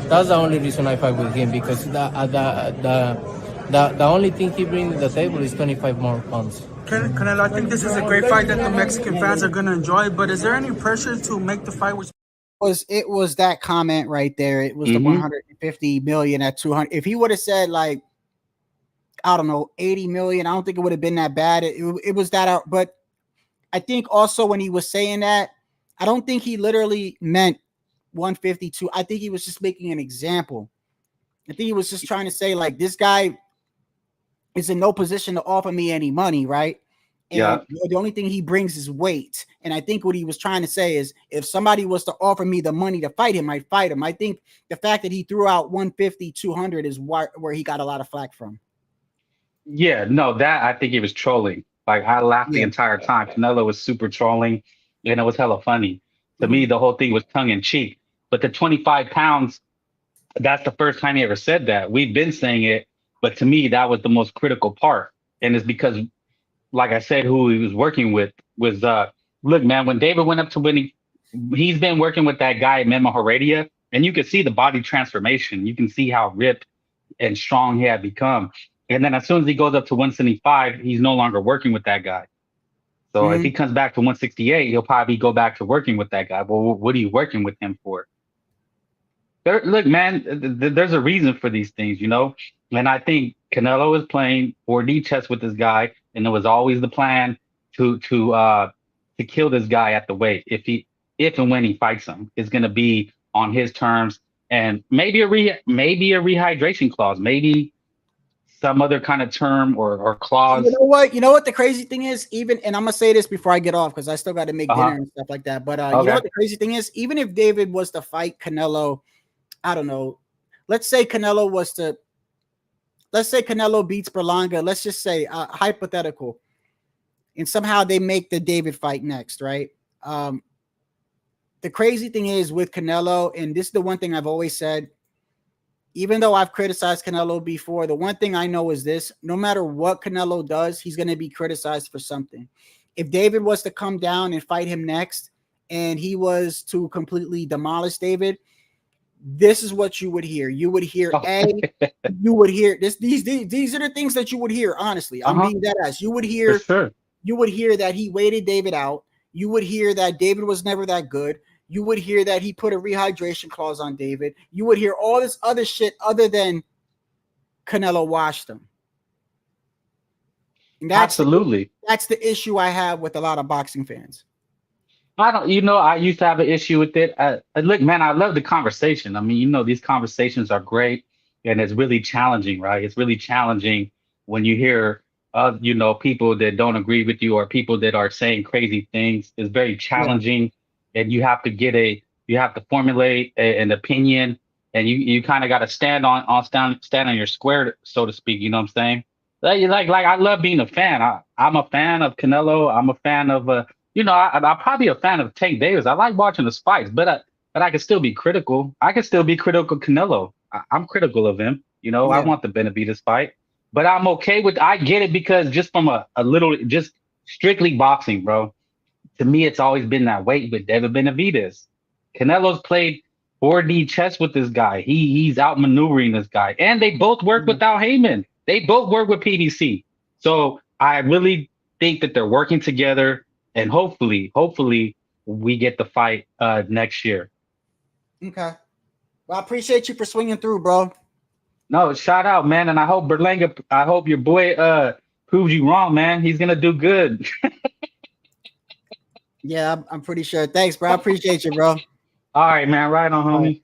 That's the only reason I fight with him, because the only thing he brings to the table is 25 more pounds. Canelo, I think this is a great fight that the Mexican fans are going to enjoy, but is there any pressure to make the fight with It was that comment right there. It was the 150 million at 200. If he would have said like, I don't know, 80 million, I don't think it would have been that bad. It was that out. But I think also when he was saying that, I don't think he literally meant 152. I think he was just making an example. I think he was just trying to say, like, this guy is in no position to offer me any money, right? And the only thing he brings is weight. And I think what he was trying to say is, if somebody was to offer me the money to fight him, I'd fight him. I think the fact that he threw out 150, 200 is where he got a lot of flack from. Yeah, no, that I think he was trolling. Like, I laughed the entire time. Canelo was super trolling, and it was hella funny. To me, the whole thing was tongue in cheek. But the 25 pounds, that's the first time he ever said that. We've been saying it, but to me, that was the most critical part. And it's because, like I said, who he was working with was, look, man, when David went up to winning, he's been working with that guy, Memo Heredia, and you can see the body transformation. You can see how ripped and strong he had become. And then as soon as he goes up to 175, he's no longer working with that guy. So if he comes back to 168, he'll probably go back to working with that guy. Well, what are you working with him for? Look, man, there's a reason for these things, you know? And I think Canelo is playing 4D chess with this guy, and it was always the plan to kill this guy at the weight. If and when he fights him, it's going to be on his terms, and maybe a rehydration clause, maybe some other kind of term or clause. You know what the crazy thing is, even, and I'm gonna say this before I get off because I still got to make dinner and stuff like that. But you know what the crazy thing is, even if David was to fight Canelo, I don't know, let's say Canelo beats Berlanga, let's just say hypothetical, and somehow they make the David fight next, right? The crazy thing is with Canelo, and this is the one thing I've always said, even though I've criticized Canelo before, the one thing I know is this: no matter what Canelo does, he's going to be criticized for something. If David was to come down and fight him next, and he was to completely demolish David, this is what you would hear. You would hear you would hear this. These are the things that you would hear. Honestly, I'm being dead ass. You would hear, you would hear that he waited David out. You would hear that David was never that good. You would hear that he put a rehydration clause on David. You would hear all this other shit other than Canelo washed him. Absolutely. That's the issue I have with a lot of boxing fans. I used to have an issue with it. Look, man, I love the conversation. I mean, these conversations are great, and it's really challenging, right? It's really challenging when you hear, people that don't agree with you or people that are saying crazy things. It's very challenging, and you have to formulate an opinion, and you kind of got to stand on your square, so to speak. You know what I'm saying? Like I love being a fan. I'm a fan of Canelo. I'm a fan of I'm probably a fan of Tank Davis. I like watching his fights, but I can still be critical. I can still be critical of Canelo. I'm critical of him. I want the Benavidez fight, but I'm okay with. I get it because just from a little, just strictly boxing, bro. To me, it's always been that weight with David Benavidez. Canelo's played 4D chess with this guy. He's outmaneuvering this guy, and they both work without Heyman. They both work with PBC. So I really think that they're working together. And hopefully we get the fight next year. Okay. Well, I appreciate you for swinging through, bro. No, shout out, man. And I hope I hope your boy proves you wrong, man. He's going to do good. Yeah, I'm pretty sure. Thanks, bro. I appreciate you, bro. All right, man. Right on, homie.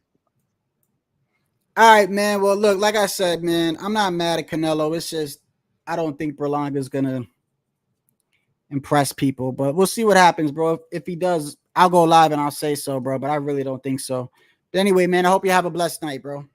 All right, man. Well, look, like I said, man, I'm not mad at Canelo. It's just I don't think Berlanga is gonna impress people, but we'll see what happens, bro. If he does, I'll go live and I'll say so, bro. But I really don't think so. But anyway, man, I hope you have a blessed night, bro.